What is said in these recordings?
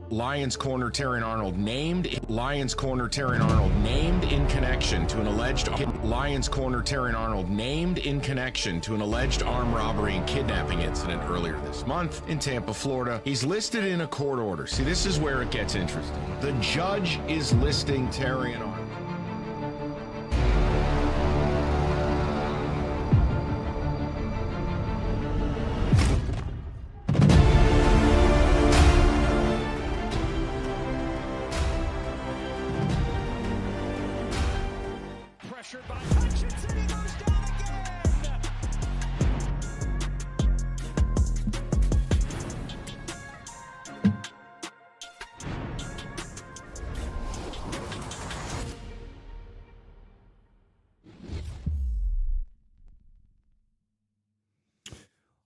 Lions corner Terrion Arnold named. Lions corner Terrion Arnold named in connection to an alleged. Lions corner Terrion Arnold named in connection to an alleged armed robbery and kidnapping incident earlier this month in Tampa, Florida. He's listed in a court order. See, this is where it gets interesting. The judge is listing Terrion Arnold.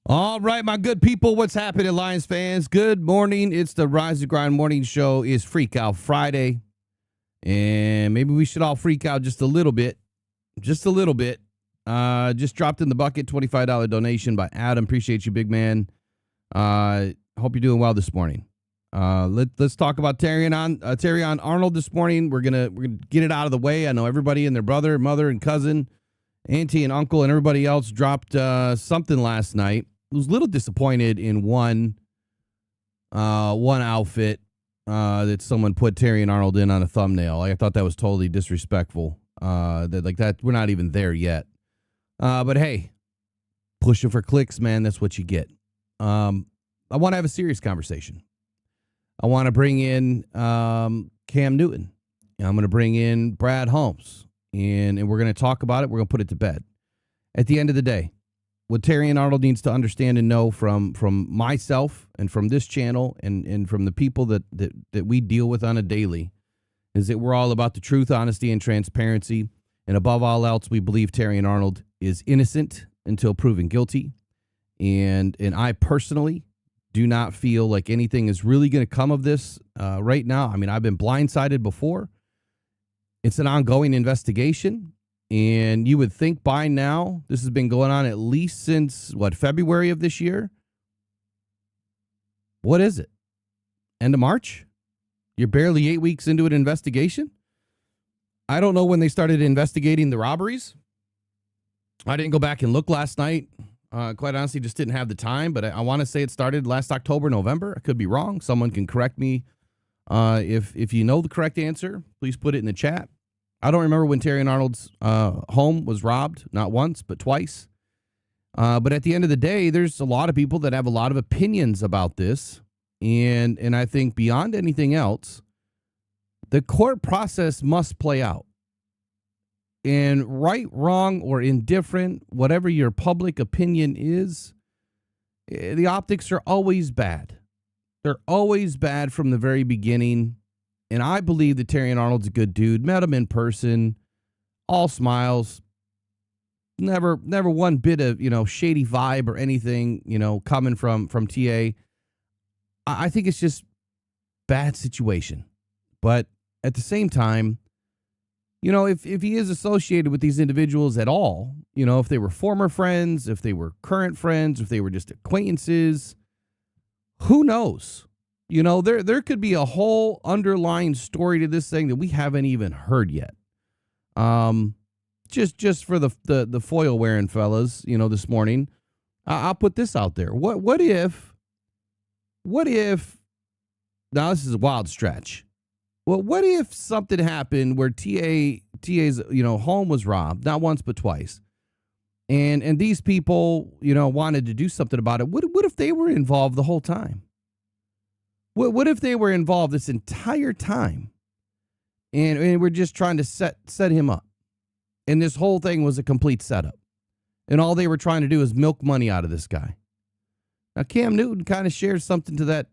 All right, my good people, what's happening, Lions fans? Good morning. It's the Rise and Grind Morning Show. It's Freak Out Friday, and maybe we should all freak out just a little bit. Just a little bit. Just dropped in the bucket, $25 donation by Adam. Appreciate you, big man. Hope you're doing well this morning. Let's talk about Terrion Arnold this morning. We're gonna get it out of the way. I know everybody and their brother, mother, and cousin, auntie, and uncle, and everybody else dropped something last night. I was a little disappointed in one outfit that someone put Terrion Arnold in on a thumbnail. I thought that was totally disrespectful. That we're not even there yet. But hey, pushing for clicks, man. That's what you get. I want to have a serious conversation. I want to bring in Cam Newton. I'm going to bring in Brad Holmes, and we're going to talk about it. We're going to put it to bed. At the end of the day, what Terrion Arnold needs to understand and know from myself and from this channel and from the people that we deal with on a daily is that we're all about the truth, honesty, and transparency. And above all else, we believe Terrion Arnold is innocent until proven guilty. And I personally do not feel like anything is really going to come of this right now. I mean, I've been blindsided before. It's an ongoing investigation. And you would think by now, this has been going on at least since, February of this year? What is it? End of March? You're barely 8 weeks into an investigation? I don't know when they started investigating the robberies. I didn't go back and look last night. Quite honestly, just didn't have the time. But I want to say it started last October, November. I could be wrong. Someone can correct me. If you know the correct answer, please put it in the chat. I don't remember when Terrion Arnold's home was robbed, not once, but twice. But at the end of the day, there's a lot of people that have a lot of opinions about this. And I think beyond anything else, the court process must play out. And right, wrong, or indifferent, whatever your public opinion is, the optics are always bad. They're always bad from the very beginning. And I believe that Terrion Arnold's a good dude. Met him in person, all smiles. Never one bit of, shady vibe or anything, coming from TA. I think it's just bad situation. But at the same time, if he is associated with these individuals at all, if they were former friends, if they were current friends, if they were just acquaintances, who knows? There could be a whole underlying story to this thing that we haven't even heard yet. Just for the foil wearing fellas, this morning, I'll put this out there. What if, now this is a wild stretch. Well, what if something happened where TA's, home was robbed, not once, but twice. And these people, wanted to do something about it. What if they were involved the whole time? What if they were involved this entire time and we're just trying to set him up? And this whole thing was a complete setup. And all they were trying to do is milk money out of this guy. Now, Cam Newton kind of shares something to that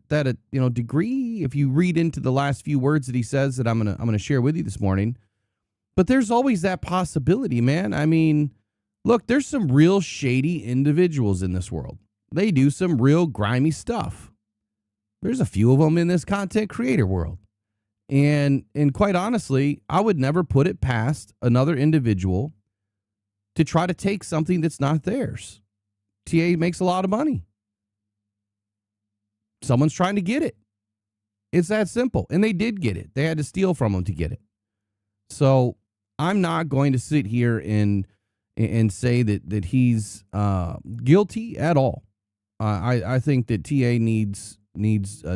degree, if you read into the last few words that he says that I'm gonna share with you this morning. But there's always that possibility, man. I mean, look, there's some real shady individuals in this world. They do some real grimy stuff. There's a few of them in this content creator world. And quite honestly, I would never put it past another individual to try to take something that's not theirs. TA makes a lot of money. someone's trying to get it. It's that simple. And they did get it. They had to steal from them to get it. So I'm not going to sit here and say that he's guilty at all. I think that TA needs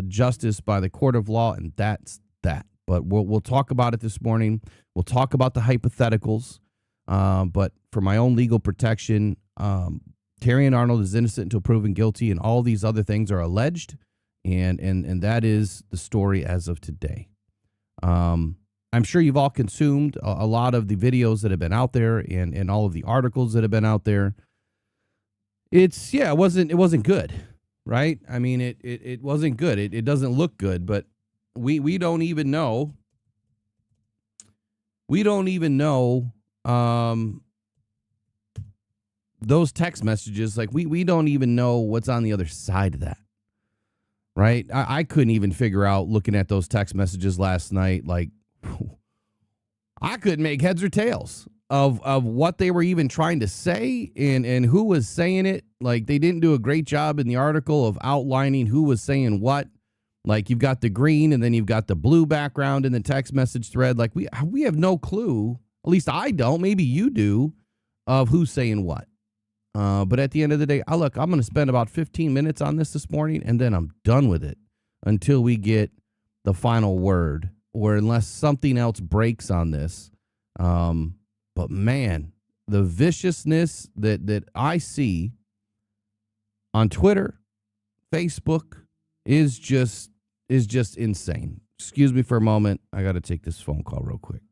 justice by the court of law, and that's that. But we'll talk about it this morning. We'll talk about the hypotheticals. But for my own legal protection, Terrion Arnold is innocent until proven guilty, and all these other things are alleged. And that is the story as of today. I'm sure you've all consumed a lot of the videos that have been out there and all of the articles that have been out there. It wasn't good, right? I mean, it wasn't good. It doesn't look good, but we don't even know. We don't even know those text messages. Like we don't even know what's on the other side of that, right? I couldn't even figure out looking at those text messages last night. Like I couldn't make heads or tails of what they were even trying to say and who was saying it. Like they didn't do a great job in the article of outlining who was saying what. Like you've got the green and then you've got the blue background in the text message thread. Like we have no clue, at least I don't, maybe you do, of who's saying what. But at the end of the day, I'm going to spend about 15 minutes on this morning, and then I'm done with it until we get the final word, or unless something else breaks on this. But man, the viciousness that I see on Twitter, Facebook is just insane. Excuse me for a moment. I got to take this phone call real quick.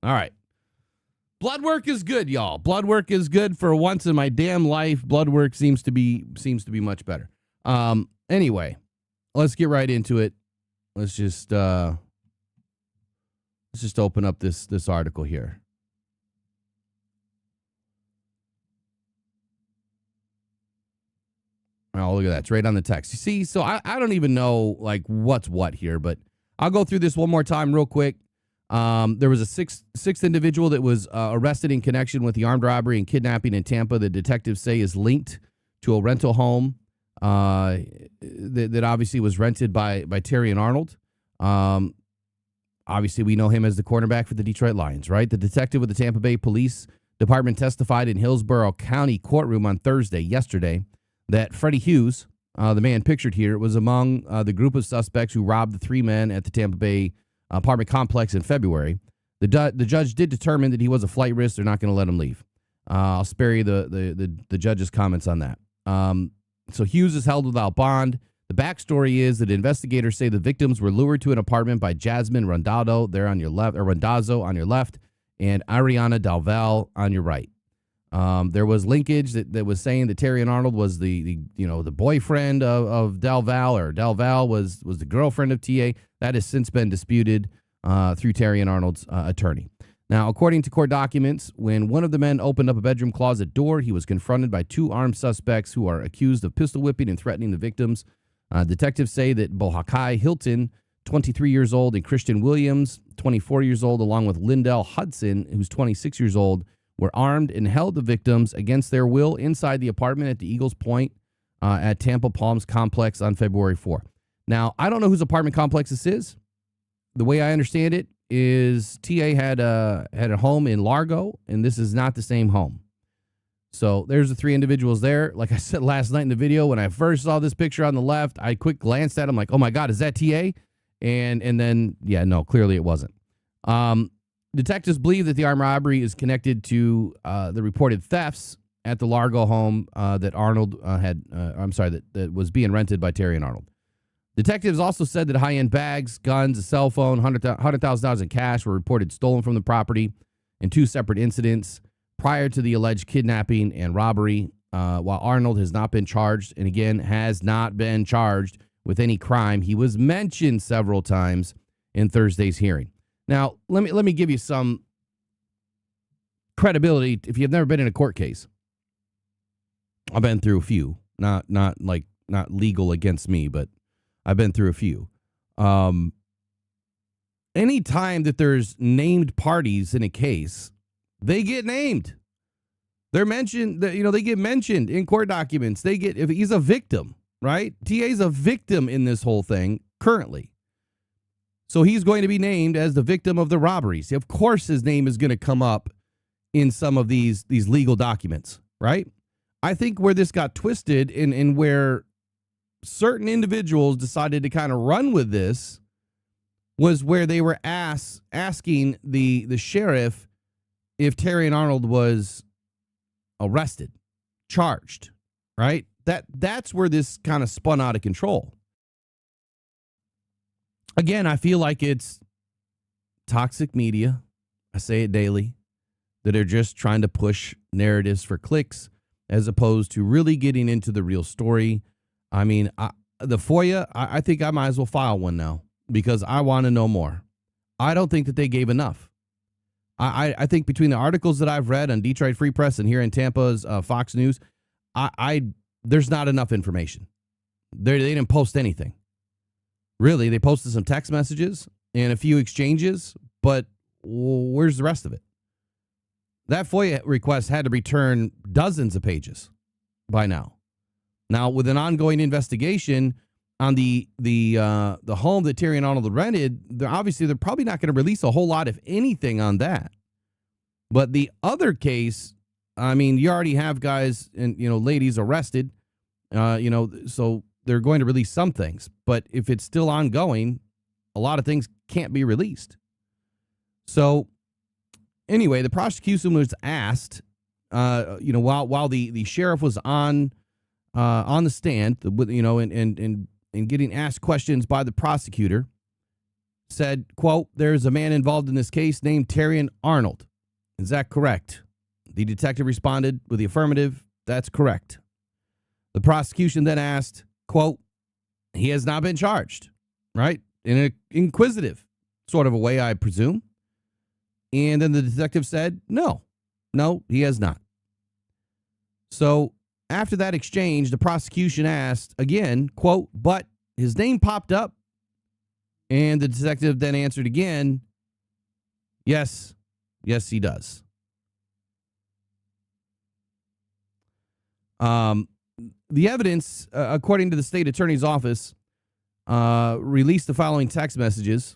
All right. Blood work is good, y'all. Blood work is good for once in my damn life. Blood work seems to be much better. Anyway, let's get right into it. Let's just open up this article here. Oh, look at that. It's right on the text. You see, so I don't even know like what's what here, but I'll go through this one more time real quick. There was a sixth individual that was arrested in connection with the armed robbery and kidnapping in Tampa that detectives say is linked to a rental home that obviously was rented by Terrion Arnold. Obviously, we know him as the cornerback for the Detroit Lions, right? The detective with the Tampa Bay Police Department testified in Hillsborough County courtroom on yesterday, that Freddie Hughes, the man pictured here, was among the group of suspects who robbed the three men at the Tampa Bay apartment complex in February. The judge did determine that he was a flight risk. They're not going to let him leave. I'll spare you the judge's comments on that. So Hughes is held without bond. The backstory is that investigators say the victims were lured to an apartment by Jasmine Rondado there on your left, or Rondazzo on your left, and Ariana Dalval on your right. There was linkage that was saying that Terrion Arnold was the boyfriend of Dalval, or Dalval was the girlfriend of TA. That has since been disputed through Terrion Arnold's attorney. Now, according to court documents, when one of the men opened up a bedroom closet door, he was confronted by two armed suspects who are accused of pistol whipping and threatening the victims. Detectives say that Bohakai Hilton, 23 years old, and Christian Williams, 24 years old, along with Lindell Hudson, who's 26 years old, were armed and held the victims against their will inside the apartment at the Eagles Point at Tampa Palms Complex on February 4. Now, I don't know whose apartment complex this is. The way I understand it is TA had a home in Largo, and this is not the same home. So there's the three individuals there. Like I said last night in the video, when I first saw this picture on the left, I quick glanced at him like, oh my God, is that TA? And then, yeah, no, clearly it wasn't. Detectives believe that the armed robbery is connected to the reported thefts at the Largo home that Arnold that was being rented by Terrion Arnold. Detectives also said that high-end bags, guns, a cell phone, $100,000 in cash were reported stolen from the property in two separate incidents prior to the alleged kidnapping and robbery, while Arnold has not been charged, and again, has not been charged with any crime. He was mentioned several times in Thursday's hearing. Now, let me give you some credibility if you've never been in a court case. I've been through a few, not legal against me, but I've been through a few. Any time that there's named parties in a case, they get named. They're mentioned, they get mentioned in court documents. If he's a victim, right? TA's a victim in this whole thing currently. So he's going to be named as the victim of the robberies. Of course his name is going to come up in some of these legal documents, right? I think where this got twisted and where certain individuals decided to kind of run with this was where they were asking the sheriff if Terrion Arnold was arrested, charged, right? That's where this kind of spun out of control. Again, I feel like it's toxic media. I say it daily, that are just trying to push narratives for clicks as opposed to really getting into the real story. I mean, the FOIA, I think I might as well file one now because I want to know more. I don't think that they gave enough. I think between the articles that I've read on Detroit Free Press and here in Tampa's Fox News, there's not enough information. They didn't post anything. Really, they posted some text messages and a few exchanges, but where's the rest of it? That FOIA request had to return dozens of pages by now. Now, with an ongoing investigation on the home that Terrion Arnold rented, they're probably not going to release a whole lot, if anything, on that. But the other case, I mean, you already have guys and ladies arrested, so they're going to release some things. But if it's still ongoing, a lot of things can't be released. So anyway, the prosecution was asked, while the sheriff was on the stand, and getting asked questions by the prosecutor, said, quote, "There's a man involved in this case named Terrion Arnold. Is that correct?" The detective responded with the affirmative. That's correct. The prosecution then asked, quote, "He has not been charged," right? In an inquisitive sort of a way, I presume. And then the detective said, no, he has not. So after that exchange, the prosecution asked again, quote, "But his name popped up." And the detective then answered again, yes, he does. The evidence, according to the state attorney's office, released the following text messages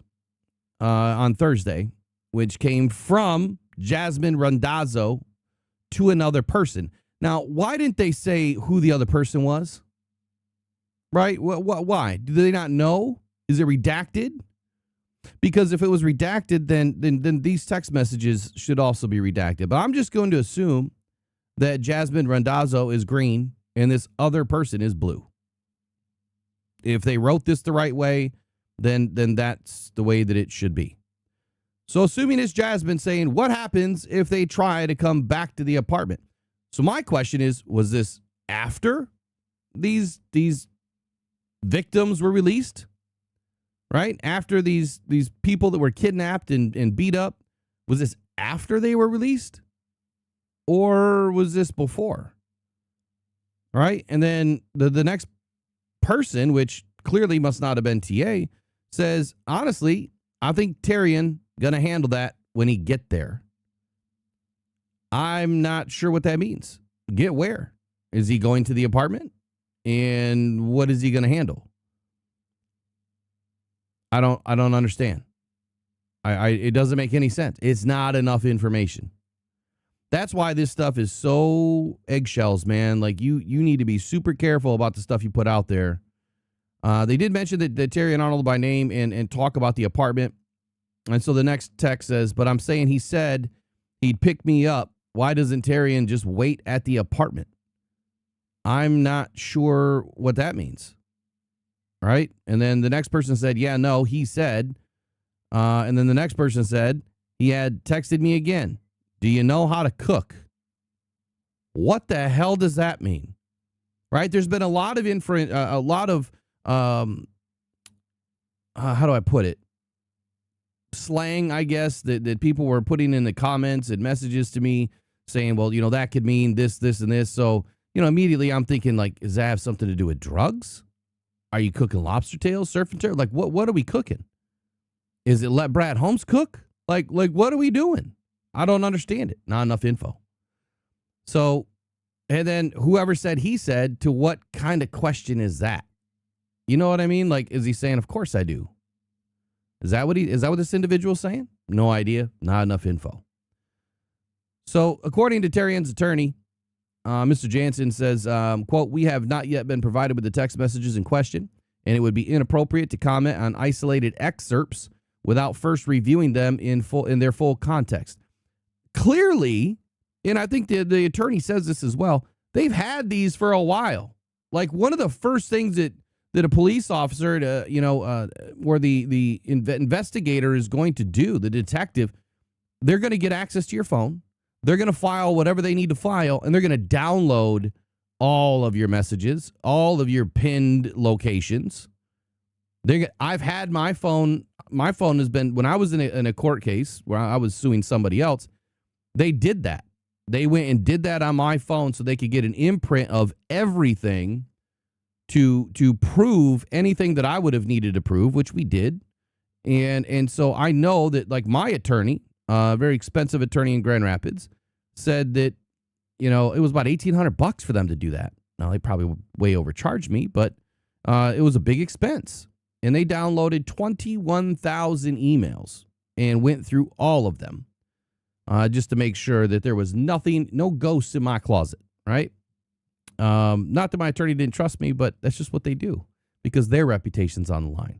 on Thursday, which came from Jasmine Randazzo to another person. Now, why didn't they say who the other person was? Right? Why? Do they not know? Is it redacted? Because if it was redacted, then these text messages should also be redacted. But I'm just going to assume that Jasmine Randazzo is green and this other person is blue. If they wrote this the right way, then that's the way that it should be. So assuming it's Jasmine saying, what happens if they try to come back to the apartment? So my question is, was this after these victims were released? Right? After these people that were kidnapped and beat up, was this after they were released? Or was this before? Right? And then the next person, which clearly must not have been TA, says, honestly, I think Terrion gonna handle that when he get there. I'm not sure what that means. Get where? Is he going to the apartment? And what is he gonna handle? I don't understand. It doesn't make any sense. It's not enough information. That's why this stuff is so eggshells, man. Like you need to be super careful about the stuff you put out there. They did mention that Terrion Arnold by name and talk about the apartment. And so the next text says, but I'm saying he said he'd pick me up. Why doesn't Terrion just wait at the apartment? I'm not sure what that means. Right? And then the next person said, yeah, no, he said. And then the next person said, he had texted me again. Do you know how to cook? What the hell does that mean? Right? There's been a lot of how do I put it? Slang, I guess, that people were putting in the comments and messages to me saying, well, that could mean this, this, and this. So, immediately I'm thinking, like, does that have something to do with drugs? Are you cooking lobster tails, surf and turf? Like, what are we cooking? Is it let Brad Holmes cook? Like, what are we doing? I don't understand it. Not enough info. So, and then whoever said he said, to what kind of question is that? You know what I mean? Like, is he saying, of course I do? Is that what this individual's saying? No idea. Not enough info. So, according to Terrion's attorney, Mr. Jansen says, quote, we have not yet been provided with the text messages in question, and it would be inappropriate to comment on isolated excerpts without first reviewing them in their full context. Clearly, and I think the attorney says this as well, they've had these for a while. Like, one of the first things that a police officer, where the investigator is going to do, the detective, they're going to get access to your phone. They're going to file whatever they need to file, and they're going to download all of your messages, all of your pinned locations. I've had my phone has been, when I was in a court case where I was suing somebody else, they did that. They went and did that on my phone so they could get an imprint of everything to prove anything that I would have needed to prove, which we did. And so I know that, like, my attorney, a very expensive attorney in Grand Rapids, said that, it was about $1,800 for them to do that. Now, they probably way overcharged me, but it was a big expense. And they downloaded 21,000 emails and went through all of them just to make sure that there was no ghosts in my closet, right? Not that my attorney didn't trust me, but that's just what they do because their reputation's on the line.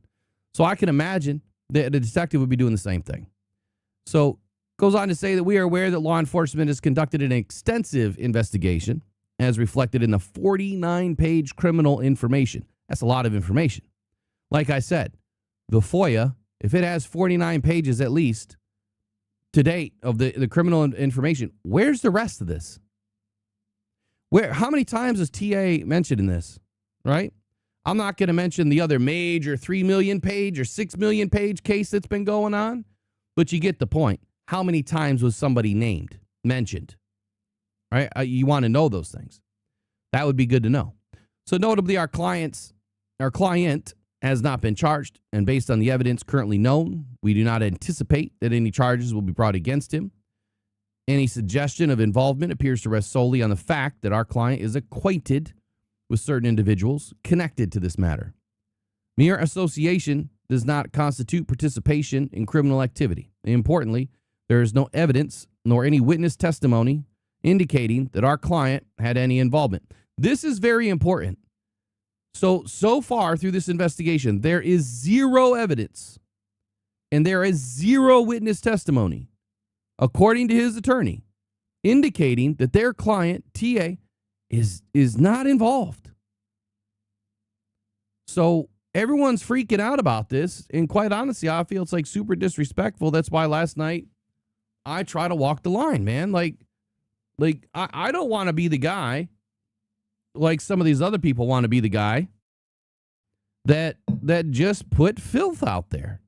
So I can imagine that the detective would be doing the same thing. So goes on to say that we are aware that law enforcement has conducted an extensive investigation as reflected in the 49-page criminal information. That's a lot of information. Like I said, the FOIA, if it has 49 pages at least to date of the criminal information, where's the rest of this? How many times is TA mentioned in this, right? I'm not going to mention the other major 3 million page or 6 million page case that's been going on, but you get the point. How many times was somebody mentioned, right? You want to know those things. That would be good to know. So notably, our client has not been charged, and based on the evidence currently known, we do not anticipate that any charges will be brought against him. Any suggestion of involvement appears to rest solely on the fact that our client is acquainted with certain individuals connected to this matter. Mere association does not constitute participation in criminal activity. Importantly, there is no evidence nor any witness testimony indicating that our client had any involvement. This is very important. So far through this investigation, there is zero evidence and there is zero witness testimony, according to his attorney, indicating that their client, TA, is not involved. So everyone's freaking out about this, and quite honestly, I feel it's like super disrespectful. That's why last night I try to walk the line, man. Like I don't want to be the guy, like some of these other people want to be the guy that just put filth out there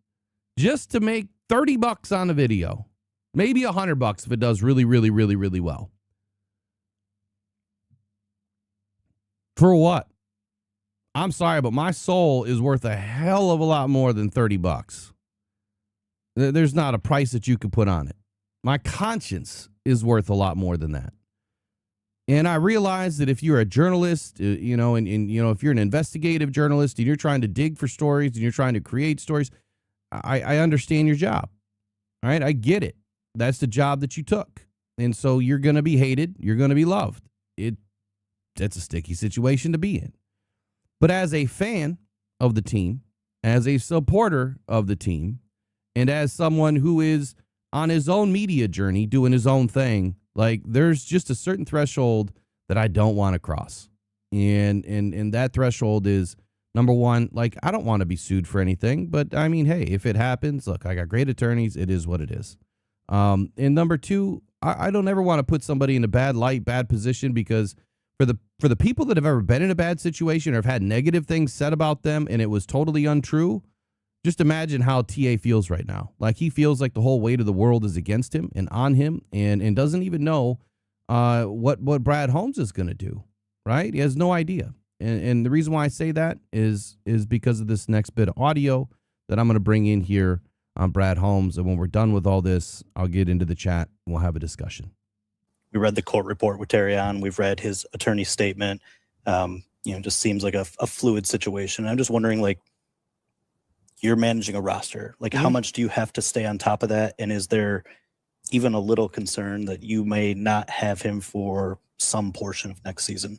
just to make $30 on a video. Maybe $100 if it does really, really, really, really well. For what? I'm sorry, but my soul is worth a hell of a lot more than $30. There's not a price that you could put on it. My conscience is worth a lot more than that. And I realize that if you're a journalist, and if you're an investigative journalist and you're trying to dig for stories and you're trying to create stories, I understand your job. All right, I get it. That's the job that you took. And so you're going to be hated. You're going to be loved. That's a sticky situation to be in. But as a fan of the team, as a supporter of the team, and as someone who is on his own media journey doing his own thing, like there's just a certain threshold that I don't want to cross. And that threshold is, number one, like I don't want to be sued for anything. But I mean, hey, if it happens, look, I got great attorneys. It is what it is. And number two, I don't ever want to put somebody in a bad light, bad position, because for the people that have ever been in a bad situation or have had negative things said about them and it was totally untrue, just imagine how TA feels right now. Like, he feels like the whole weight of the world is against him and on him, and doesn't even know what Brad Holmes is going to do, right? He has no idea. And the reason why I say that is because of this next bit of audio that I'm going to bring in here on Brad Holmes. And when we're done with all this, I'll get into the chat and we'll have a discussion. We read the court report with Terrion. We've read his attorney statement. Just seems like a fluid situation. I'm just wondering, like, you're managing a roster. Like, how much do you have to stay on top of that? And is there even a little concern that you may not have him for some portion of next season?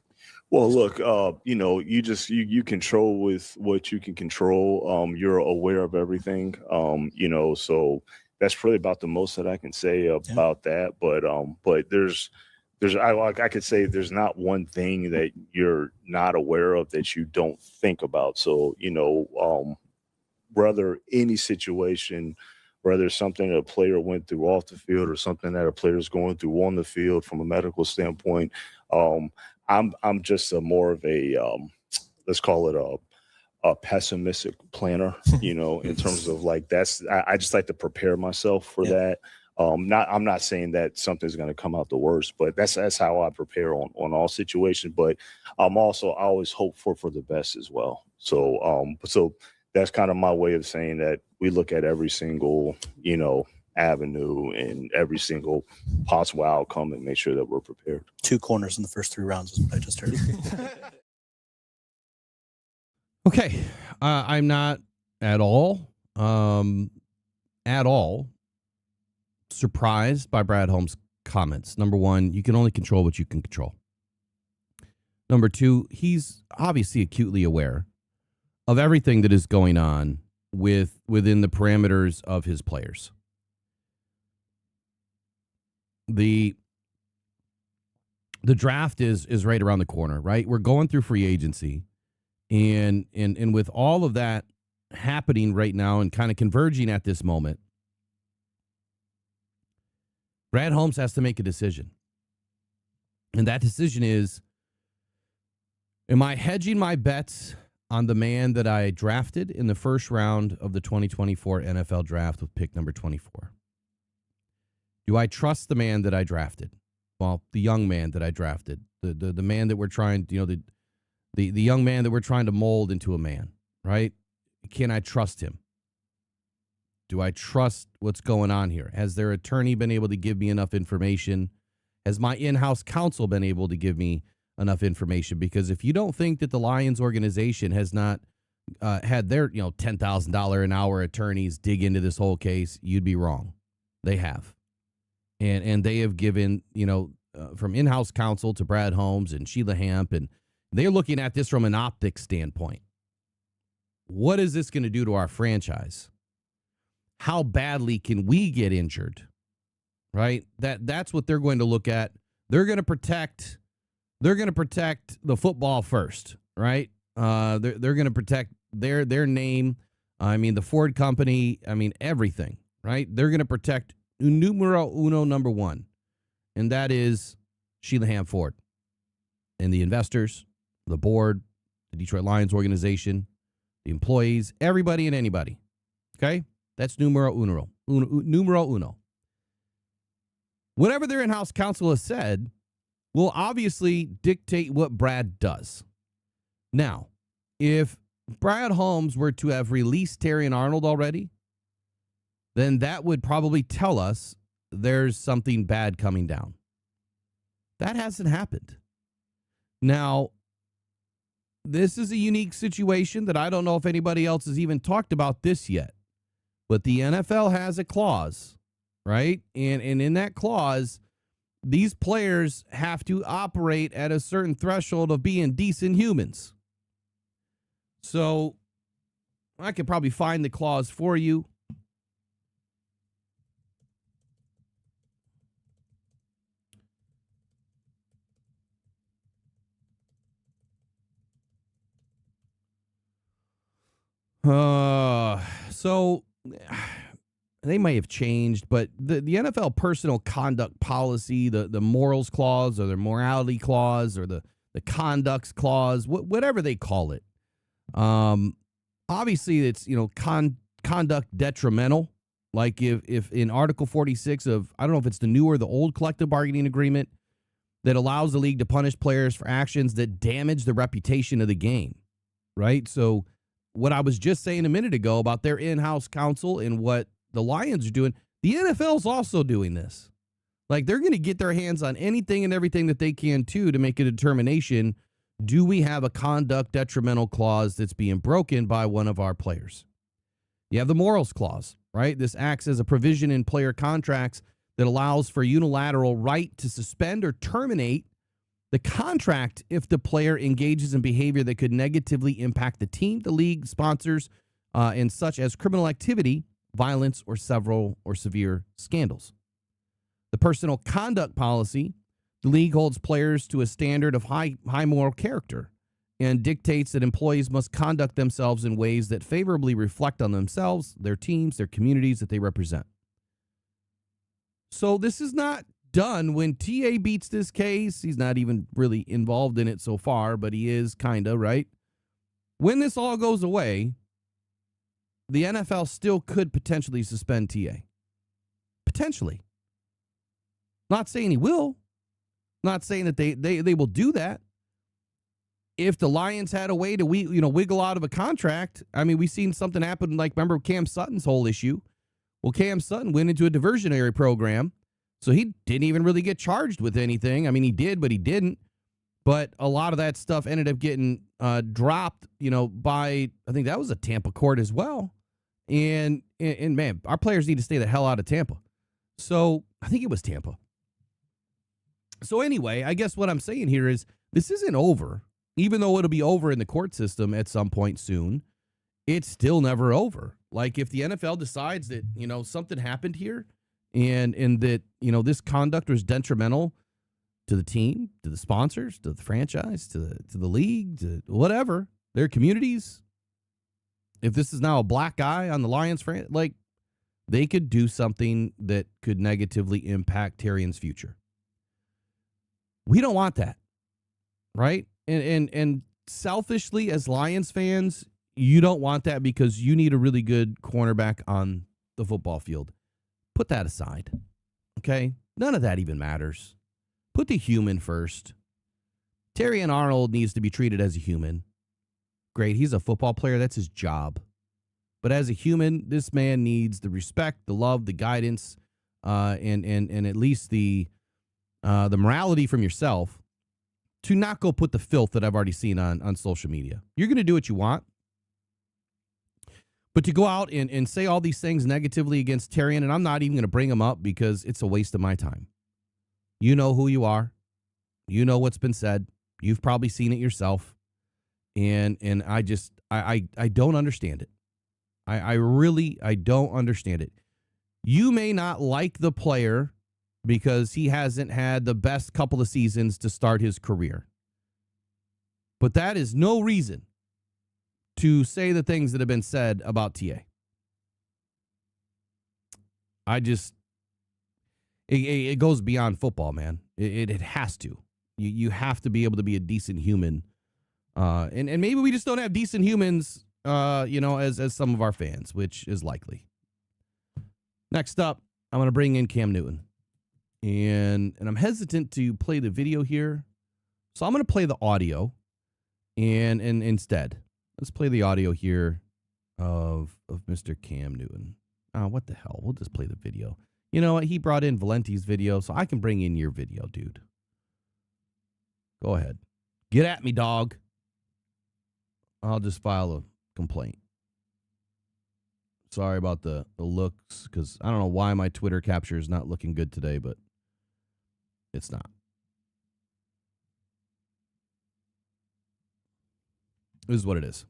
Well, look, you control with what you can control. You're aware of everything, so that's probably about the most that I can say about that. But I could say there's not one thing that you're not aware of that you don't think about. So, whether any situation, whether it's something that a player went through off the field or something that a player is going through on the field from a medical standpoint, I'm just more of a let's call it a pessimistic planner, in terms of, like, I just like to prepare myself for that. I'm not saying that something's going to come out the worst, but that's how I prepare on all situations. But I always hope for the best as well. So that's kind of my way of saying that we look at every single, avenue and every single possible outcome and make sure that we're prepared. 2 corners in the first 3 rounds is what I just heard. Okay. I'm not at all surprised by Brad Holmes' comments. Number one, you can only control what you can control. Number two, he's obviously acutely aware of everything that is going on within the parameters of his players. The draft is right around the corner, right? We're going through free agency, and with all of that happening right now and kind of converging at this moment, Brad Holmes has to make a decision. And that decision is, am I hedging my bets on the man that I drafted in the first round of the 2024 NFL draft with pick number 24? Do I trust the man that I drafted? Well, the young man that I drafted, the man that we're trying, the young man that we're trying to mold into a man, right? Can I trust him? Do I trust what's going on here? Has their attorney been able to give me enough information? Has my in-house counsel been able to give me enough information? Because if you don't think that the Lions organization has not had their $10,000 an hour attorneys dig into this whole case, you'd be wrong. They have. And they have given, from in-house counsel to Brad Holmes and Sheila Hamp, and they're looking at this from an optics standpoint. What is this going to do to our franchise? How badly can we get injured? Right? That's what they're going to look at. They're going to protect the football first, right? They're going to protect their name. I mean, the Ford company, everything, right? They're going to protect numero uno, number one, and that is Sheila Ham Ford and the investors, the board, the Detroit Lions organization, the employees, everybody and anybody. Okay? That's numero uno. Numero uno. Whatever their in-house counsel has said will obviously dictate what Brad does. Now, if Brad Holmes were to have released Terrion Arnold already, then that would probably tell us there's something bad coming down. That hasn't happened. Now, this is a unique situation that I don't know if anybody else has even talked about this yet. But the NFL has a clause, right? And in that clause, these players have to operate at a certain threshold of being decent humans. So I could probably find the clause for you. So they may have changed, but the NFL personal conduct policy, the morals clause or the morality clause or the conducts clause, whatever they call it. Obviously, it's, conduct detrimental. Like if in Article 46 of, I don't know if it's the new or the old collective bargaining agreement that allows the league to punish players for actions that damage the reputation of the game, right? So what I was just saying a minute ago about their in-house counsel and what the Lions are doing, the NFL's also doing this. Like, they're going to get their hands on anything and everything that they can, too, to make a determination, do we have a conduct detrimental clause that's being broken by one of our players? You have the morals clause, right? This acts as a provision in player contracts that allows for unilateral right to suspend or terminate the contract if the player engages in behavior that could negatively impact the team, the league, sponsors, and such as criminal activity, violence, or several or severe scandals. The personal conduct policy, the league holds players to a standard of high moral character and dictates that employees must conduct themselves in ways that favorably reflect on themselves, their teams, their communities that they represent. So this is not done when TA beats this case. He's not even really involved in it so far, but he is kind of, right? When this all goes away, the NFL still could potentially suspend TA. Potentially. Not saying he will. Not saying that they will do that. If the Lions had a way to wiggle out of a contract, I mean, we've seen something happen, like, remember Cam Sutton's whole issue? Well, Cam Sutton went into a diversionary program, so he didn't even really get charged with anything. I mean, he did, but he didn't. But a lot of that stuff ended up getting dropped, by, I think that was a Tampa court as well. And man, our players need to stay the hell out of Tampa. So I think it was Tampa. So anyway, I guess what I'm saying here is this isn't over. Even though it'll be over in the court system at some point soon, it's still never over. Like, if the NFL decides that, something happened here and that, this conduct was detrimental to the team, to the sponsors, to the franchise, to the league, to whatever, their communities, if this is now a black eye on the Lions, like, they could do something that could negatively impact Terrion's future. We don't want that, right? And selfishly, as Lions fans, you don't want that because you need a really good cornerback on the football field. Put that aside, okay? None of that even matters. Put the human first. Terrion Arnold needs to be treated as a human. Great, he's a football player. That's his job. But as a human, this man needs the respect, the love, the guidance, and at least the morality from yourself to not go put the filth that I've already seen on social media. You're going to do what you want. But to go out and say all these things negatively against Terrion, and I'm not even going to bring them up because it's a waste of my time. You know who you are. You know what's been said. You've probably seen it yourself. And I don't understand it. I really don't understand it. You may not like the player because he hasn't had the best couple of seasons to start his career. But that is no reason to say the things that have been said about TA. It goes beyond football, man. It has to. You have to be able to be a decent human. And maybe we just don't have decent humans, as some of our fans, which is likely. Next up, I'm going to bring in Cam Newton. And I'm hesitant to play the video here. So I'm going to play the audio. And instead, let's play the audio here of Mr. Cam Newton. Oh, what the hell? We'll just play the video. You know what? He brought in Valenti's video, so I can bring in your video, dude. Go ahead. Get at me, dog. I'll just file a complaint. Sorry about the looks, because I don't know why my Twitter capture is not looking good today, but it's not. This is what it is.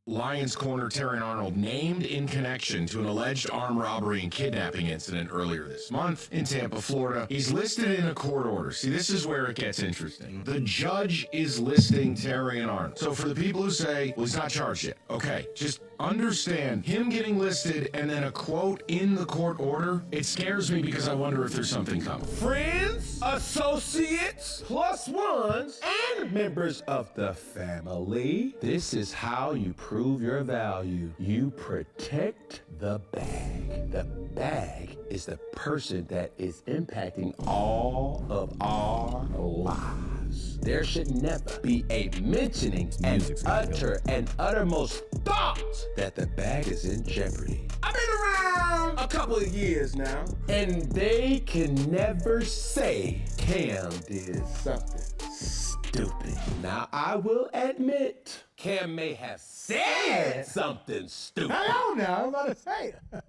Lions corner Terrion Arnold named in connection to an alleged armed robbery and kidnapping incident earlier this month in Tampa, Florida. He's listed in a court order. See, this is where it gets interesting. The judge is listing Terrion Arnold. So for the people who say, well, he's not charged yet. Okay, just understand him getting listed and then a quote in the court order, it scares me because I wonder if there's something coming. Friends, associates, plus ones, and members of the family. This is how you prove your value. You protect the bag. The bag is the person that is impacting all of our lives. There should never be a mentioning and utter and uttermost thought that the bag is in jeopardy. I've been around a couple of years now, and they can never say Cam did something stupid. Now, I will admit, Cam may have said something stupid. I don't know, I'm about to say it.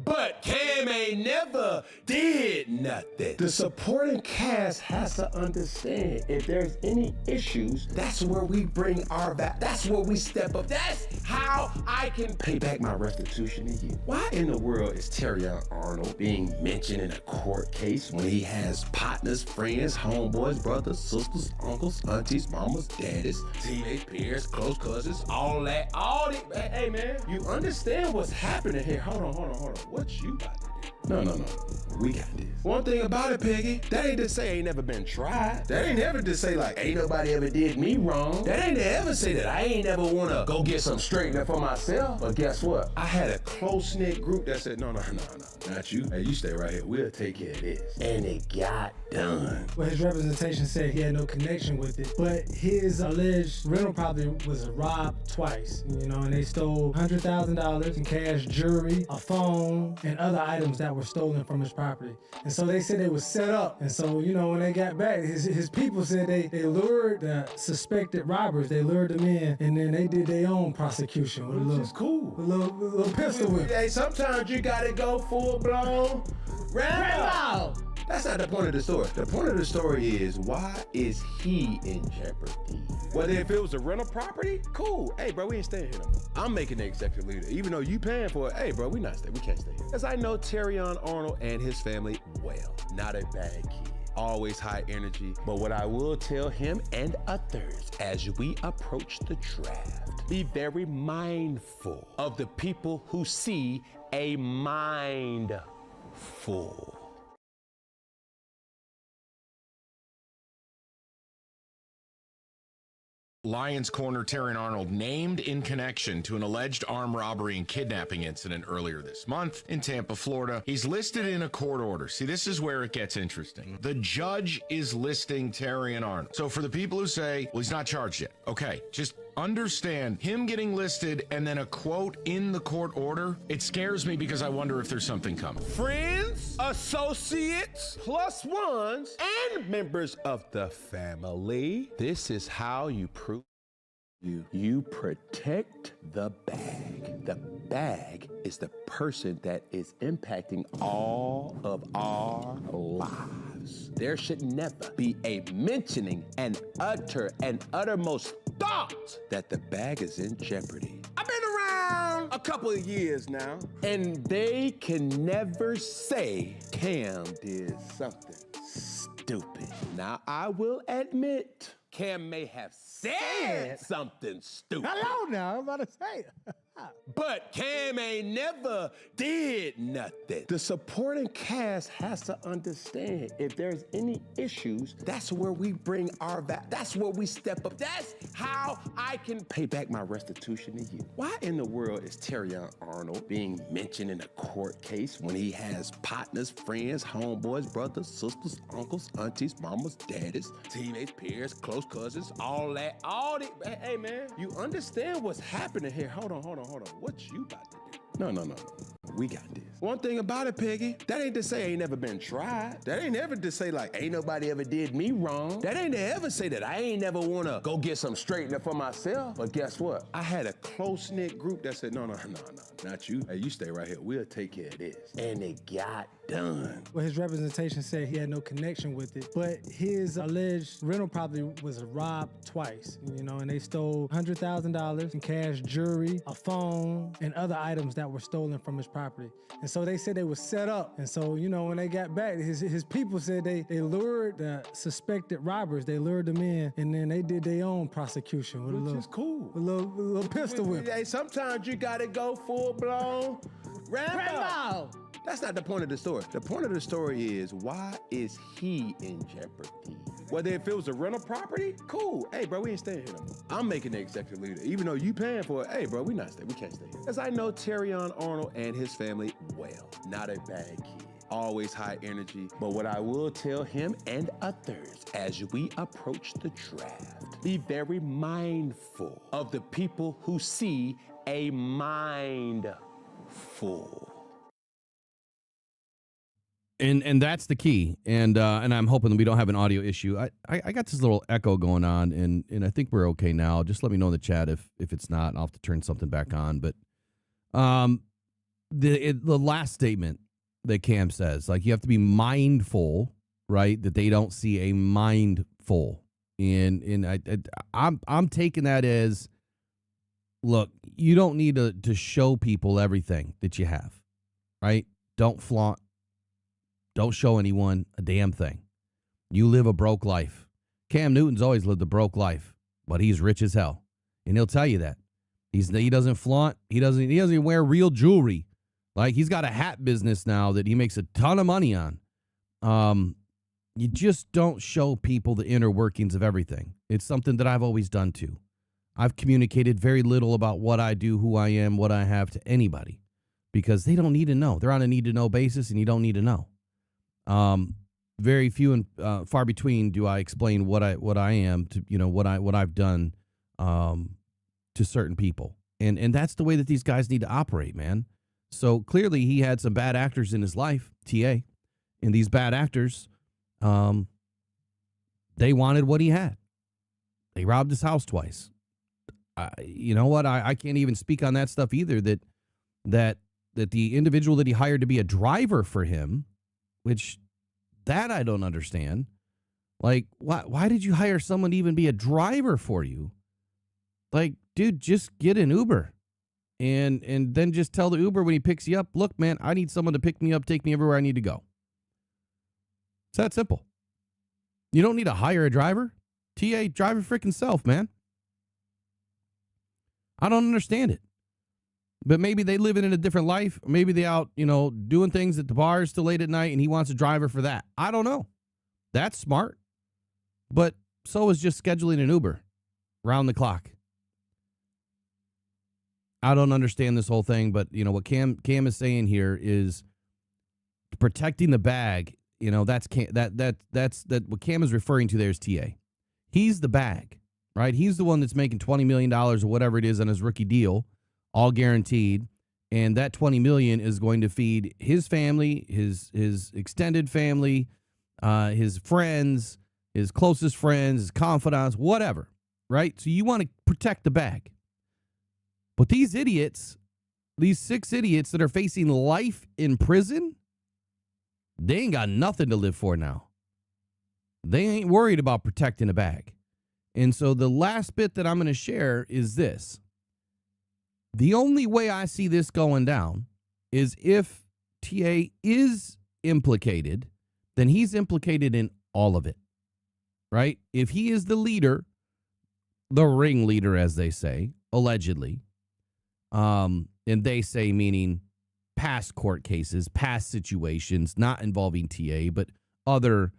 But Cam ain't never did nothing. The supporting cast has to understand if there's any issues, that's where we bring our back. That's where we step up. That's how I can pay back my restitution to you. Why in the world is Terrion Arnold being mentioned in a court case when he has partners, friends, homeboys, brothers, sisters, uncles, aunties, mamas, daddies, teammates, peers, close cousins, all that, all the, hey man, you understand what's happening here. Hold on. What you about to do? No. We got this. One thing about it, Peggy, that ain't to say ain't never been tried. That ain't ever to say like, ain't nobody ever did me wrong. That ain't to ever say that I ain't never wanna go get some straightener for myself. But guess what? I had a close-knit group that said, no, not you. Hey, you stay right here. We'll take care of this. And it got done. Well, his representation said he had no connection with it, but his alleged rental property was robbed twice, and they stole $100,000 in cash, jewelry, a phone, and other items that were stolen from his property. And so they said it was set up. And so, when they got back, his people said they lured the suspected robbers, they lured them in, and then they did their own prosecution with a little pistol whip. Hey, sometimes you gotta go full-blown Rambo. That's not the point of the story. The point of the story is, why is he in jeopardy? Whether if it was a rental property, cool. Hey, bro, we ain't staying here no more. I'm making the executive leader. Even though you paying for it, hey, bro, we can't stay here. Because I know Terrion Arnold and his family well. Not a bad kid. Always high energy. But what I will tell him and others as we approach the draft, be very mindful of the people who see a mind full. Lions corner Terrion Arnold named in connection to an alleged armed robbery and kidnapping incident earlier this month in Tampa, Florida. He's listed in a court order. See, this is where it gets interesting. The judge is listing Terrion Arnold. So for the people who say, well, he's not charged yet. Okay, just understand him getting listed and then a quote in the court order. It scares me because I wonder if there's something coming. Friends, associates, plus ones, and members of the family. This is how you prove you protect the bag. The bag is the person that is impacting all of our lives. There should never be a mentioning and uttermost thought that the bag is in jeopardy. I've been around a couple of years now, and they can never say Cam did something stupid. Now, I will admit, Cam may have said something stupid. Hello now, I'm about to say it. But Cam ain't never did nothing. The supporting cast has to understand if there's any issues, that's where we bring our back. That's where we step up. That's how I can pay back my restitution to you. Why in the world is Terrion Arnold being mentioned in a court case when he has partners, friends, homeboys, brothers, sisters, uncles, aunties, mamas, daddies, teammates, peers, close cousins, all that, all the, hey man, you understand what's happening here. Hold on. What you about to do? No. We got this. One thing about it, Peggy, that ain't to say ain't never been tried. That ain't ever to say like, ain't nobody ever did me wrong. That ain't to ever say that I ain't never wanna go get some straightener for myself. But guess what? I had a close-knit group that said, no, not you. Hey, you stay right here. We'll take care of this. And it got done. Well, his representation said he had no connection with it, but his alleged rental property was robbed twice, and they stole $100,000 in cash, jewelry, a phone, and other items that were stolen from his property. And so they said they were set up. And so, when they got back, his people said they lured the suspected robbers, they lured them in, and then they did their own prosecution with Which is cool. a little pistol whip. Hey, sometimes you gotta go full blown Rambo. That's not the point of the story. The point of the story is, why is he in jeopardy? Whether if it was a rental property, cool. Hey, bro, we ain't staying here no more. I'm making the executive leader. Even though you paying for it, hey, bro, we can't stay here. Because I know Terrion Arnold and his family well. Not a bad kid. Always high energy. But what I will tell him and others as we approach the draft, be very mindful of the people who see a mind full. And that's the key. And I'm hoping that we don't have an audio issue. I got this little echo going on, and I think we're okay now. Just let me know in the chat if it's not. I'll have to turn something back on. But the last statement that Cam says, like, you have to be mindful, right, that they don't see a mindful. And I'm taking that as, look, you don't need to show people everything that you have, right? Don't flaunt. Don't show anyone a damn thing. You live a broke life. Cam Newton's always lived a broke life, but he's rich as hell, and he'll tell you that. He doesn't flaunt. He doesn't even wear real jewelry. Like, he's got a hat business now that he makes a ton of money on. You just don't show people the inner workings of everything. It's something that I've always done too. I've communicated very little about what I do, who I am, what I have to anybody, because they don't need to know. They're on a need-to-know basis, and you don't need to know. Very few and far between do I explain what I am to, what I've done to certain people. And that's the way that these guys need to operate, man. So clearly he had some bad actors in his life, TA, and these bad actors, they wanted what he had. They robbed his house twice. You know what? I can't even speak on that stuff either, that the individual that he hired to be a driver for him, which that I don't understand. Like, why did you hire someone to even be a driver for you? Like, dude, just get an Uber and then just tell the Uber when he picks you up, look, man, I need someone to pick me up, take me everywhere I need to go. It's that simple. You don't need to hire a driver. TA, drive your freaking self, man. I don't understand it. But maybe they live in a different life. Maybe they out, doing things at the bars till late at night, and he wants a driver for that. I don't know. That's smart. But so is just scheduling an Uber round the clock. I don't understand this whole thing, but what Cam is saying here is protecting the bag. That's what Cam is referring to there is TA. He's the bag, right? He's the one that's making $20 million or whatever it is on his rookie deal, all guaranteed. And that $20 million is going to feed his family, his extended family, his friends, his closest friends, his confidants, whatever, right? So you want to protect the bag. But these idiots, these 6 idiots that are facing life in prison, they ain't got nothing to live for now. They ain't worried about protecting a bag. And so the last bit that I'm going to share is this. The only way I see this going down is if TA is implicated, then he's implicated in all of it, right? If he is the leader, the ringleader, as they say, allegedly, and they say meaning past court cases, past situations, not involving TA, but other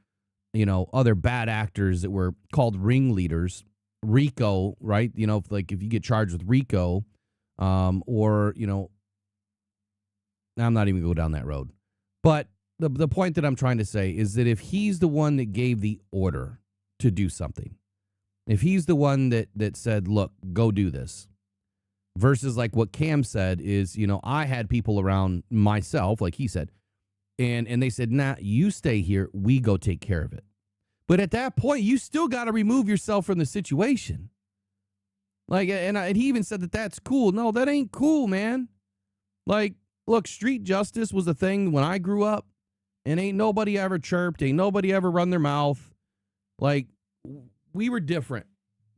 bad actors that were called ringleaders, RICO, right? Like if you get charged with RICO, or I'm not even going to go down that road. But the point that I'm trying to say is that if he's the one that gave the order to do something, if he's the one that said, look, go do this, versus like what Cam said is, I had people around myself, like he said, and they said, nah, you stay here, we go take care of it. But at that point, you still got to remove yourself from the situation. Like, and he even said that that's cool. No, that ain't cool, man. Like, look, street justice was a thing when I grew up. 'Cause, I grew up in a And ain't nobody ever chirped. Ain't nobody ever run their mouth. Like, we were different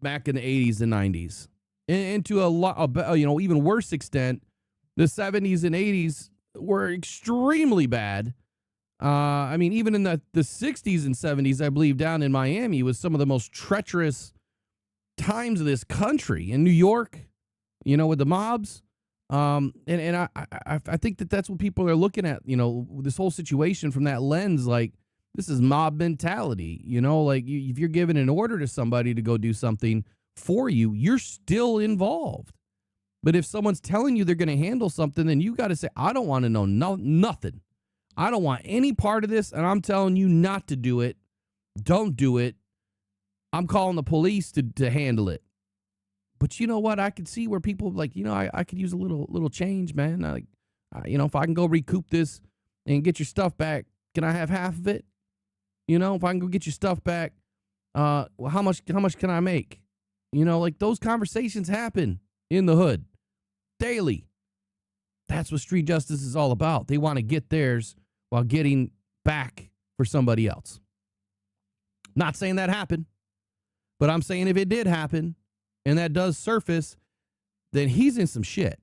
back in the 80s and 90s. And to a lot, even worse extent, the 70s and 80s were extremely bad. Even in the 60s and 70s, I believe, down in Miami was some of the most treacherous times of this country. In New York, with the mobs. I think that's what people are looking at, this whole situation from that lens. Like, this is mob mentality, if you're giving an order to somebody to go do something for you, you're still involved. But if someone's telling you they're going to handle something, then you got to say, I don't want to know nothing. I don't want any part of this. And I'm telling you not to do it. Don't do it. I'm calling the police to handle it. But you know what? I could see where people like, I could use a little change, man. If I can go recoup this and get your stuff back, can I have half of it? If I can go get your stuff back, how much can I make? Those conversations happen in the hood daily. That's what street justice is all about. They want to get theirs while getting back for somebody else. Not saying that happened, but I'm saying if it did happen, and that does surface, then he's in some shit.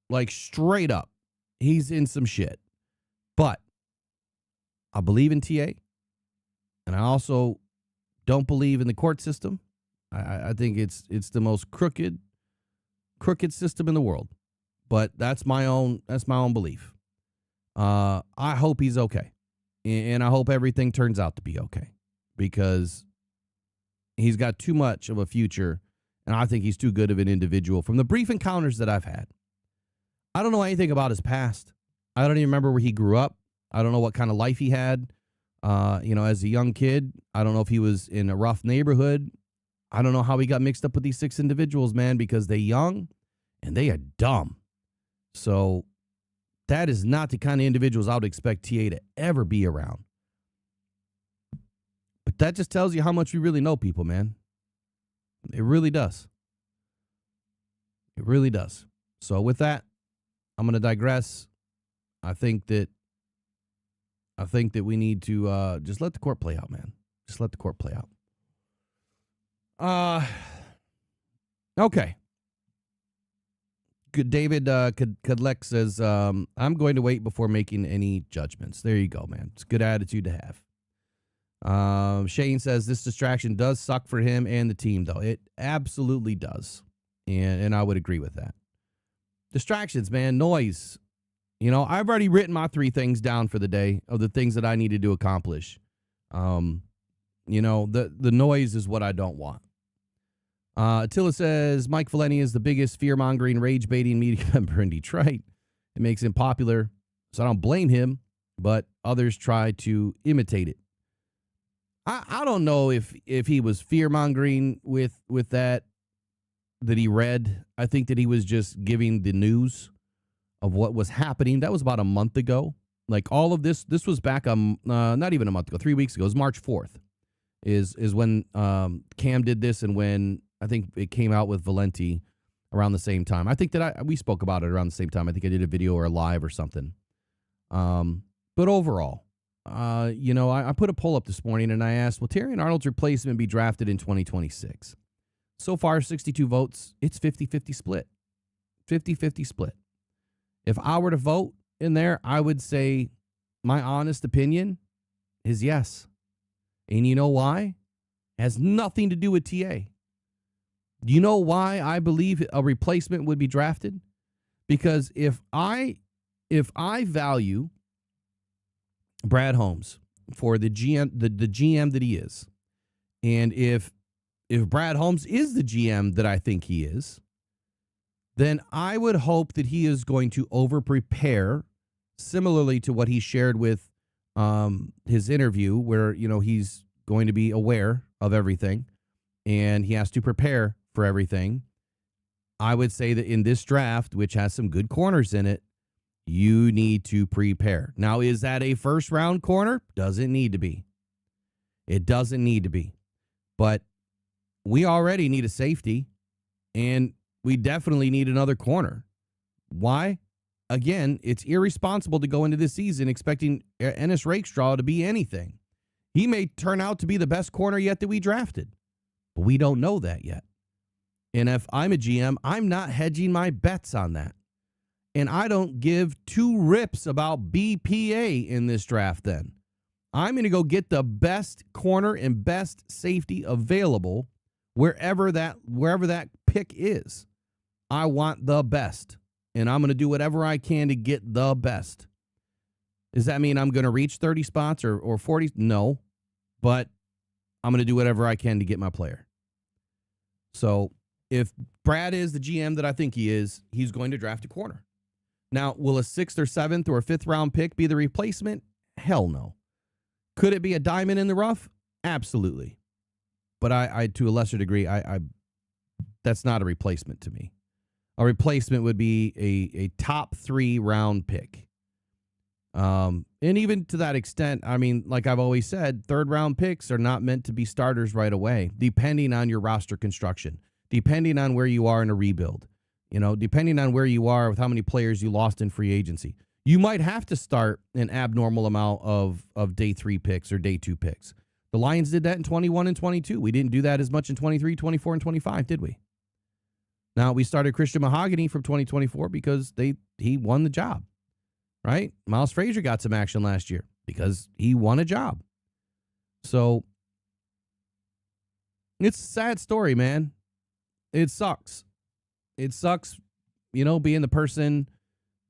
Like, straight up, he's in some shit. But I believe in TA, and I also don't believe in the court system. I think it's the most crooked system in the world. But that's my own belief. I hope he's okay, and I hope everything turns out to be okay, because he's got too much of a future. And I think he's too good of an individual from the brief encounters that I've had. I don't know anything about his past. I don't even remember where he grew up. I don't know what kind of life he had, as a young kid. I don't know if he was in a rough neighborhood. I don't know how he got mixed up with these 6 individuals, man, because they're young and they are dumb. So that is not the kind of individuals I would expect TA to ever be around. But that just tells you how much we really know people, man. It really does. It really does. So with that, I'm going to digress. I think that we need to just let the court play out, man. Just let the court play out. Okay. Good. David Kudlek says, I'm going to wait before making any judgments. There you go, man. It's a good attitude to have. Shane says this distraction does suck for him and the team, though. It absolutely does. And I would agree with that. Distractions, man, noise. I've already written my 3 things down for the day of the things that I needed to accomplish. The noise is what I don't want. Attila says Mike Valeni is the biggest fear-mongering, rage-baiting media member in Detroit. It makes him popular, so I don't blame him, but others try to imitate it. I don't know if he was fear-mongering with that he read. I think that he was just giving the news of what was happening. That was about a month ago. Like, all of this was back not even a month ago, 3 weeks ago. It was March 4th is when Cam did this, and when I think it came out with Valenti around the same time. I think that we spoke about it around the same time. I think I did a video or a live or something. But overall, I put a poll up this morning and I asked, will Terrion Arnold's replacement be drafted in 2026? So far, 62 votes. It's 50-50 split. 50-50 split. If I were to vote in there, I would say my honest opinion is yes. And you know why? It has nothing to do with TA. Do you know why I believe a replacement would be drafted? Because if I value Brad Holmes for the GM that he is, and if Brad Holmes is the GM that I think he is, then I would hope that he is going to over-prepare, similarly to what he shared with his interview, where, he's going to be aware of everything and he has to prepare for everything. I would say that in this draft, which has some good corners in it, you need to prepare. Now, is that a first-round corner? Doesn't need to be. It doesn't need to be. But we already need a safety, and we definitely need another corner. Why? again, it's irresponsible to go into this season expecting Ennis Rakestraw to be anything. He may turn out to be the best corner yet that we drafted, but we don't know that yet. And if I'm a GM, I'm not hedging my bets on that. And I don't give two rips about BPA in this draft then. I'm going to go get the best corner and best safety available wherever that pick is. I want the best, and I'm going to do whatever I can to get the best. Does that mean I'm going to reach 30 spots or 40? No, but I'm going to do whatever I can to get my player. So if Brad is the GM that I think he is, he's going to draft a corner. Now, will a 6th or 7th or 5th round pick be the replacement? Hell no. Could it be a diamond in the rough? Absolutely. But I to a lesser degree, I that's not a replacement to me. A replacement would be a top 3 round pick. And even to that extent, I mean, like I've always said, 3rd round picks are not meant to be starters right away, depending on your roster construction, depending on where you are in a rebuild, depending on where you are with how many players you lost in free agency. You might have to start an abnormal amount of day 3 picks or day 2 picks. The Lions did that in 21 and 22. We didn't do that as much in 23, 24, and 25, did we? Now, we started Christian Mahogany from 2024 because he won the job, right? Miles Frazier got some action last year because he won a job. So it's a sad story, man. It sucks. It sucks, being the person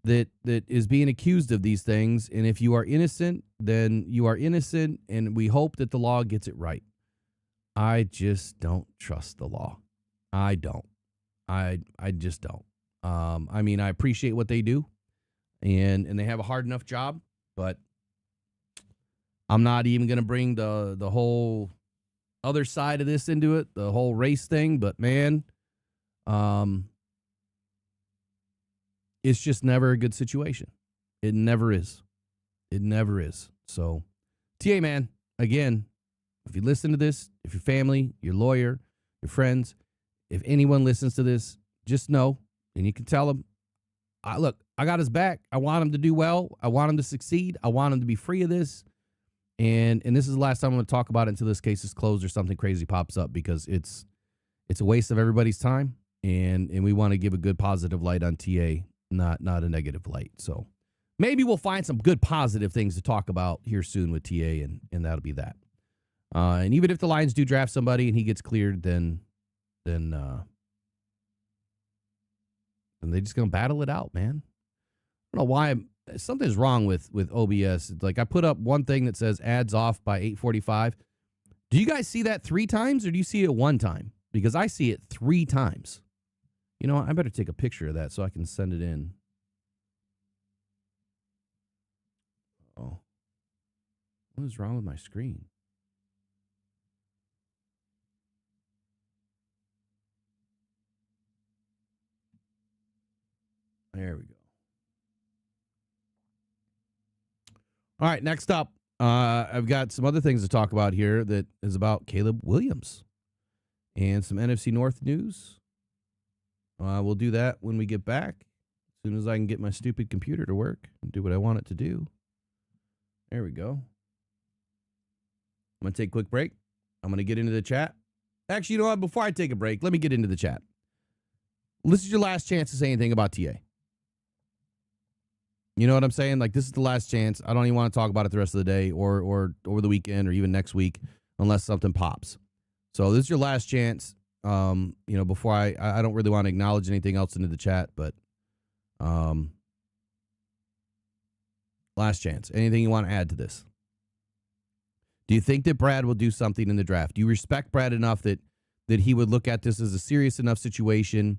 that is being accused of these things. And if you are innocent, then you are innocent, and we hope that the law gets it right. I just don't trust the law. I don't. I just don't. I mean, I appreciate what they do, and they have a hard enough job, but I'm not even going to bring the whole other side of this into it, the whole race thing. But man, it's just never a good situation. It never is. It never is. So, TA, man, again, if you listen to this, if your family, your lawyer, your friends, if anyone listens to this, just know, and you can tell them, I got his back. I want him to do well. I want him to succeed. I want him to be free of this. And this is the last time I'm going to talk about it until this case is closed or something crazy pops up, because it's a waste of everybody's time. And we want to give a good positive light on TA, not a negative light. So maybe we'll find some good positive things to talk about here soon with TA, and that'll be that. And even if the Lions do draft somebody and he gets cleared, then they're just going to battle it out, man. I don't know why. Something's wrong with OBS. It's like I put up one thing that says ads off by 8:45. Do you guys see that 3 times, or do you see it 1 time? Because I see it 3 times. You know what? I better take a picture of that so I can send it in. Oh. What is wrong with my screen? There we go. All right, next up, I've got some other things to talk about here that is about Caleb Williams and some NFC North news. We'll do that when we get back, as soon as I can get my stupid computer to work and do what I want it to do. There we go. I'm going to take a quick break. I'm going to get into the chat. Actually, you know what? Before I take a break, let me get into the chat. This is your last chance to say anything about TA. You know what I'm saying? Like, this is the last chance. I don't even want to talk about it the rest of the day or over the weekend or even next week unless something pops. So this is your last chance. Before I don't really want to acknowledge anything else into the chat, but last chance. Anything you want to add to this? Do you think that Brad will do something in the draft? Do you respect Brad enough that he would look at this as a serious enough situation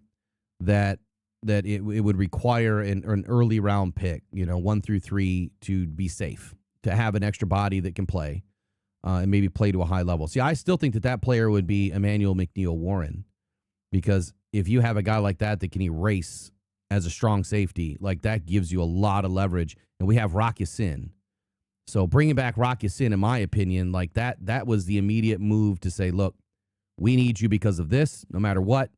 that it would require an early round pick, 1 through 3, to be safe, to have an extra body that can play and maybe play to a high level? See, I still think that player would be Emmanuel McNeil-Warren, because if you have a guy like that can erase as a strong safety, like that gives you a lot of leverage. And we have Rock Ya-Sin. So bringing back Rock Ya-Sin, in my opinion, like that was the immediate move to say, look, we need you because of this, no matter what.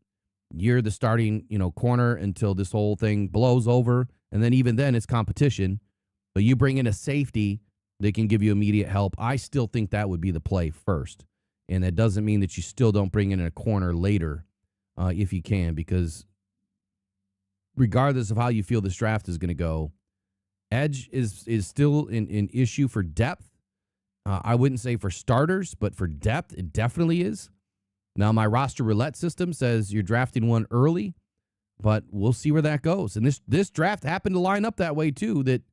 You're the starting, corner until this whole thing blows over. And then even then, it's competition. But you bring in a safety that can give you immediate help. I still think that would be the play first. And that doesn't mean that you still don't bring in a corner later if you can, because regardless of how you feel this draft is going to go, edge is still an issue for depth. I wouldn't say for starters, but for depth, it definitely is. Now, my roster roulette system says you're drafting one early, but we'll see where that goes. And this draft happened to line up that way, too, that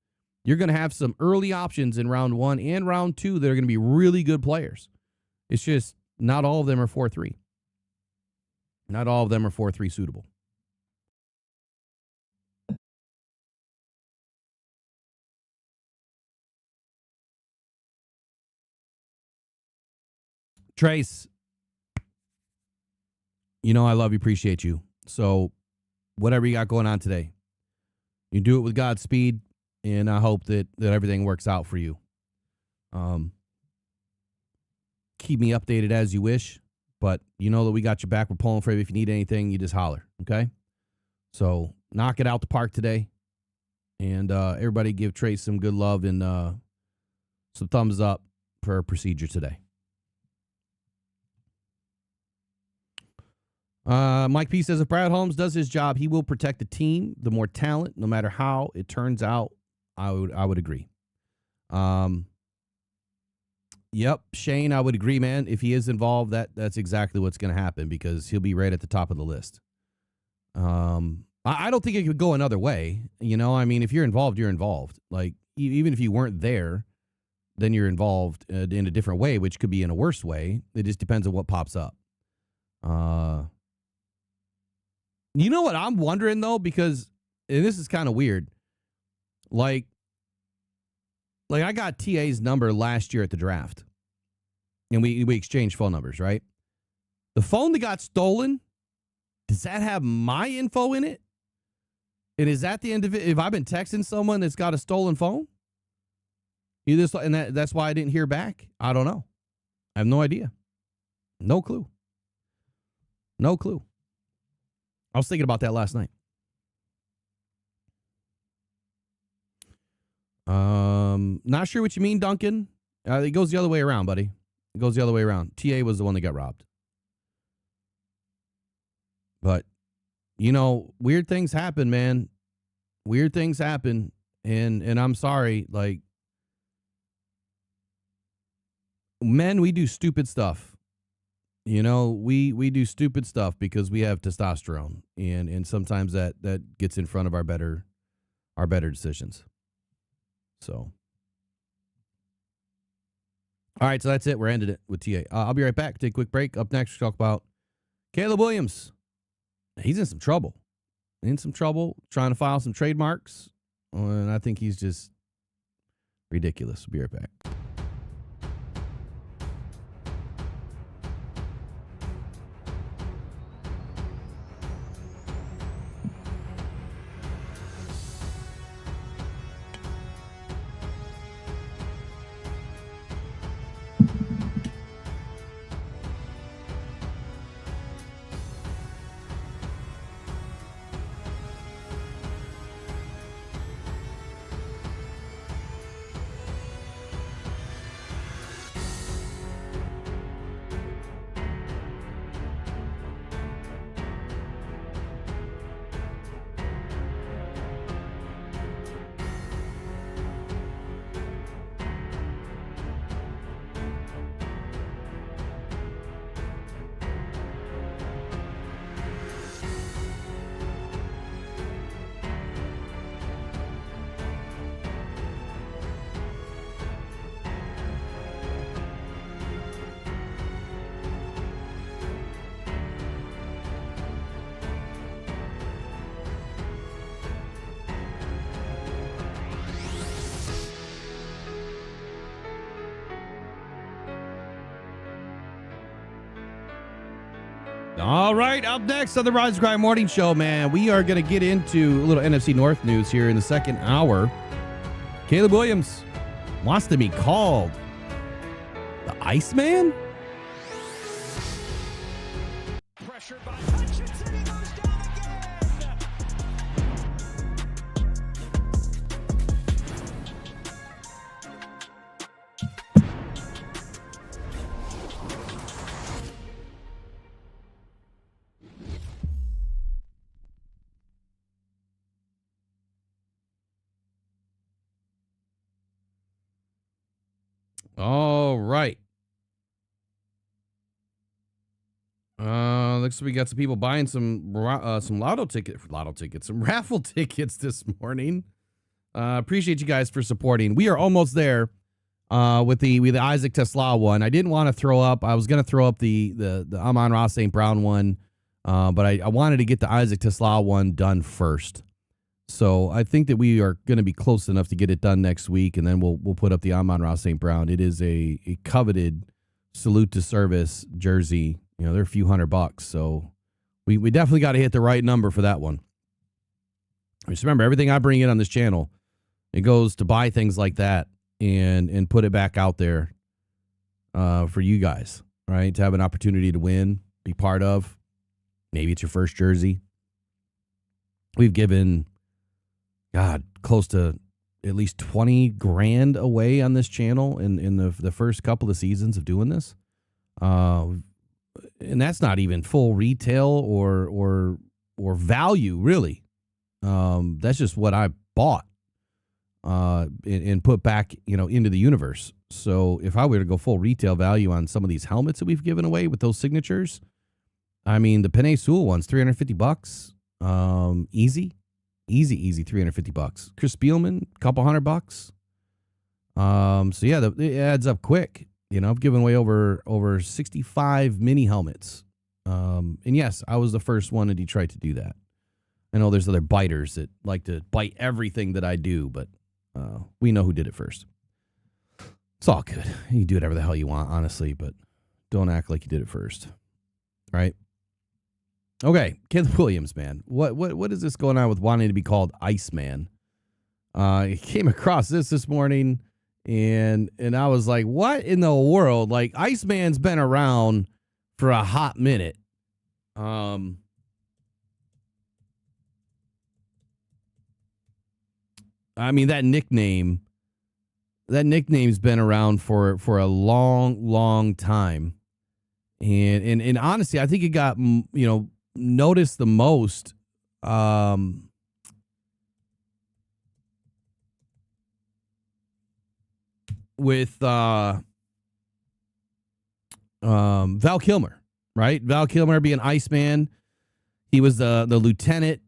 you're going to have some early options in round 1 and round 2 that are going to be really good players. It's just not all of them are 4-3. Not all of them are 4-3 suitable. Trace, you know I love you, appreciate you. So whatever you got going on today, you do it with Godspeed, and I hope that everything works out for you. Keep me updated as you wish, but you know that we got your back. We're pulling for you. If you need anything, you just holler, okay? So knock it out the park today, and everybody give Trace some good love and some thumbs up for her procedure today. Mike P says, if Brad Holmes does his job, he will protect the team, the more talent, no matter how it turns out. I would agree. Yep, Shane, I would agree, man. If he is involved, that's exactly what's going to happen, because he'll be right at the top of the list. I don't think it could go another way. You know, I mean, if you're involved, you're involved. Like, even if you weren't there, then you're involved in a different way, which could be in a worse way. It just depends on what pops up. You know what I'm wondering, though, because, and this is kind of weird, like I got TA's number last year at the draft, and we exchanged phone numbers, right? The phone that got stolen, does that have my info in it? And is that the end of it? If I've been texting someone that's got a stolen phone? That's why I didn't hear back? I don't know. I have no idea. No clue. No clue. I was thinking about that last night. Not sure what you mean, Duncan. It goes the other way around, buddy. It goes the other way around. TA was the one that got robbed. But, you know, weird things happen, man. Weird things happen. And I'm sorry, like, men, we do stupid stuff. You know, we do stupid stuff because we have testosterone, and sometimes that gets in front of our better decisions. So, all right, so that's it. We're ending it with TA. I'll be right back. Take a quick break. Up next, we'll talk about Caleb Williams. He's in some trouble. Trying to file some trademarks, and I think he's just ridiculous. We'll be right back. All right, up next on the Rise and Grind Morning Show, man, we are going to get into a little NFC North news here in the second hour. Caleb Williams wants to be called the Iceman? Pressured by Hutchinson, he goes down again. looks like we got some people buying some raffle tickets this morning. Appreciate you guys for supporting. We are almost there with the Isaac Tesla one. I didn't want to throw up. I was going to throw up the Amon-Ra St. Brown one, but I wanted to get the Isaac Tesla one done first. So I think that we are going to be close enough to get it done next week, and then we'll put up the Amon-Ra St. Brown. It is a coveted salute to service jersey. You know, they're a few $100, so we definitely got to hit the right number for that one. Just remember, everything I bring in on this channel, it goes to buy things like that and put it back out there for you guys, right? To have an opportunity to win, be part of. Maybe it's your first jersey. We've given, God, close to at least 20 grand away on this channel in the first couple of seasons of doing this. And that's not even full retail or value, really. That's just what I bought and put back, into the universe. So if I were to go full retail value on some of these helmets that we've given away with those signatures, I mean, the Penei Sewell one's $350. Easy $350. Chris Spielman, couple $100. So yeah, it adds up quick. I've given away over 65 mini helmets. And yes, I was the first one in Detroit to do that. I know there's other biters that like to bite everything that I do, but we know who did it first. It's all good. You can do whatever the hell you want, honestly, but don't act like you did it first. Right? Okay, Tyl Williams, man. What is this going on with wanting to be called Iceman? I came across this morning, and I was like, what in the world? Like, Iceman's been around for a hot minute. I mean, that nickname's been around for a long time. And honestly, I think it got, noticed the most with Val Kilmer, right? Val Kilmer being Iceman. He was the lieutenant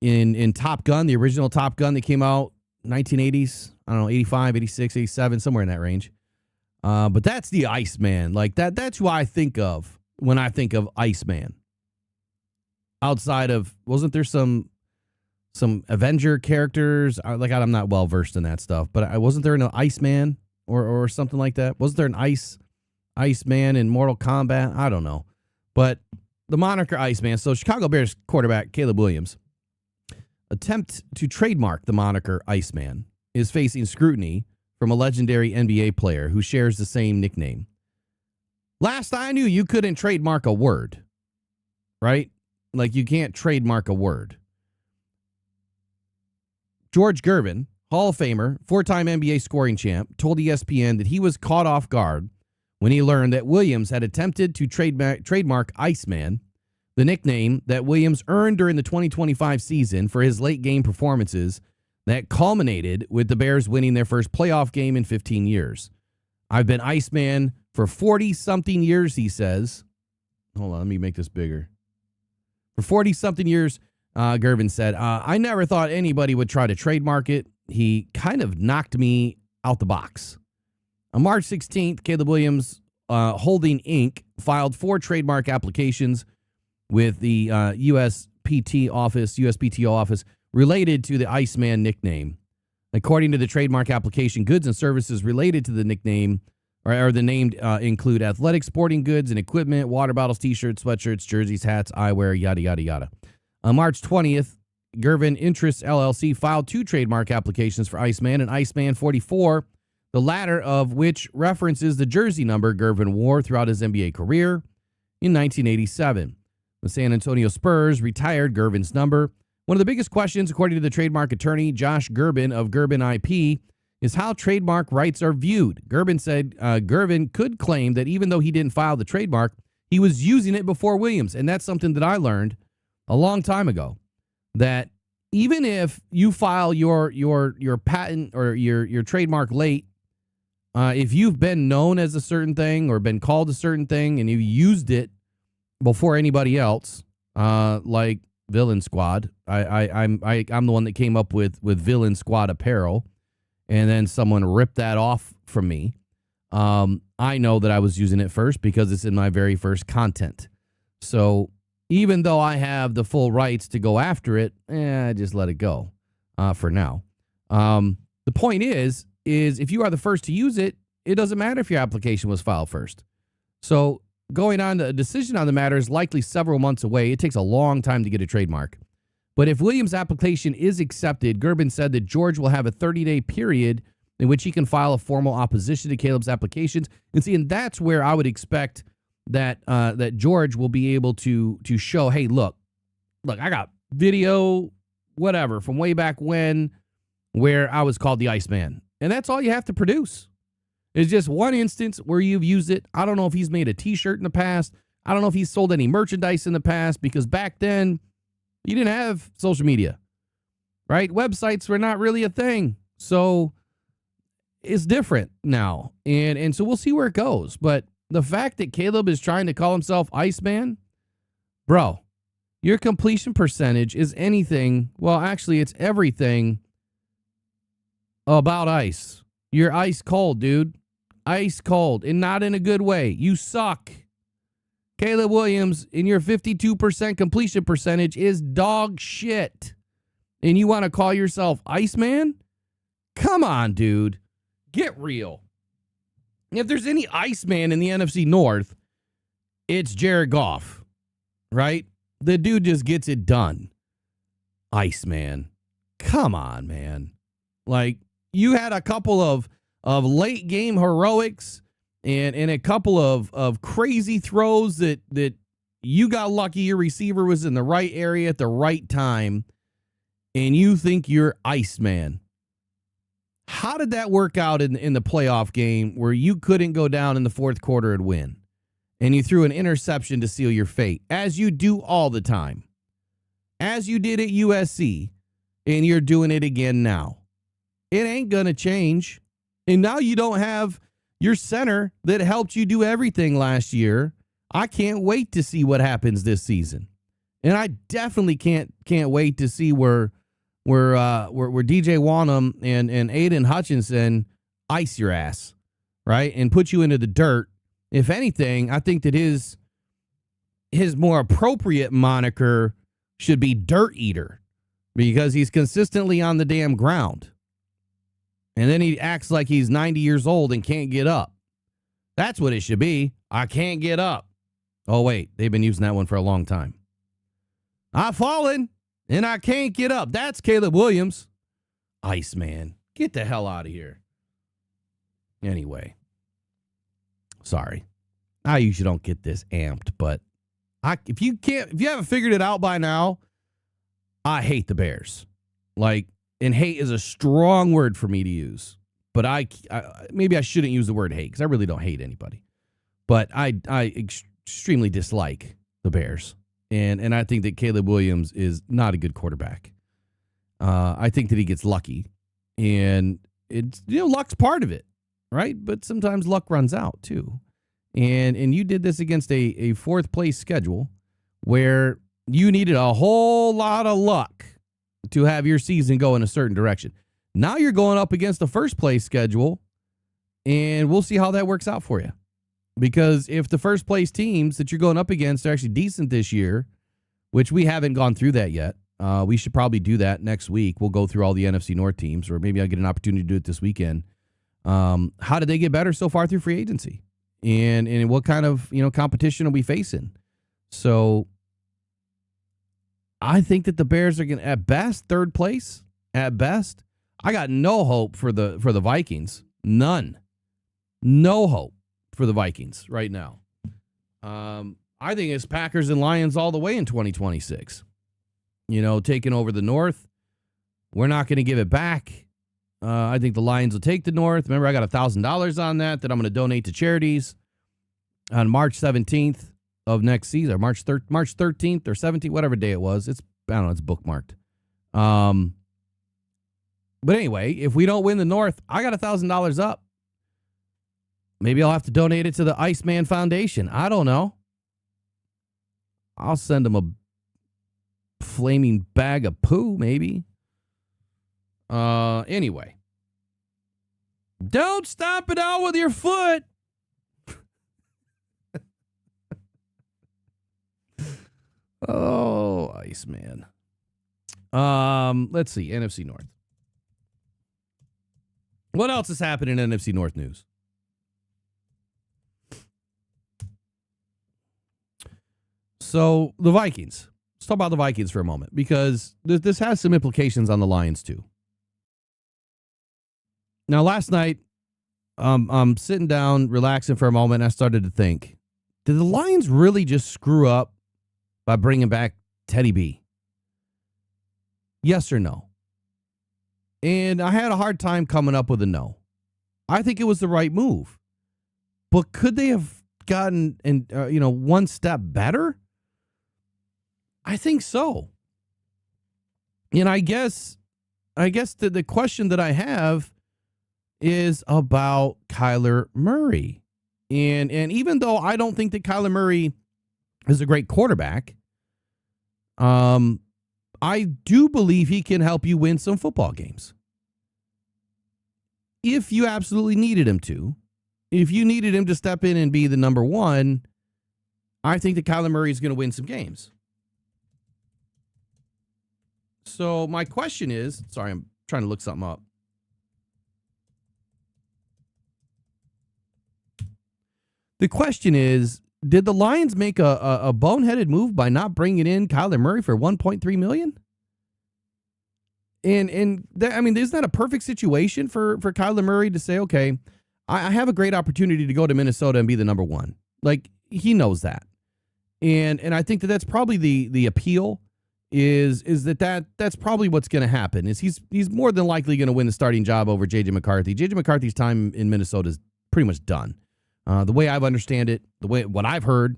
in Top Gun, the original Top Gun that came out 1980s. I don't know, 85, 86, 87, somewhere in that range. But that's the Iceman. Like that's who I think of when I think of Iceman. Outside of, wasn't there some Avenger characters? I'm not well versed in that stuff, but wasn't there an Iceman or something like that? Wasn't there an Iceman in Mortal Kombat? I don't know. But the moniker Iceman. So Chicago Bears quarterback Caleb Williams attempt to trademark the moniker Iceman is facing scrutiny from a legendary NBA player who shares the same nickname. Last I knew, you couldn't trademark a word, right? Like, you can't trademark a word. George Gervin, Hall of Famer, four-time NBA scoring champ, told ESPN that he was caught off guard when he learned that Williams had attempted to trademark Iceman, the nickname that Williams earned during the 2025 season for his late-game performances that culminated with the Bears winning their first playoff game in 15 years. I've been Iceman for 40-something years, he says. Hold on, let me make this bigger. For 40-something years, Gervin said, I never thought anybody would try to trademark it. He kind of knocked me out the box. On March 16th, Caleb Williams Holding Inc. filed 4 trademark applications with the USPTO office related to the Iceman nickname. According to the trademark application, goods and services related to the nickname or the name include athletic sporting goods and equipment, water bottles, T-shirts, sweatshirts, jerseys, hats, eyewear, yada, yada, yada. On March 20th, Gervin Interests LLC filed 2 trademark applications for Iceman and Iceman 44, the latter of which references the jersey number Gervin wore throughout his NBA career in 1987. The San Antonio Spurs retired Gervin's number. One of the biggest questions, according to the trademark attorney Josh Gerben of Gerben IP, is how trademark rights are viewed. Gerben said Gervin could claim that even though he didn't file the trademark, he was using it before Williams. And that's something that I learned a long time ago, that even if you file your patent or your trademark late, if you've been known as a certain thing or been called a certain thing and you've used it before anybody else, like Villain Squad, I'm the one that came up with Villain Squad apparel, and then someone ripped that off from me. I know that I was using it first because it's in my very first content. So even though I have the full rights to go after it, I just let it go for now. The point is if you are the first to use it, it doesn't matter if your application was filed first. So going on to a decision on the matter is likely several months away. It takes a long time to get a trademark. But if Williams' application is accepted, Gerben said that George will have a 30-day period in which he can file a formal opposition to Caleb's applications. And that's where I would expect that that George will be able to show, hey, look, I got video, whatever, from way back when, where I was called the Iceman. And that's all you have to produce. It's just one instance where you've used it. I don't know if he's made a T-shirt in the past. I don't know if he's sold any merchandise in the past, because back then you didn't have social media, right? Websites were not really a thing. So it's different now. And so we'll see where it goes. But the fact that Caleb is trying to call himself Iceman, bro, your completion percentage is anything. Well, actually, it's everything about ice. You're ice cold, dude. Ice cold, and not in a good way. You suck. Caleb Williams, in your 52% completion percentage, is dog shit. And you want to call yourself Iceman? Come on, dude. Get real. If there's any Iceman in the NFC North, it's Jared Goff, right? The dude just gets it done. Iceman. Come on, man. Like, you had a couple of late game heroics and a couple of crazy throws that you got lucky your receiver was in the right area at the right time, and you think you're Iceman. How did that work out in the playoff game where you couldn't go down in the fourth quarter and win? And you threw an interception to seal your fate, as you do all the time, as you did at USC, and you're doing it again now. It ain't going to change. And now you don't have your center that helped you do everything last year. I can't wait to see what happens this season. And I definitely can't wait to see where DJ Wanham and Aiden Hutchinson ice your ass, right? And put you into the dirt. If anything, I think that his more appropriate moniker should be Dirt Eater, because he's consistently on the damn ground. And then he acts like he's 90 years old and can't get up. That's what it should be. I can't get up. Oh, wait. They've been using that one for a long time. I've fallen and I can't get up. That's Caleb Williams. Iceman. Get the hell out of here. Anyway. Sorry. I usually don't get this amped, but if you haven't figured it out by now, I hate the Bears. And hate is a strong word for me to use, but I maybe I shouldn't use the word hate, because I really don't hate anybody. But I extremely dislike the Bears, and I think that Caleb Williams is not a good quarterback. I think that he gets lucky, and it's luck's part of it, right? But sometimes luck runs out too, and you did this against a fourth place schedule where you needed a whole lot of luck to have your season go in a certain direction. Now you're going up against the first place schedule, and we'll see how that works out for you. Because if the first place teams that you're going up against are actually decent this year, which we haven't gone through that yet, we should probably do that next week. We'll go through all the NFC North teams, or maybe I'll get an opportunity to do it this weekend. How did they get better so far through free agency? And what kind of competition are we facing? So I think that the Bears are going to, at best, third place. At best, I got no hope for the Vikings. None. No hope for the Vikings right now. I think it's Packers and Lions all the way in 2026. Taking over the North. We're not going to give it back. I think the Lions will take the North. Remember, I got $1,000 on that I'm going to donate to charities on March 17th. Of next season, or March 13th or 17th, whatever day it was. It's bookmarked. But anyway, if we don't win the North, I got $1,000 up. Maybe I'll have to donate it to the Iceman Foundation. I don't know. I'll send him a flaming bag of poo, maybe. Anyway. Don't stomp it out with your foot. Oh, Iceman. Let's see. NFC North. What else has happened in NFC North news? So, the Vikings. Let's talk about the Vikings for a moment, because this has some implications on the Lions, too. Now, last night, I'm sitting down, relaxing for a moment, and I started to think, did the Lions really just screw up by bringing back Teddy B? Yes or no? And I had a hard time coming up with a no. I think it was the right move. But could they have gotten one step better? I think so. And I guess the question that I have is about Kyler Murray. And even though I don't think that Kyler Murray is a great quarterback, I do believe he can help you win some football games. If you absolutely needed him to. If you needed him to step in and be the number one, I think that Kyler Murray is going to win some games. So my question is, sorry, I'm trying to look something up. The question is, did the Lions make a boneheaded move by not bringing in Kyler Murray for $1.3 million? And I mean, isn't that a perfect situation for Kyler Murray to say, okay, I have a great opportunity to go to Minnesota and be the number one. Like, he knows that. And I think that's probably the appeal is that's probably what's going to happen. Is he's more than likely going to win the starting job over J.J. McCarthy. J.J. McCarthy's time in Minnesota is pretty much done. The way I've understand it, what I've heard,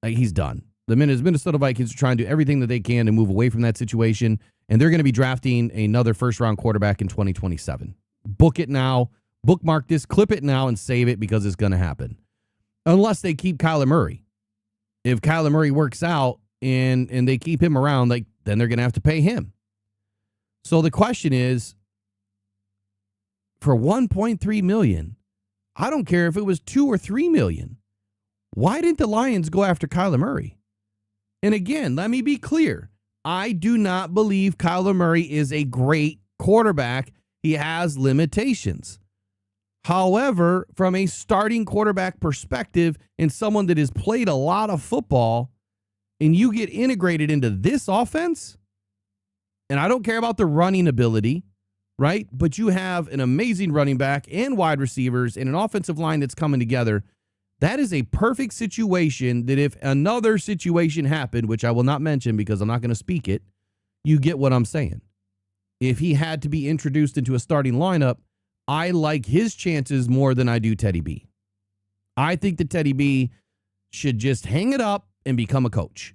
he's done. The Minnesota Vikings are trying to do everything that they can to move away from that situation, and they're going to be drafting another first-round quarterback in 2027. Book it now, bookmark this, clip it now, and save it, because it's going to happen. Unless they keep Kyler Murray. If Kyler Murray works out and they keep him around, then they're going to have to pay him. So the question is, for $1.3 million, I don't care if it was $2 or $3 million. Why didn't the Lions go after Kyler Murray? And again, let me be clear. I do not believe Kyler Murray is a great quarterback. He has limitations. However, from a starting quarterback perspective and someone that has played a lot of football, and you get integrated into this offense, and I don't care about the running ability, right? But you have an amazing running back and wide receivers and an offensive line that's coming together. That is a perfect situation that if another situation happened, which I will not mention because I'm not going to speak it, you get what I'm saying. If he had to be introduced into a starting lineup, I like his chances more than I do Teddy B. I think that Teddy B should just hang it up and become a coach.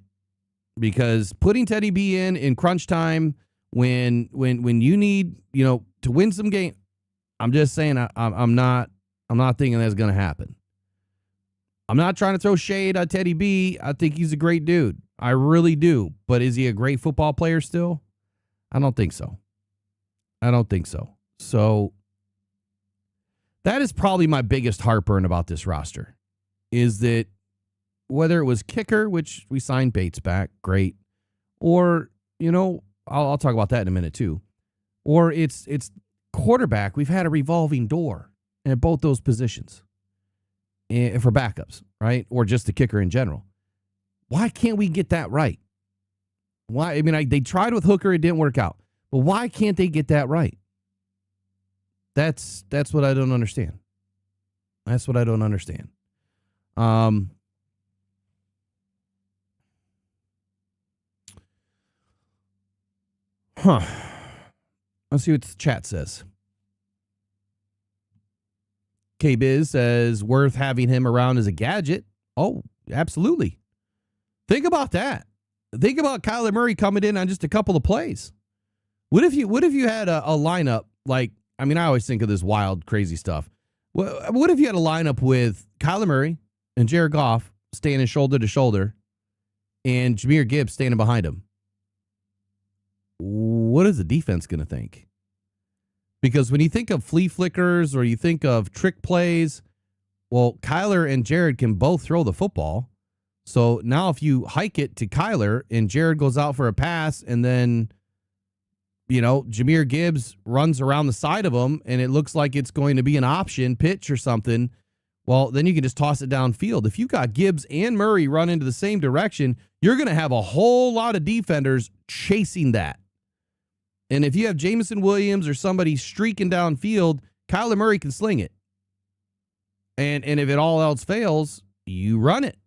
Because putting Teddy B in crunch time when you need, to win some game, I'm just saying I'm not thinking that's going to happen. I'm not trying to throw shade at Teddy B. I think he's a great dude. I really do. But is he a great football player still? I don't think so. So that is probably my biggest heartburn about this roster, is that whether it was kicker, which we signed Bates back, great, or, I'll talk about that in a minute too, or it's quarterback, we've had a revolving door at both those positions for backups, right? Or just the kicker in general. Why can't we get that right? Why? I mean, they tried with Hooker, it didn't work out. But why can't they get that right? That's what I don't understand. That's what I don't understand. Let's see what the chat says. K-Biz says, worth having him around as a gadget. Oh, absolutely. Think about that. Think about Kyler Murray coming in on just a couple of plays. What if you had a lineup like, I mean, I always think of this wild, crazy stuff. What if you had a lineup with Kyler Murray and Jared Goff standing shoulder to shoulder and Jahmyr Gibbs standing behind him? What is the defense going to think? Because when you think of flea flickers or you think of trick plays, well, Kyler and Jared can both throw the football. So now if you hike it to Kyler and Jared goes out for a pass and then, Jahmyr Gibbs runs around the side of him and it looks like it's going to be an option pitch or something, well, then you can just toss it downfield. If you got Gibbs and Murray run into the same direction, you're going to have a whole lot of defenders chasing that. And if you have Jameson Williams or somebody streaking downfield, Kyler Murray can sling it. And if it all else fails, you run it.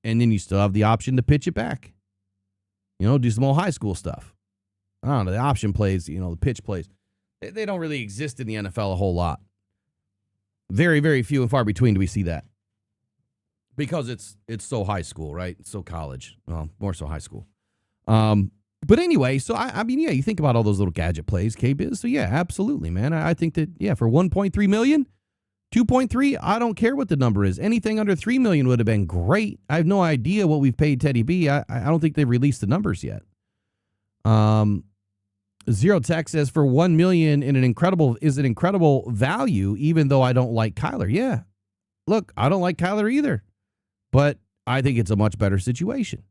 And then you still have the option to pitch it back. Do some old high school stuff. I don't know, the option plays, the pitch plays. They don't really exist in the NFL a whole lot. Very, very few and far between do we see that. Because it's so high school, right? It's so college. Well, more so high school. But anyway, so I mean, you think about all those little gadget plays, K-Biz. So yeah, absolutely, man. I think that, for 1.3 million, 2.3, I don't care what the number is. Anything under 3 million would have been great. I have no idea what we've paid Teddy B. I don't think they've released the numbers yet. Zero Tech says for 1 million an incredible value, even though I don't like Kyler. Yeah. Look, I don't like Kyler either, but I think it's a much better situation.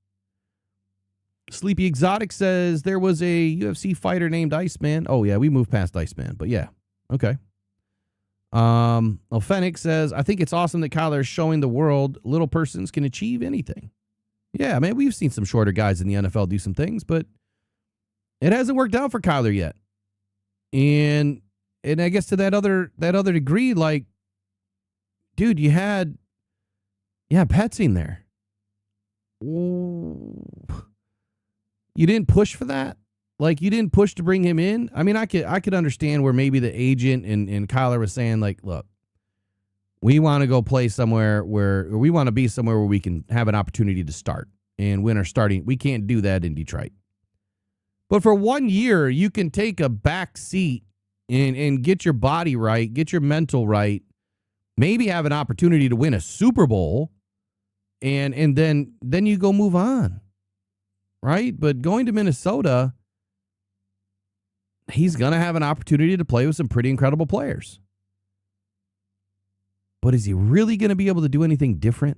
Sleepy Exotic says there was a UFC fighter named Iceman. Oh yeah, we moved past Iceman, but yeah. Okay. Phoenix says, I think it's awesome that Kyler is showing the world little persons can achieve anything. Yeah, man, we've seen some shorter guys in the NFL do some things, but it hasn't worked out for Kyler yet. And I guess to that other degree, like, dude, you had Petsy in there. Ooh. You didn't push for that? Like, you didn't push to bring him in? I mean, I could understand where maybe the agent and Kyler was saying, like, look, we want to go play somewhere or we want to be somewhere where we can have an opportunity to start and win our starting. We can't do that in Detroit. But for 1 year, you can take a back seat and get your body right, get your mental right, maybe have an opportunity to win a Super Bowl, and then you go move on. Right? But going to Minnesota, he's going to have an opportunity to play with some pretty incredible players. But is he really going to be able to do anything different?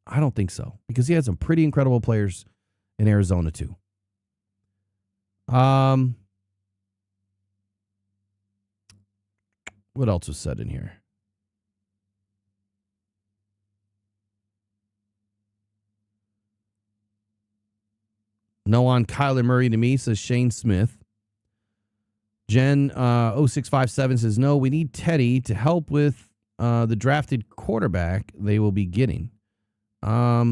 I don't think so, because he had some pretty incredible players in Arizona too. What else was said in here? No on Kyler Murray to me, says Shane Smith. Jen 0657 says, no, we need Teddy to help with the drafted quarterback they will be getting. I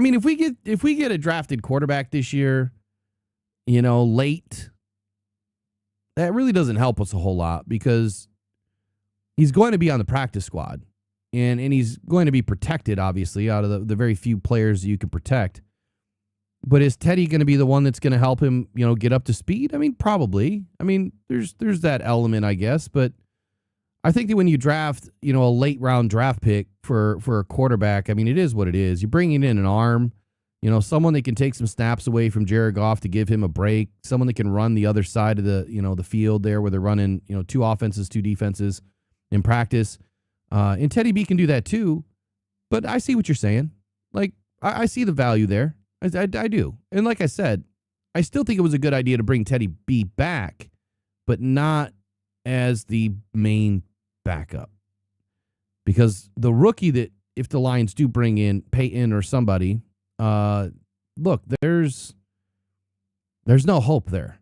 mean, if we get a drafted quarterback this year, late, that really doesn't help us a whole lot, because he's going to be on the practice squad. And he's going to be protected, obviously, out of the very few players that you can protect. But is Teddy going to be the one that's going to help him, get up to speed? I mean, probably. I mean, there's that element, I guess. But I think that when you draft, a late round draft pick for a quarterback, I mean, it is what it is. You're bringing in an arm, someone that can take some snaps away from Jared Goff to give him a break, someone that can run the other side of the field there where they're running, 2 offenses, 2 defenses in practice. And Teddy B can do that too, but I see what you're saying. Like, I see the value there. I do. And like I said, I still think it was a good idea to bring Teddy B back, but not as the main backup. Because the rookie that, if the Lions do bring in Peyton or somebody, look, there's no hope there.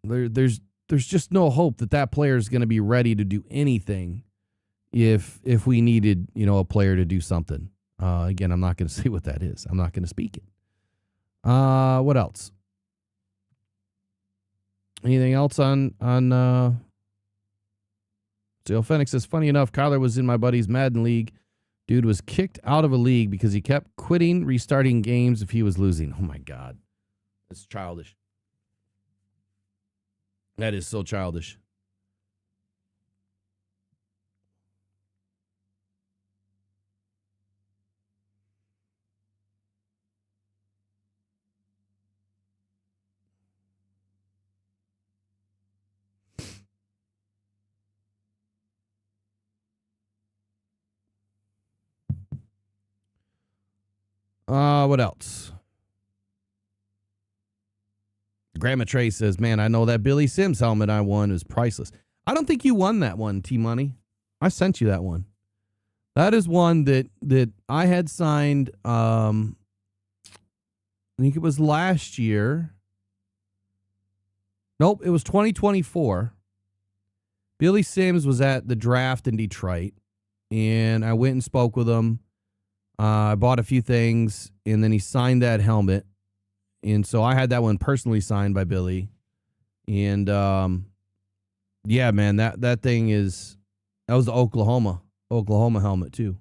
There's just no hope that player is going to be ready to do anything if we needed, a player to do something. Again, I'm not going to say what that is. I'm not going to speak it. What else? Anything else on Steel Phoenix says, funny enough, Kyler was in my buddy's Madden league. Dude was kicked out of a league because he kept quitting, restarting games if he was losing. Oh my God. That's childish. That is so childish. What else? Grandma Trey says, man, I know that Billy Sims helmet I won is priceless. I don't think you won that one, T-Money. I sent you that one. That is one that I had signed, I think it was last year. Nope, it was 2024. Billy Sims was at the draft in Detroit, and I went and spoke with him. I bought a few things, and then he signed that helmet. And so I had that one personally signed by Billy. And, yeah, man, that thing that was the Oklahoma helmet too.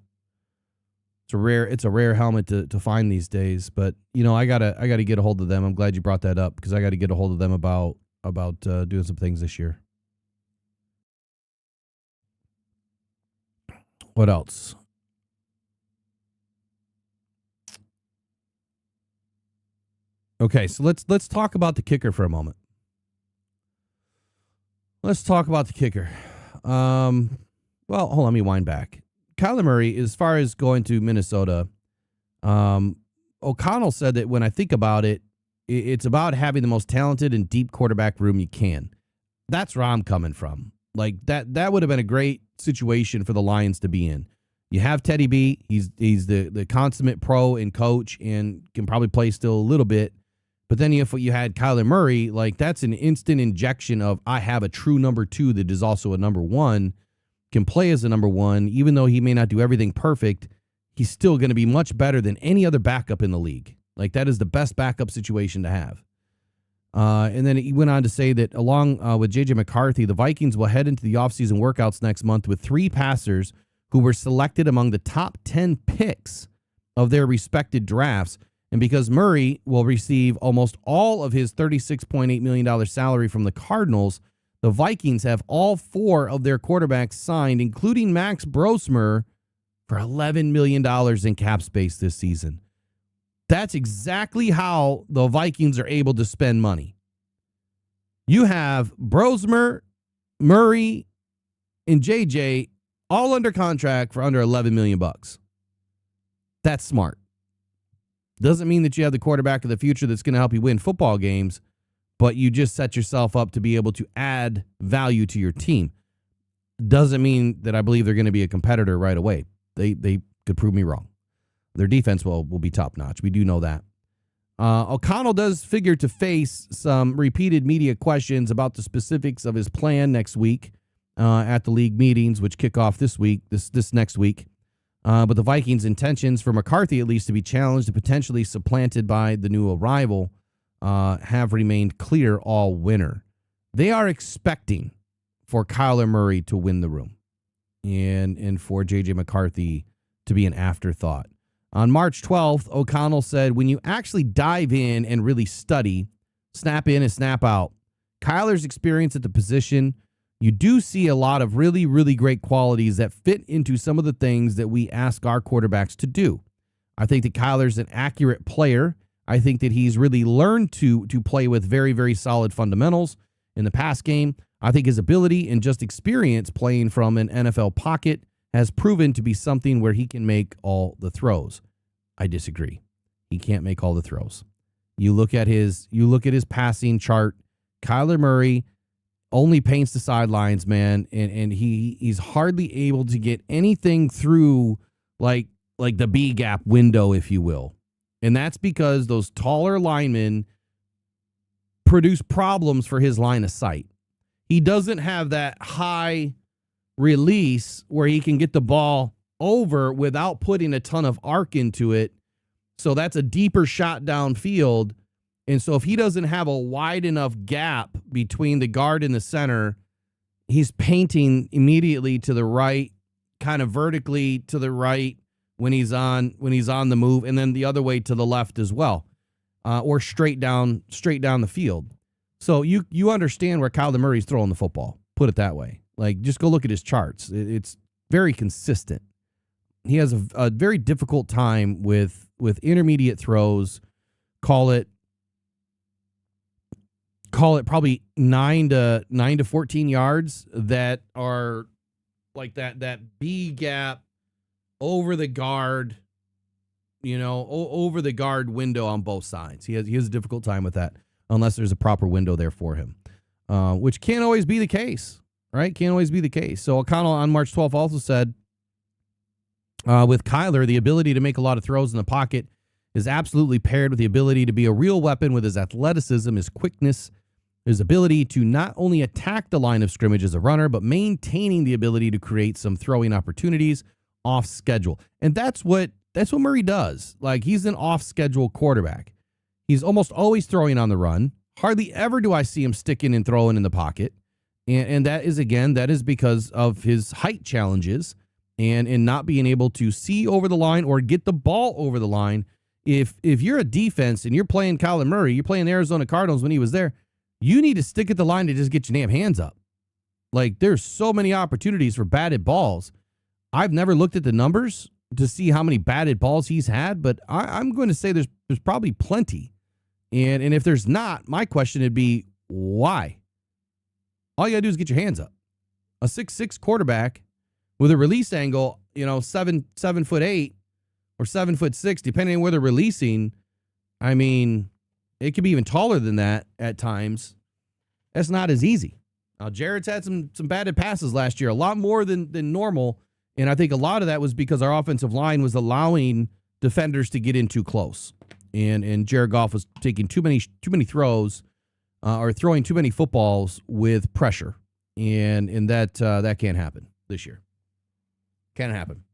It's a rare helmet to find these days, but you know, I gotta get a hold of them. I'm glad you brought that up because I got to get a hold of them about doing some things this year. What else? Okay, so let's talk about the kicker for a moment. Let's talk about the kicker. Well, hold on, let me wind back. Kyler Murray, as far as going to Minnesota, O'Connell said that when I think about it, it's about having the most talented and deep quarterback room you can. That's where I'm coming from. Like that would have been a great situation for the Lions to be in. You have Teddy B. He's the consummate pro and coach and can probably play still a little bit. But then if you had Kyler Murray, like that's an instant injection of I have a true number 2 that is also a number 1, can play as a number 1, even though he may not do everything perfect, he's still going to be much better than any other backup in the league. Like that is the best backup situation to have. And then he went on to say that along with J.J. McCarthy, the Vikings will head into the offseason workouts next month with 3 passers who were selected among the top 10 picks of their respected drafts. And because Murray will receive almost all of his $36.8 million salary from the Cardinals, the Vikings have all 4 of their quarterbacks signed, including Max Brosmer, for $11 million in cap space this season. That's exactly how the Vikings are able to spend money. You have Brosmer, Murray, and JJ all under contract for under $11 million. That's smart. Doesn't mean that you have the quarterback of the future that's going to help you win football games, but you just set yourself up to be able to add value to your team. Doesn't mean that I believe they're going to be a competitor right away. They could prove me wrong. Their defense will be top-notch. We do know that. O'Connell does figure to face some repeated media questions about the specifics of his plan next week at the league meetings, which kick off this next week. But the Vikings' intentions for McCarthy, at least, to be challenged and potentially supplanted by the new arrival have remained clear all winter. They are expecting for Kyler Murray to win the room and for J.J. McCarthy to be an afterthought. On March 12th, O'Connell said, when you actually dive in and really study, snap in and snap out, Kyler's experience at the position, you do see a lot of really, really great qualities that fit into some of the things that we ask our quarterbacks to do. I think that Kyler's an accurate player. I think that he's really learned to play with very, very solid fundamentals in the pass game. I think his ability and just experience playing from an NFL pocket has proven to be something where he can make all the throws. I disagree. He can't make all the throws. You look at his passing chart. Kyler Murray only paints the sidelines, man, and he's hardly able to get anything through like the B gap window, if you will. And that's because those taller linemen produce problems for his line of sight. He doesn't have that high release where he can get the ball over without putting a ton of arc into it. So that's a deeper shot downfield. And so if he doesn't have a wide enough gap between the guard and the center, he's painting immediately to the right, kind of vertically to the right when he's on the move, and then the other way to the left as well, or straight down the field. So you understand where Kyler Murray's throwing the football. Put it that way. Like, just go look at his charts. It's very consistent. He has a very difficult time with intermediate throws. Call it probably 9 to 14 yards that are like that B gap over the guard over the guard window on both sides. He has a difficult time with that unless there's a proper window there for him, which can't always be the case, right? Can't always be the case. So O'Connell on March 12th also said, with Kyler, the ability to make a lot of throws in the pocket is absolutely paired with the ability to be a real weapon with his athleticism, his quickness, his ability to not only attack the line of scrimmage as a runner, but maintaining the ability to create some throwing opportunities off schedule. And that's what Murray does. Like, he's an off schedule quarterback. He's almost always throwing on the run. Hardly ever do I see him sticking and throwing in the pocket. And that is because of his height challenges and in not being able to see over the line or get the ball over the line. If you're a defense and you're playing Kyler Murray, you're playing the Arizona Cardinals when he was there, you need to stick at the line to just get your damn hands up. Like, there's so many opportunities for batted balls. I've never looked at the numbers to see how many batted balls he's had, but I'm going to say there's probably plenty. And if there's not, my question would be, why? All you got to do is get your hands up. A 6'6" quarterback with a release angle, 7'8" or 7'6", depending on where they're releasing. I mean, it could be even taller than that at times. That's not as easy. Now, Jared's had some batted passes last year, a lot more than normal. And I think a lot of that was because our offensive line was allowing defenders to get in too close. And Jared Goff was taking too many throws or throwing too many footballs with pressure. And that can't happen this year. Can't happen.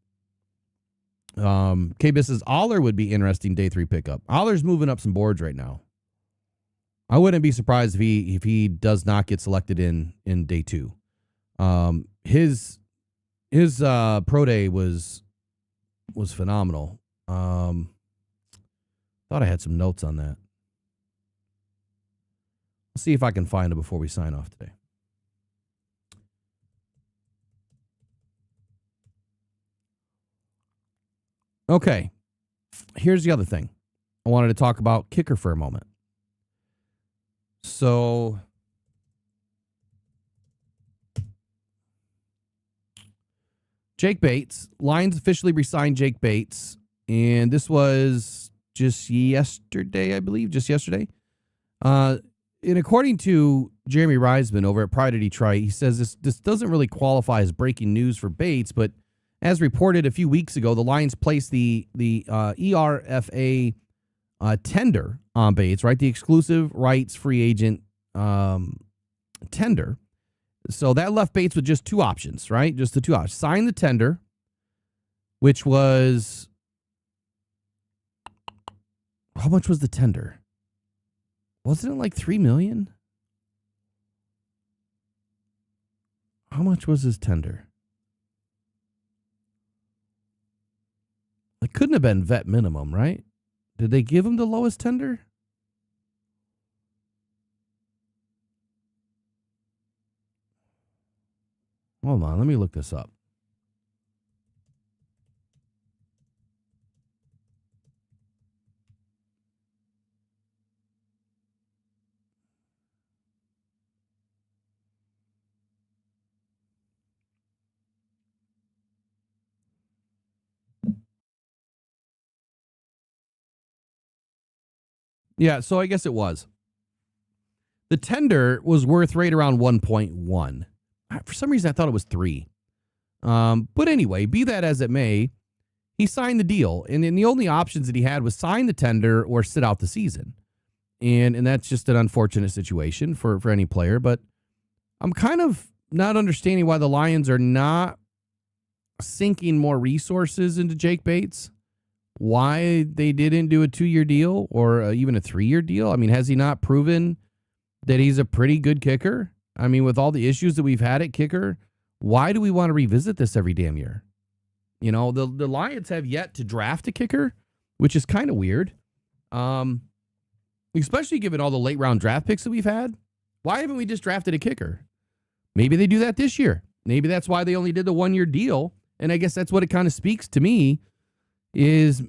K-Biss says Aller would be interesting day 3 pickup. Aller's moving up some boards right now. I wouldn't be surprised if he does not get selected in day 2. His pro day was phenomenal. Thought I had some notes on that. Let's see if I can find it before we sign off today. Okay, here's the other thing. I wanted to talk about kicker for a moment. So, Jake Bates, Lions officially re-signed Jake Bates, and this was just yesterday, I believe, just yesterday. And according to Jeremy Reisman over at Pride of Detroit, he says this doesn't really qualify as breaking news for Bates, but as reported a few weeks ago, the Lions placed the ERFA tender on Bates, right? The exclusive rights free agent tender. So that left Bates with just 2 options, right? Just the 2 options. Sign the tender, which was, how much was the tender? Wasn't it like $3 million? How much was his tender? It couldn't have been vet minimum, right? Did they give him the lowest tender? Hold on, let me look this up. Yeah, so I guess it was. The tender was worth right around 1.1. For some reason, I thought it was 3. But anyway, be that as it may, he signed the deal. And then the only options that he had was sign the tender or sit out the season. And that's just an unfortunate situation for any player. But I'm kind of not understanding why the Lions are not sinking more resources into Jake Bates. Why they didn't do a 2-year deal or even a 3-year deal. I mean, has he not proven that he's a pretty good kicker? I mean, with all the issues that we've had at kicker, why do we want to revisit this every damn year? You know, the Lions have yet to draft a kicker, which is kind of weird. Especially given all the late round draft picks that we've had. Why haven't we just drafted a kicker? Maybe they do that this year. Maybe that's why they only did the 1-year deal. And I guess that's what it kind of speaks to me is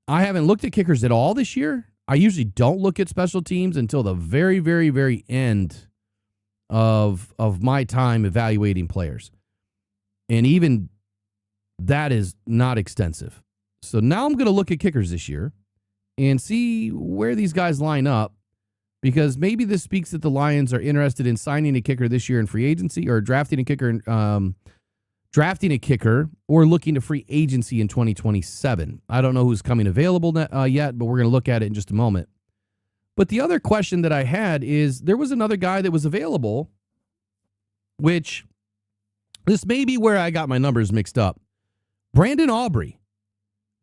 I haven't looked at kickers at all this year. I usually don't look at special teams until the very, very, very end of my time evaluating players. And even that is not extensive. So now I'm going to look at kickers this year and see where these guys line up, because maybe this speaks that the Lions are interested in signing a kicker this year in free agency, or drafting a kicker or looking to free agency in 2027. I don't know who's coming available yet, but we're going to look at it in just a moment. But the other question that I had is, there was another guy that was available, which this may be where I got my numbers mixed up. Brandon Aubrey.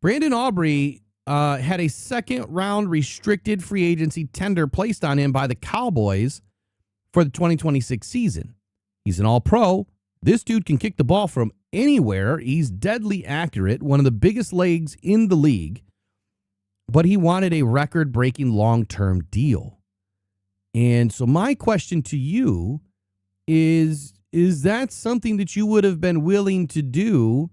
Brandon Aubrey had a second-round restricted free agency tender placed on him by the Cowboys for the 2026 season. He's an all-pro. This dude can kick the ball from anywhere. He's deadly accurate, one of the biggest legs in the league. But he wanted a record-breaking long-term deal. And so my question to you is that something that you would have been willing to do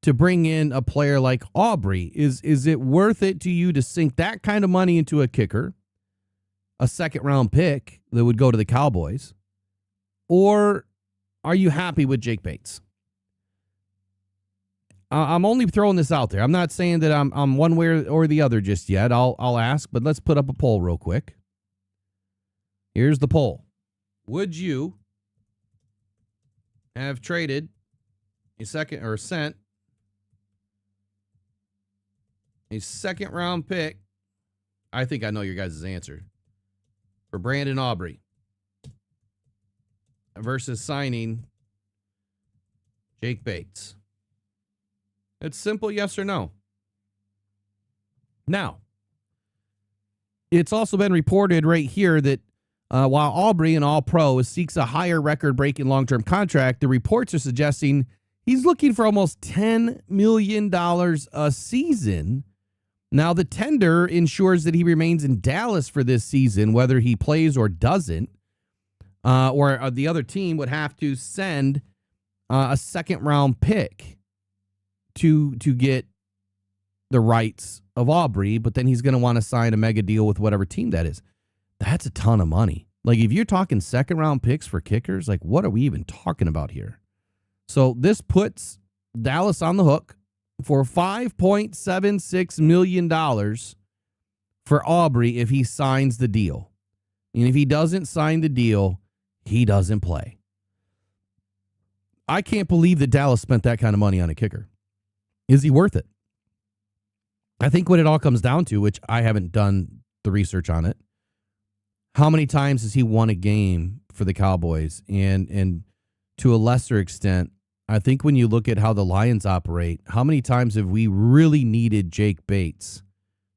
to bring in a player like Aubrey? Is it worth it to you to sink that kind of money into a kicker, a second-round pick that would go to the Cowboys? Or are you happy with Jake Bates? I'm only throwing this out there. I'm not saying that I'm one way or the other just yet. I'll ask, but let's put up a poll real quick. Here's the poll. Would you have traded sent a second round pick? I think I know your guys' answer. For Brandon Aubrey versus signing Jake Bates. It's simple, yes or no. Now, it's also been reported right here that while Aubrey, an all-pro, seeks a higher record-breaking long-term contract, the reports are suggesting he's looking for almost $10 million a season. Now, the tender ensures that he remains in Dallas for this season, whether he plays or doesn't, or the other team would have to send a second-round pick to get the rights of Aubrey, but then he's going to want to sign a mega deal with whatever team that is. That's a ton of money. Like, if you're talking second-round picks for kickers, like, what are we even talking about here? So this puts Dallas on the hook for $5.76 million for Aubrey if he signs the deal. And if he doesn't sign the deal, he doesn't play. I can't believe that Dallas spent that kind of money on a kicker. Is he worth it? I think what it all comes down to, which I haven't done the research on it, how many times has he won a game for the Cowboys? And to a lesser extent, I think when you look at how the Lions operate, how many times have we really needed Jake Bates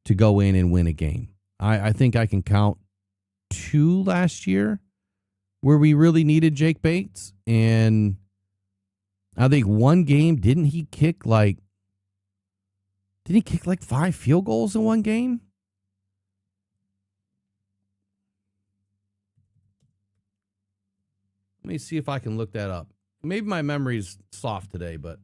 to go in and win a game? I think I can count 2 last year where we really needed Jake Bates. And I think one game, didn't he kick like 5 field goals in one game? Let me see if I can look that up. Maybe my memory's soft today, but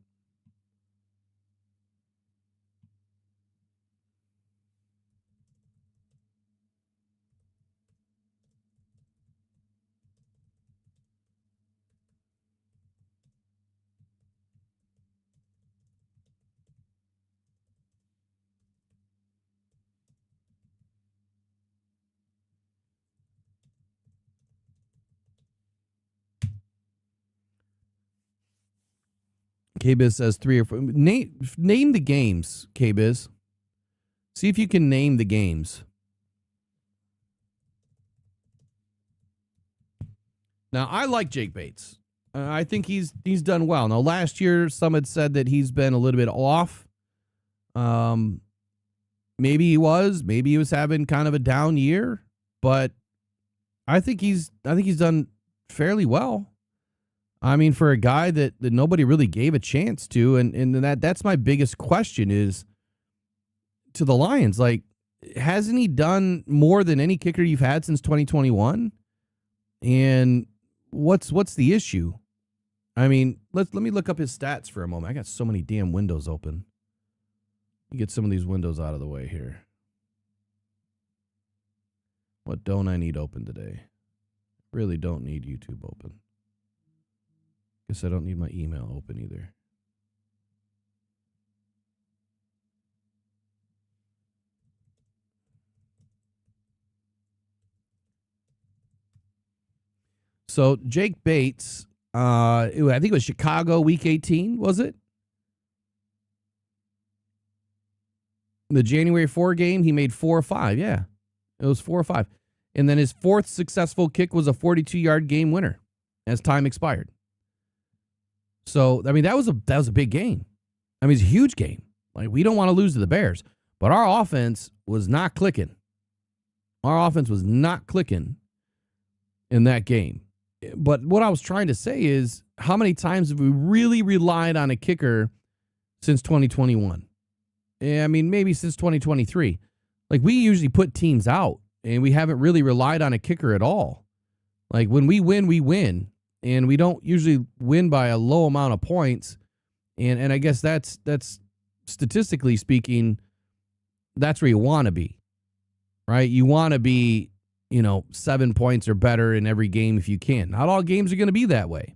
K-Biz says 3 or 4. Name the games, K-Biz. See if you can name the games. Now, I like Jake Bates. I think he's done well. Now, last year, some had said that he's been a little bit off. Maybe he was. Maybe he was having kind of a down year. But I think he's done fairly well. I mean, for a guy that nobody really gave a chance to, and that's my biggest question is to the Lions. Like, hasn't he done more than any kicker you've had since 2021? And what's the issue? I mean, let me look up his stats for a moment. I got so many damn windows open. Let me get some of these windows out of the way here. What don't I need open today? Really don't need YouTube open. Guess I don't need my email open either. So Jake Bates, I think it was Chicago week 18, was it? The January 4 game, he made 4 or 5. Yeah, it was 4 or 5. And then his fourth successful kick was a 42-yard game winner as time expired. So, I mean, that was a big game. I mean, it's a huge game. Like, we don't want to lose to the Bears. But our offense was not clicking. Our offense was not clicking in that game. But what I was trying to say is, how many times have we really relied on a kicker since 2021? I mean, maybe since 2023. Like, we usually put teams out, and we haven't really relied on a kicker at all. Like, when we win, we win. And we don't usually win by a low amount of points. And I guess that's statistically speaking, that's where you want to be, right? You want to be, 7 points or better in every game if you can. Not all games are going to be that way.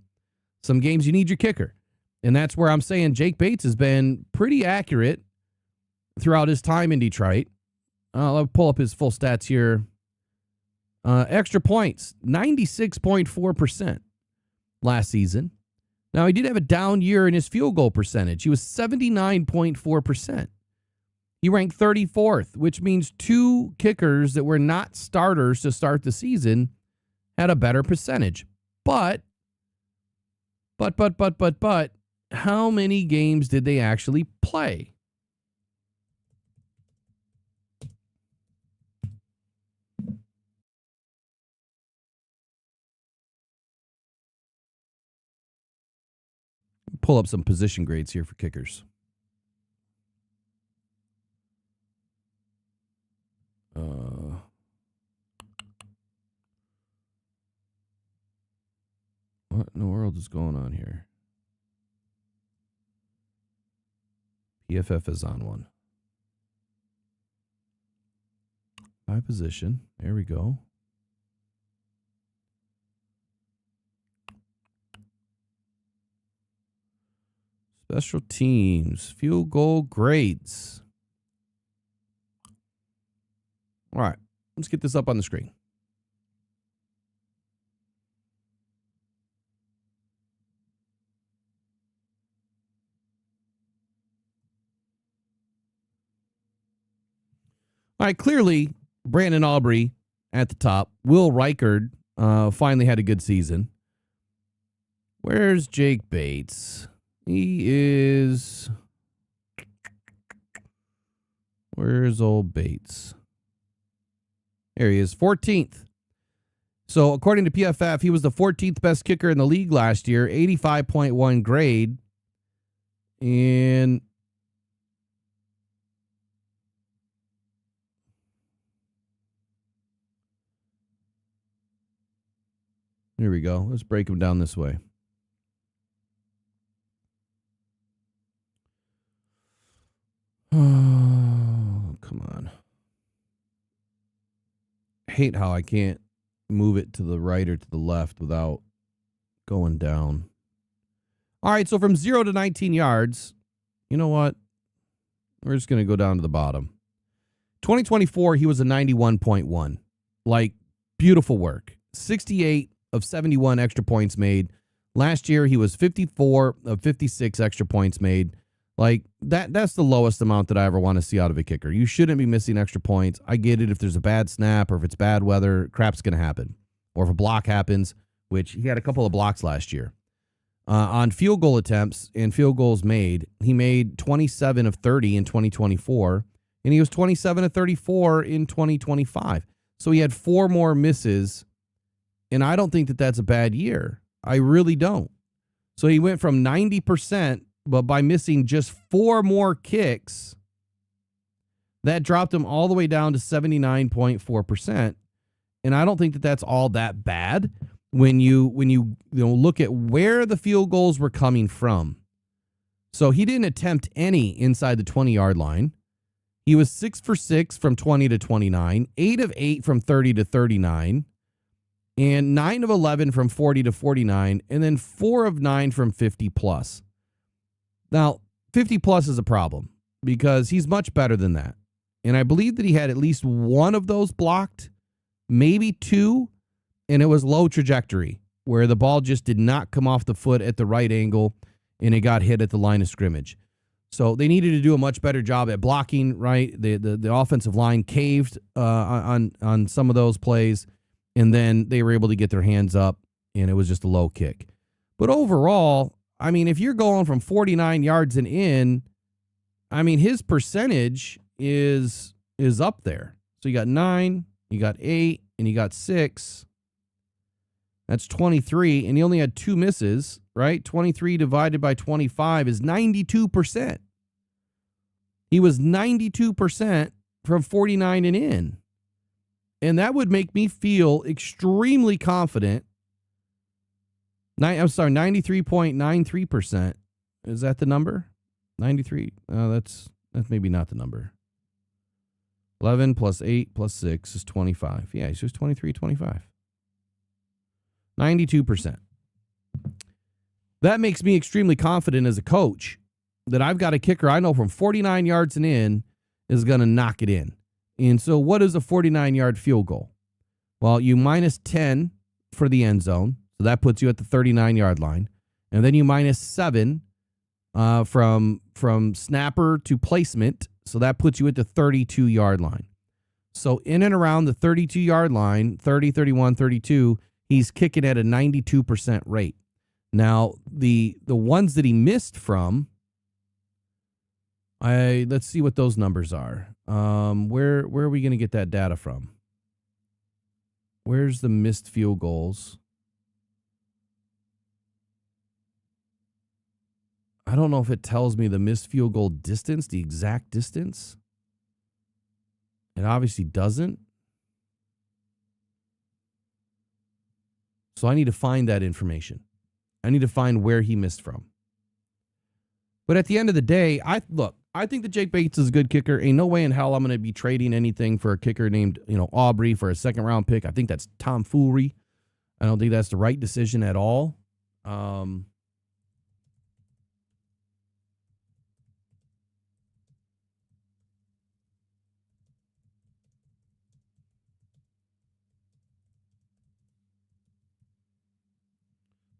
Some games you need your kicker. And that's where I'm saying Jake Bates has been pretty accurate throughout his time in Detroit. I'll pull up his full stats here. Extra points, 96.4% last season. Now, he did have a down year in his field goal percentage. He was 79.4%. He ranked 34th, which means 2 kickers that were not starters to start the season had a better percentage. But, how many games did they actually play? Pull up some position grades here for kickers. What in the world is going on here? PFF is on one. High position. There we go. Special teams, field goal grades. All right, let's get this up on the screen. All right, clearly, Brandon Aubrey at the top. Will Reichard finally had a good season. Where's Jake Bates? Where's old Bates? There he is, 14th. So according to PFF, he was the 14th best kicker in the league last year, 85.1 grade. And here we go. Let's break him down this way. Oh, come on. I hate how I can't move it to the right or to the left without going down. All right, so from 0 to 19 yards, you know what? We're just going to go down to the bottom. 2024, he was a 91.1. Like, beautiful work. 68 of 71 extra points made. Last year, he was 54 of 56 extra points made. Like, that's the lowest amount that I ever want to see out of a kicker. You shouldn't be missing extra points. I get it if there's a bad snap or if it's bad weather, crap's going to happen. Or if a block happens, which he had a couple of blocks last year. On field goal attempts and field goals made, he made 27 of 30 in 2024, and he was 27 of 34 in 2025. So he had 4 more misses, and I don't think that that's a bad year. I really don't. So he went from 90%, but by missing just 4 more kicks, that dropped him all the way down to 79.4%. And I don't think that that's all that bad when you look at where the field goals were coming from. So he didn't attempt any inside the 20-yard line. He was 6 for 6 from 20 to 29, 8 of 8 from 30 to 39, and 9 of 11 from 40 to 49, and then 4 of 9 from 50 plus. Now, 50 plus is a problem because he's much better than that. And I believe that he had at least 1 of those blocked, maybe 2, and it was low trajectory. where the ball just did not come off the foot at the right angle and it got hit at the line of scrimmage. So they needed to do a much better job at blocking, right? The offensive line caved on some of those plays, and then they were able to get their hands up, and it was just a low kick. But overall, I mean, if you're going from 49 yards and in, I mean, his percentage is up there. So you got 9, you got 8, and you got 6. That's 23, and he only had 2 misses, right? 23 divided by 25 is 92%. He was 92% from 49 and in. And that would make me feel extremely confident. 93.93%. Is that the number? 93? That's maybe not the number. 11 plus 8 plus 6 is 25. Yeah, he's just 23, 25. 92%. That makes me extremely confident as a coach that I've got a kicker I know from 49 yards and in is going to knock it in. And so what is a 49-yard field goal? Well, you minus 10 for the end zone, so that puts you at the 39-yard line. And then you minus 7 from snapper to placement, so that puts you at the 32-yard line. So in and around the 32-yard line, 30, 31, 32, he's kicking at a 92% rate. Now, the ones that he missed from, let's see what those numbers are. Where are we going to get that data from? Where's the missed field goals? I don't know if it tells me the missed field goal distance, the exact distance. It obviously doesn't. So I need to find that information. I need to find where he missed from. But at the end of the day, I think that Jake Bates is a good kicker. Ain't no way in hell I'm going to be trading anything for a kicker named, Aubrey for a second-round pick. I think that's tomfoolery. I don't think that's the right decision at all.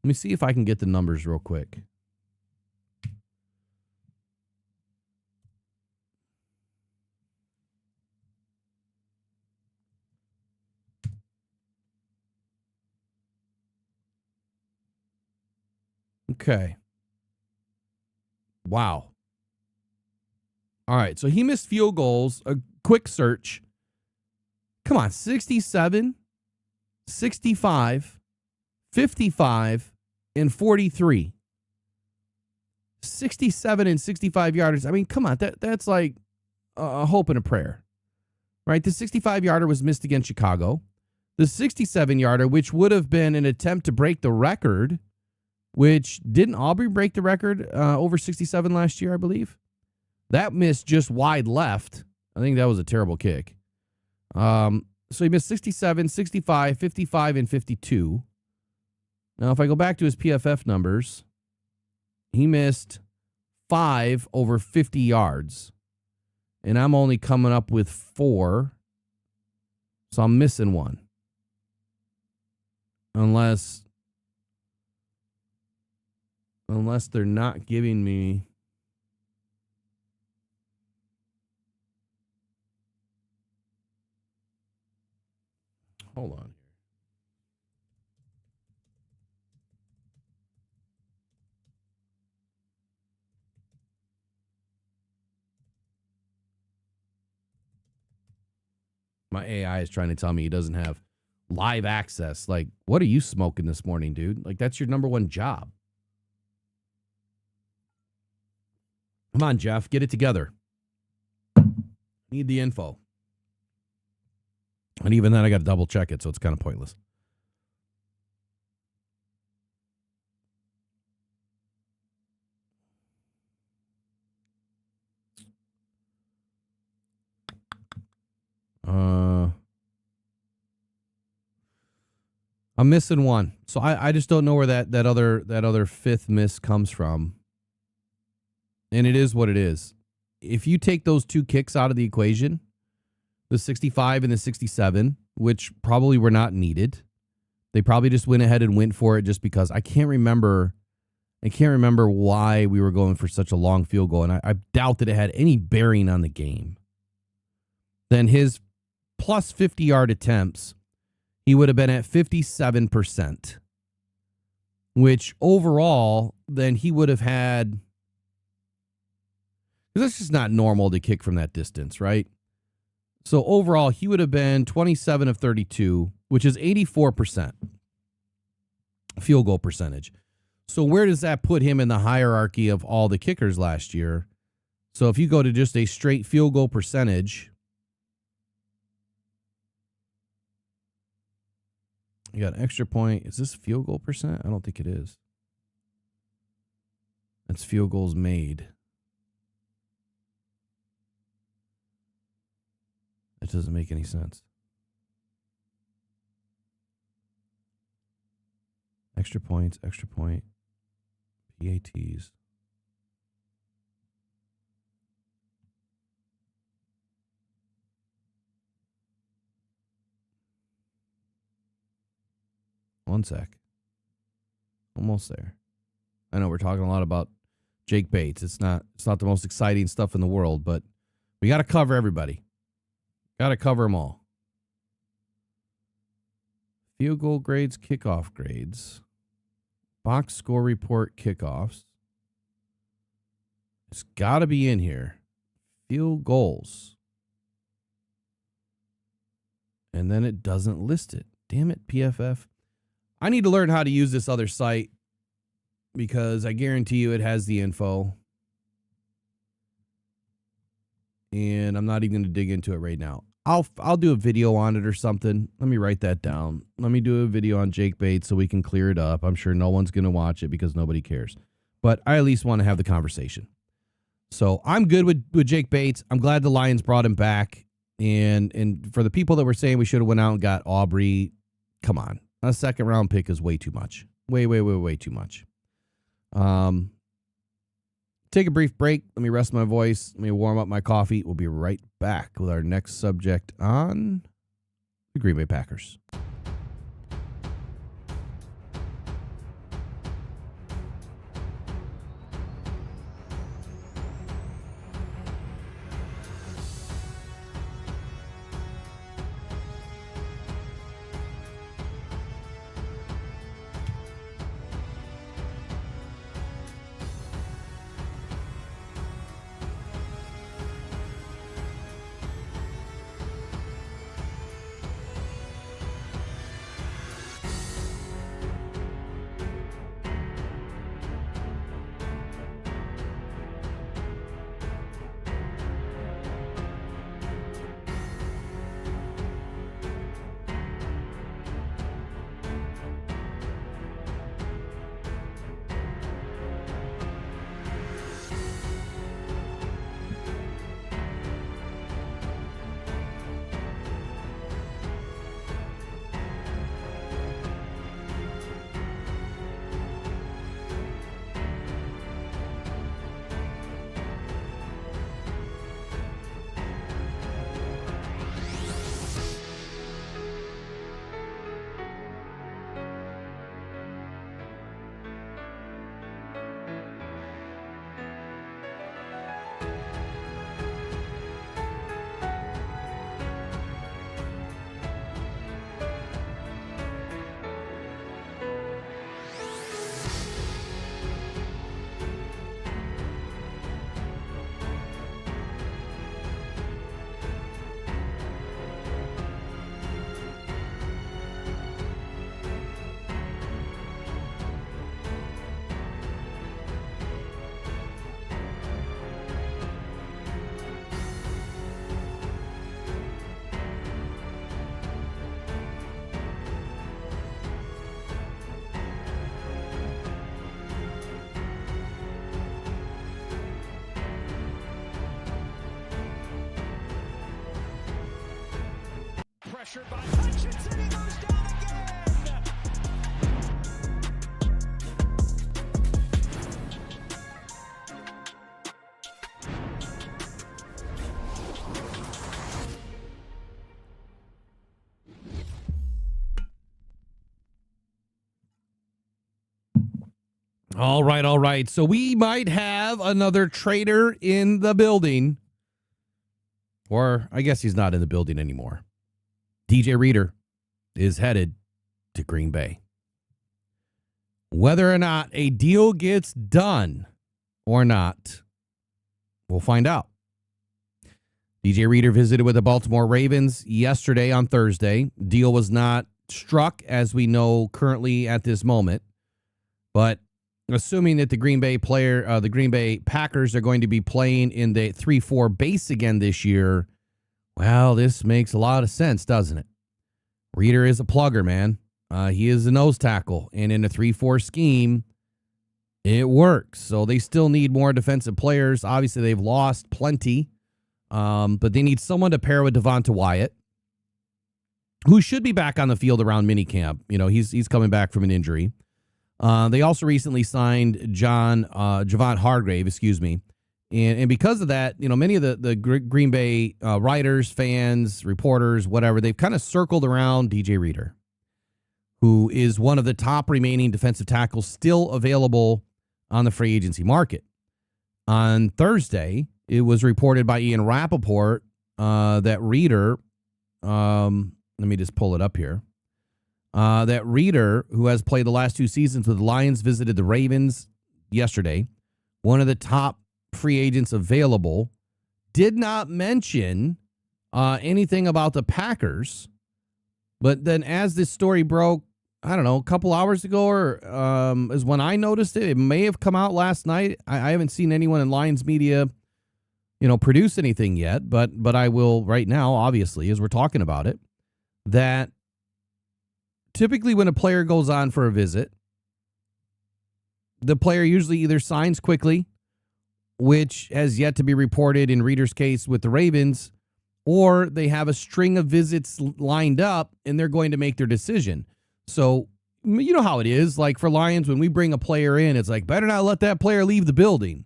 Let me see if I can get the numbers real quick. Okay. Wow. All right. So he missed field goals. A quick search. Come on. 67, 65, 55, and 43. 67 and 65 yarders. I mean, come on. That's like a hope and a prayer. Right? The 65-yarder was missed against Chicago. The 67-yarder, which would have been an attempt to break the record, which didn't Aubrey break the record over 67 last year, I believe? That missed just wide left. I think that was a terrible kick. So he missed 67, 65, 55, and 52. Now, if I go back to his PFF numbers, he missed 5 over 50 yards. And I'm only coming up with 4. So I'm missing 1. Unless they're not giving me. Hold on. My AI is trying to tell me he doesn't have live access. Like, what are you smoking this morning, dude? Like, that's your number one job. Come on, Jeff, get it together. Need the info. And even then, I got to double check it, so it's kind of pointless. I'm missing 1, so I just don't know where that other fifth miss comes from. And it is what it is. If you take those 2 kicks out of the equation, the 65 and the 67, which probably were not needed, They probably just went ahead and went for it just because I can't remember why we were going for such a long field goal, and I doubt that it had any bearing on the game. Then his plus 50-yard attempts, he would have been at 57%, which overall, then he would have had, because that's just not normal to kick from that distance, right? So overall, he would have been 27 of 32, which is 84% field goal percentage. So where does that put him in the hierarchy of all the kickers last year? So if you go to just a straight field goal percentage, you got an extra point. Is this field goal percent? I don't think it is. That's field goals made. That doesn't make any sense. Extra points, extra point, PATs. One sec. Almost there. I know we're talking a lot about Jake Bates. It's not the most exciting stuff in the world, but we got to cover everybody. Got to cover them all. Field goal grades, kickoff grades. Box score report, kickoffs. It's got to be in here. Field goals. And then it doesn't list it. Damn it, PFF. I need to learn how to use this other site because I guarantee you it has the info. And I'm not even going to dig into it right now. I'll do a video on it or something. Let me write that down. Let me do a video on Jake Bates so we can clear it up. I'm sure no one's going to watch it because nobody cares. But I at least want to have the conversation. So I'm good with Jake Bates. I'm glad the Lions brought him back. And for the people that were saying we should have went out and got Aubrey, come on. A second round pick is way too much. Way too much. Take a brief break. Let me rest my voice. Let me warm up my coffee. We'll be right back with our next subject on the Green Bay Packers. Pressured by Hutchinson, he goes down again. All right, all right. So we might have another traitor in the building. Or I guess he's not in the building anymore. DJ Reader is headed to Green Bay. Whether or not a deal gets done or not, we'll find out. DJ Reader visited with the Baltimore Ravens yesterday on Thursday. Deal was not struck, as we know currently at this moment. But assuming that the Green Bay Packers are going to be playing in the 3-4 base again this year, well, this makes a lot of sense, doesn't it? Reader is a plugger, man. He is a nose tackle, and in a 3-4 scheme, it works. So they still need more defensive players. Obviously, they've lost plenty, but they need someone to pair with Devonta Wyatt, who should be back on the field around minicamp. You know, he's coming back from an injury. They also recently signed Javon Hargrave, and because of that, you know, many of the Green Bay writers, fans, reporters, whatever, they've kind of circled around DJ Reader, who is one of the top remaining defensive tackles still available on the free agency market. On Thursday, it was reported by Ian Rappaport that Reader, let me just pull it up here, that Reader, who has played the last 2 seasons with the Lions, visited the Ravens yesterday. One of the top free agents available, did not mention anything about the Packers. But then as this story broke, I don't know, a couple hours ago or is when I noticed it. It may have come out last night. I haven't seen anyone in Lions media, you know, produce anything yet. But I will right now, obviously, as we're talking about it, that typically when a player goes on for a visit, the player usually either signs quickly, which has yet to be reported in Reader's case with the Ravens, or they have a string of visits lined up and they're going to make their decision. So, you know how it is. Like for Lions, when we bring a player in, it's like, better not let that player leave the building.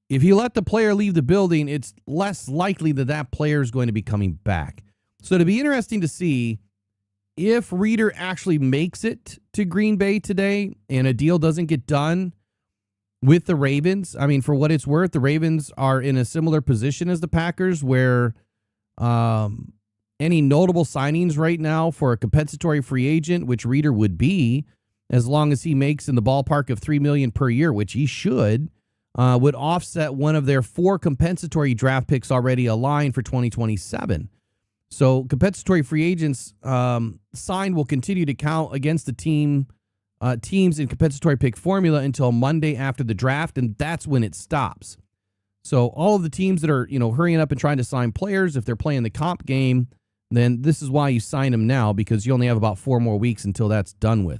If you let the player leave the building, it's less likely that that player is going to be coming back. So it'd be interesting to see if Reader actually makes it to Green Bay today and a deal doesn't get done with the Ravens. I mean, for what it's worth, the Ravens are in a similar position as the Packers, where any notable signings right now for a compensatory free agent, which Reader would be, as long as he makes in the ballpark of $3 million per year, which he should, would offset one of their 4 compensatory draft picks already aligned for 2027. So compensatory free agents signed will continue to count against the teams in compensatory pick formula until Monday after the draft, and that's when it stops. So all of the teams that are, you know, hurrying up and trying to sign players, if they're playing the comp game, then this is why you sign them now, because you only have about 4 more weeks until that's done with.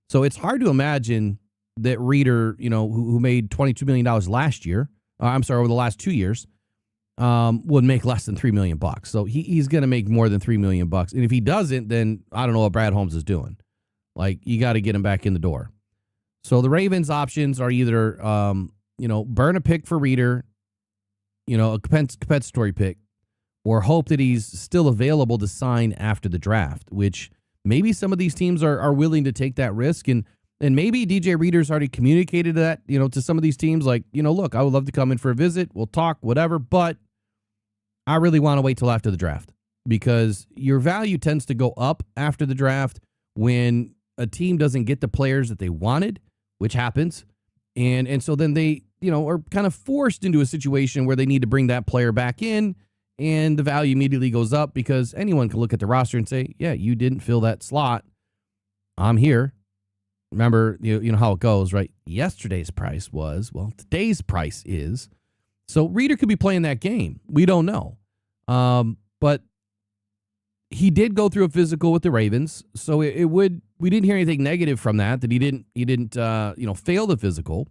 So it's hard to imagine that Reader, you know, who made $22 million last year, over the last 2 years, would make less than $3 million. So he's going to make more than $3 million. And if he doesn't, then I don't know what Brad Holmes is doing. Like, you got to get him back in the door. So the Ravens' options are either, burn a pick for Reader, you know, a compensatory pick, or hope that he's still available to sign after the draft, which maybe some of these teams are willing to take that risk. And maybe DJ Reader's already communicated that, you know, to some of these teams, like, you know, look, I would love to come in for a visit. We'll talk, whatever, but I really want to wait till after the draft, because your value tends to go up after the draft when a team doesn't get the players that they wanted, which happens. And so then they, you know, are kind of forced into a situation where they need to bring that player back in, and the value immediately goes up because anyone can look at the roster and say, yeah, you didn't fill that slot. I'm here. Remember, you know how it goes, right? Yesterday's price was, well, today's price is. So Reader could be playing that game. We don't know. But he did go through a physical with the Ravens. So we didn't hear anything negative from that he didn't fail the physical,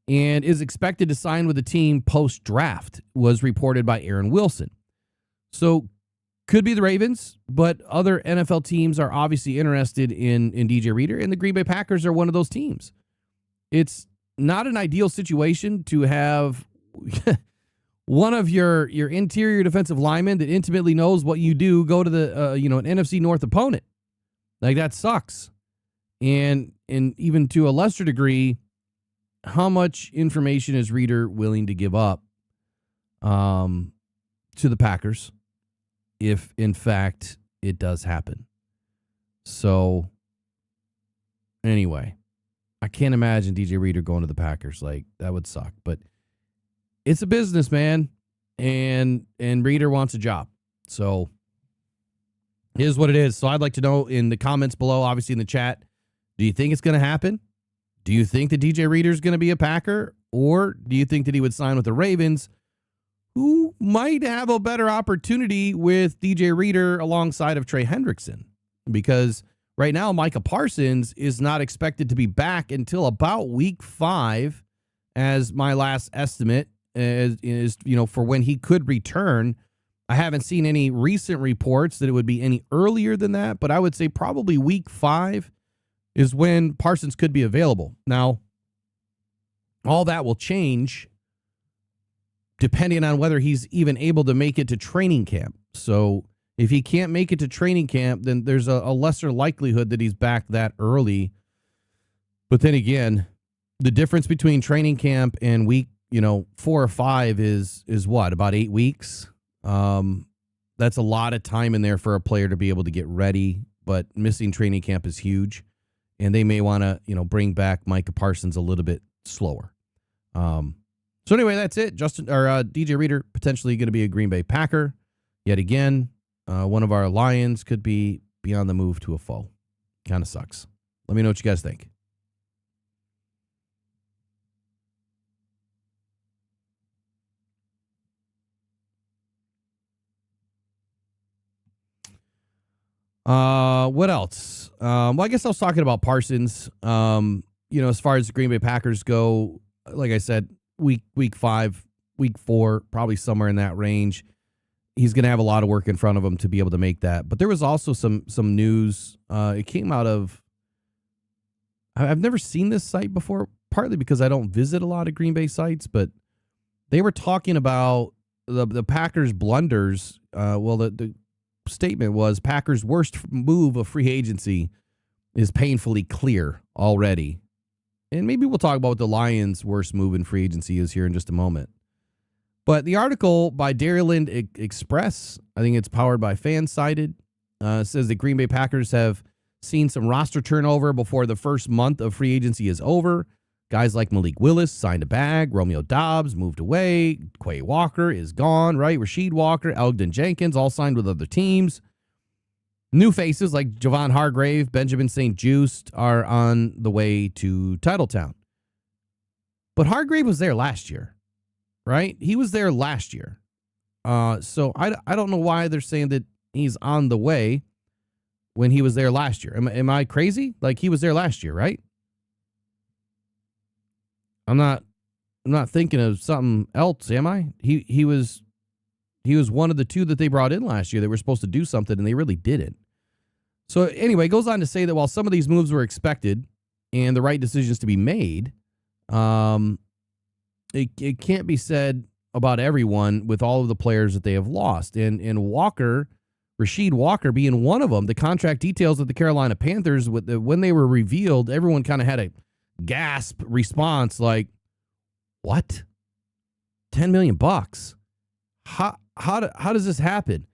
and is expected to sign with the team post-draft, was reported by Aaron Wilson. So could be the Ravens, but other NFL teams are obviously interested in DJ Reader, and the Green Bay Packers are one of those teams. It's not an ideal situation to have one of your interior defensive linemen that intimately knows what you do go to the an NFC North opponent. Like, that sucks. And even to a lesser degree, how much information is Reeder willing to give up to the Packers if, in fact, it does happen? So, anyway, I can't imagine DJ Reeder going to the Packers. Like, that would suck. But it's a business, man, and Reeder wants a job. So, it is what it is. So, I'd like to know in the comments below, obviously in the chat, do you think it's going to happen? Do you think that DJ Reeder is going to be a Packer? Or do you think that he would sign with the Ravens, who might have a better opportunity with DJ Reeder alongside of Trey Hendrickson? Because right now, Micah Parsons is not expected to be back until about week 5, as my last estimate is for when he could return. I haven't seen any recent reports that it would be any earlier than that, but I would say probably week 5 is when Parsons could be available. Now, all that will change depending on whether he's even able to make it to training camp. So if he can't make it to training camp, then there's a lesser likelihood that he's back that early. But then again, the difference between training camp and week, 4 or 5 is what, about 8 weeks? That's a lot of time in there for a player to be able to get ready, but missing training camp is huge. And they may want to, bring back Micah Parsons a little bit slower. So anyway, that's it. DJ Reeder potentially going to be a Green Bay Packer yet again. One of our Lions could be on the move to a foe. Kind of sucks. Let me know what you guys think. What else? Well, I guess I was talking about Parsons. As far as the Green Bay Packers go, like I said, week 5, week 4, probably somewhere in that range. He's going to have a lot of work in front of him to be able to make that. But there was also some news. It came out of, I've never seen this site before, partly because I don't visit a lot of Green Bay sites, but they were talking about the Packers' blunders. The statement was Packers' worst move of free agency is painfully clear already. And maybe we'll talk about what the Lions' worst move in free agency is here in just a moment. But the article by Dairyland Express, I think it's powered by Fansided, says the Green Bay Packers have seen some roster turnover before the first month of free agency is over. Guys like Malik Willis signed a bag. Romeo Doubs moved away. Quay Walker is gone, right? Rasheed Walker, Elgton Jenkins, all signed with other teams. New faces like Javon Hargrave, Benjamin St. Juste are on the way to Titletown. But Hargrave was there last year, right? He was there last year. So I don't know why they're saying that he's on the way when he was there last year. Am I crazy? Like, he was there last year, right? I'm not thinking of something else, am I? He was one of the 2 that they brought in last year that were supposed to do something, and they really didn't. So anyway, it goes on to say that while some of these moves were expected and the right decisions to be made, it can't be said about everyone with all of the players that they have lost. And Walker, Rasheed Walker being one of them, the contract details of the Carolina Panthers, when they were revealed, everyone kind of had a gasp response like, what? $10 million? How does this happen?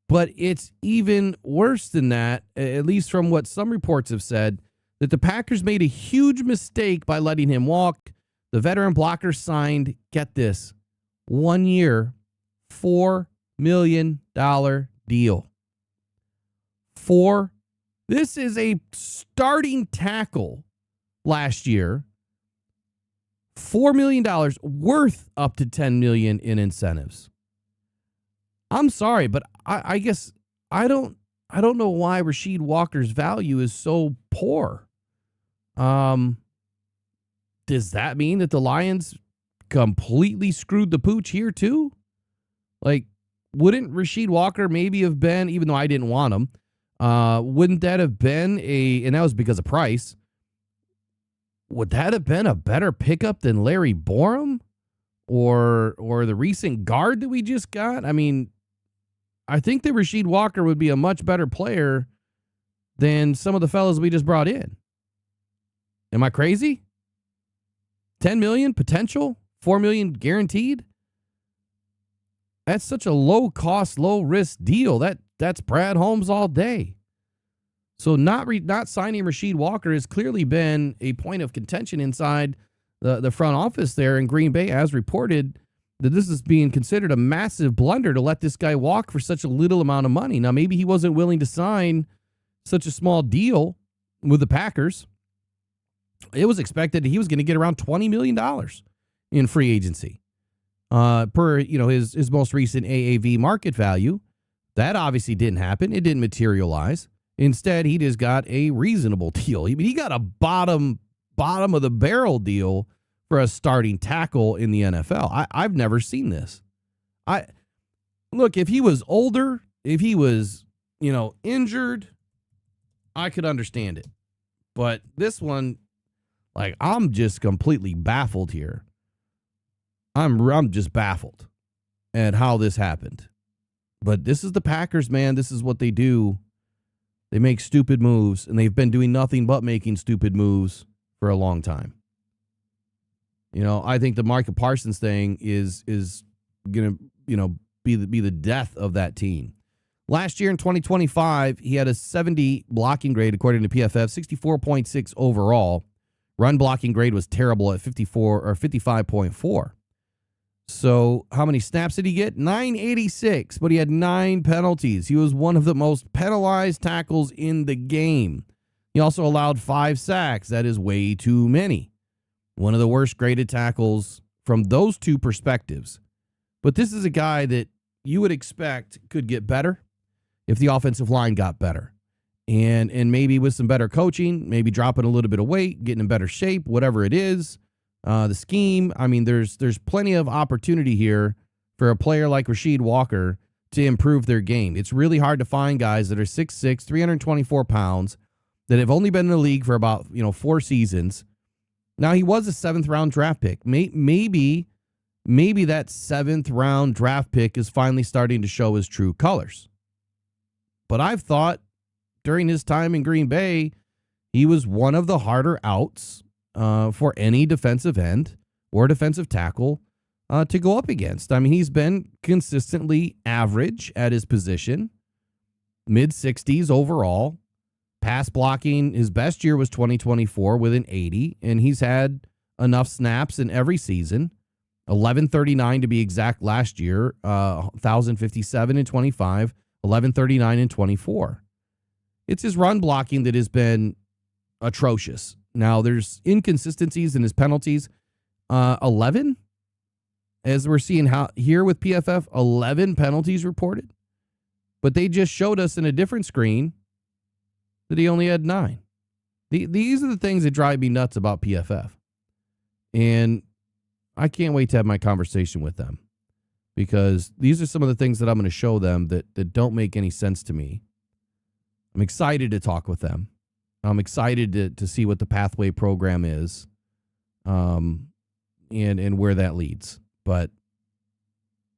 But it's even worse than that, at least from what some reports have said, that the Packers made a huge mistake by letting him walk. The veteran blocker signed, get this, 1 year, $4 million deal. This is a starting tackle last year, $4 million, worth up to $10 million in incentives. I'm sorry, but I guess I don't know why Rasheed Walker's value is so poor. Does that mean that the Lions completely screwed the pooch here too? Like, wouldn't Rasheed Walker maybe have been, even though I didn't want him, wouldn't that have been and that was because of price, would that have been a better pickup than Larry Borum or the recent guard that we just got? I mean, I think that Rasheed Walker would be a much better player than some of the fellas we just brought in. Am I crazy? $10 million potential, $4 million guaranteed. That's such a low cost, low risk deal. That's Brad Holmes all day. So not signing Rasheed Walker has clearly been a point of contention inside the front office there in Green Bay, as reported, that this is being considered a massive blunder to let this guy walk for such a little amount of money. Now, maybe he wasn't willing to sign such a small deal with the Packers. It was expected that he was going to get around $20 million in free agency per his most recent AAV market value. That obviously didn't happen. It didn't materialize. Instead, he just got a reasonable deal. He got a bottom of the barrel deal for a starting tackle in the NFL. I've never seen this. Look, if he was older, if he was, injured, I could understand it. But this one, I'm just completely baffled here. I'm just baffled at how this happened. But this is the Packers, man. This is what they do. They make stupid moves, and they've been doing nothing but making stupid moves for a long time. I think the Micah Parsons thing is going to, be the death of that team. Last year in 2025, he had a 70 blocking grade according to PFF, 64.6 overall. Run blocking grade was terrible at 54 or 55.4. So how many snaps did he get? 986, but he had 9 penalties. He was one of the most penalized tackles in the game. He also allowed 5 sacks. That is way too many. One of the worst graded tackles from those two perspectives. But this is a guy that you would expect could get better if the offensive line got better. And maybe with some better coaching, maybe dropping a little bit of weight, getting in better shape, whatever it is. The scheme, there's plenty of opportunity here for a player like Rasheed Walker to improve their game. It's really hard to find guys that are 6'6", 324 pounds, that have only been in the league for about 4 seasons. Now, he was a 7th round draft pick. Maybe that 7th round draft pick is finally starting to show his true colors. But I've thought during his time in Green Bay, he was one of the harder outs for any defensive end or defensive tackle to go up against. He's been consistently average at his position, mid-60s overall. Pass blocking, his best year was 2024 with an 80, and he's had enough snaps in every season. 1139 to be exact last year, 1,057 in 25, 1139 in 24. It's his run blocking that has been atrocious. Now, there's inconsistencies in his penalties. 11, as we're seeing here with PFF, 11 penalties reported. But they just showed us in a different screen that he only had 9. These are the things that drive me nuts about PFF. And I can't wait to have my conversation with them, because these are some of the things that I'm going to show them that don't make any sense to me. I'm excited to talk with them. I'm excited to see what the pathway program is, and where that leads. But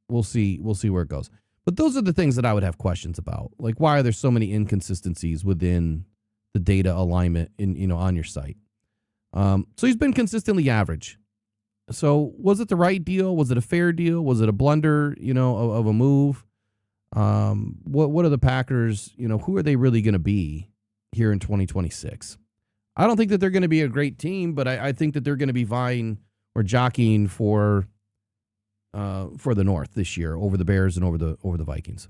we'll see where it goes. But those are the things that I would have questions about. Like, why are there so many inconsistencies within the data alignment on your site? So he's been consistently average. So was it the right deal? Was it a fair deal? Was it a blunder, of a move? What are the Packers, who are they really going to be here in 2026? I don't think that they're going to be a great team, but I think that they're going to be vying or jockeying for the North this year over the Bears and over the Vikings.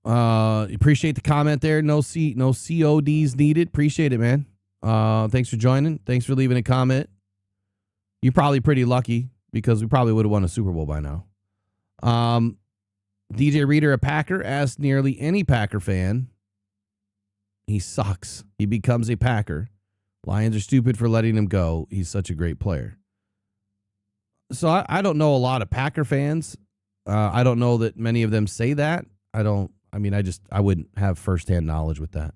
Appreciate the comment there. No CODs needed. Appreciate it, man. Thanks for joining. Thanks for leaving a comment. You're probably pretty lucky, because we probably would have won a Super Bowl by now. DJ Reader, a Packer, asked nearly any Packer fan. He sucks. He becomes a Packer. Lions are stupid for letting him go. He's such a great player. So I don't know a lot of Packer fans. I don't know that many of them say that. I wouldn't have firsthand knowledge with that.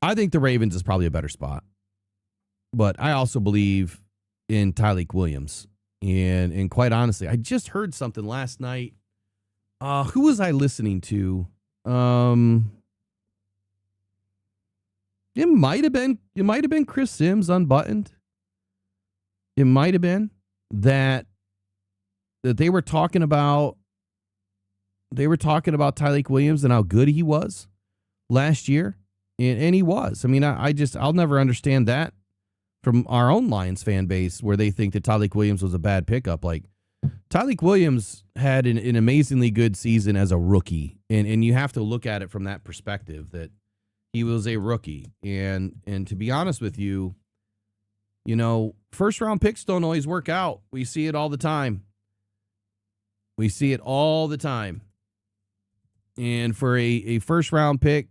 I think the Ravens is probably a better spot. But I also believe in Tyl Williams. And quite honestly, I just heard something last night. Who was I listening to? It might have been Chris Sims unbuttoned. It might have been that they were talking about Tyl Williams and how good he was last year. And he was. I mean, I'll never understand that from our own Lions fan base where they think that Tyl Williams was a bad pickup. Like, Tyl Williams had an amazingly good season as a rookie. And you have to look at it from that perspective that he was a rookie. And to be honest with you, first round picks don't always work out. We see it all the time. And for a first round pick,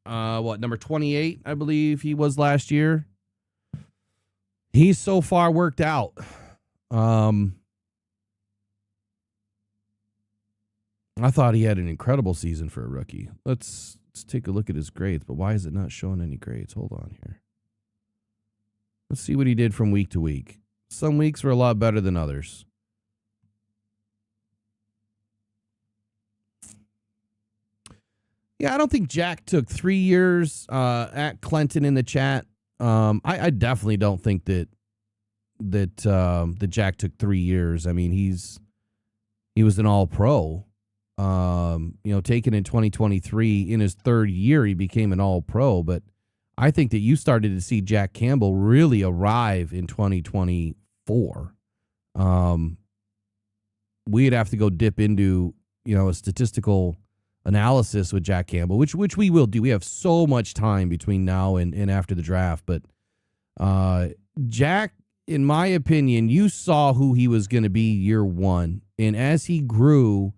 number 28, I believe he was last year. He's so far worked out. I thought he had an incredible season for a rookie. Let's take a look at his grades, but why is it not showing any grades? Hold on here. Let's see what he did from week to week. Some weeks were a lot better than others. Yeah, I don't think Jack took 3 years at Clinton in the chat. I definitely don't think that Jack took 3 years. I mean, he was an all-pro. Taken in 2023, in his third year, he became an all-pro. But I think that you started to see Jack Campbell really arrive in 2024. We'd have to go dip into, a statistical analysis with Jack Campbell, which we will do. We have so much time between now and after the draft. But Jack, in my opinion, you saw who he was going to be year one. And as he grew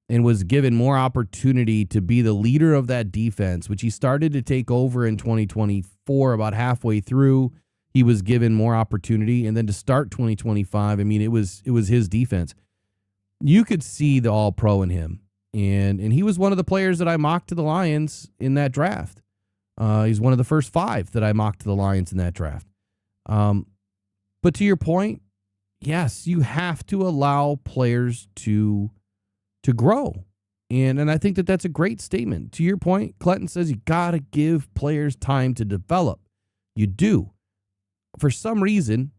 and was given more opportunity to be the leader of that defense, which he started to take over in 2024, about halfway through, he was given more opportunity. And then to start 2025, I mean, it was his defense. You could see the all-pro in him. And he was one of the players that I mocked to the Lions in that draft. He's one of the first 5 that I mocked to the Lions in that draft. But to your point, yes, you have to allow players to grow. And I think that that's a great statement. To your point, Clinton says you got to give players time to develop. You do. For some reason,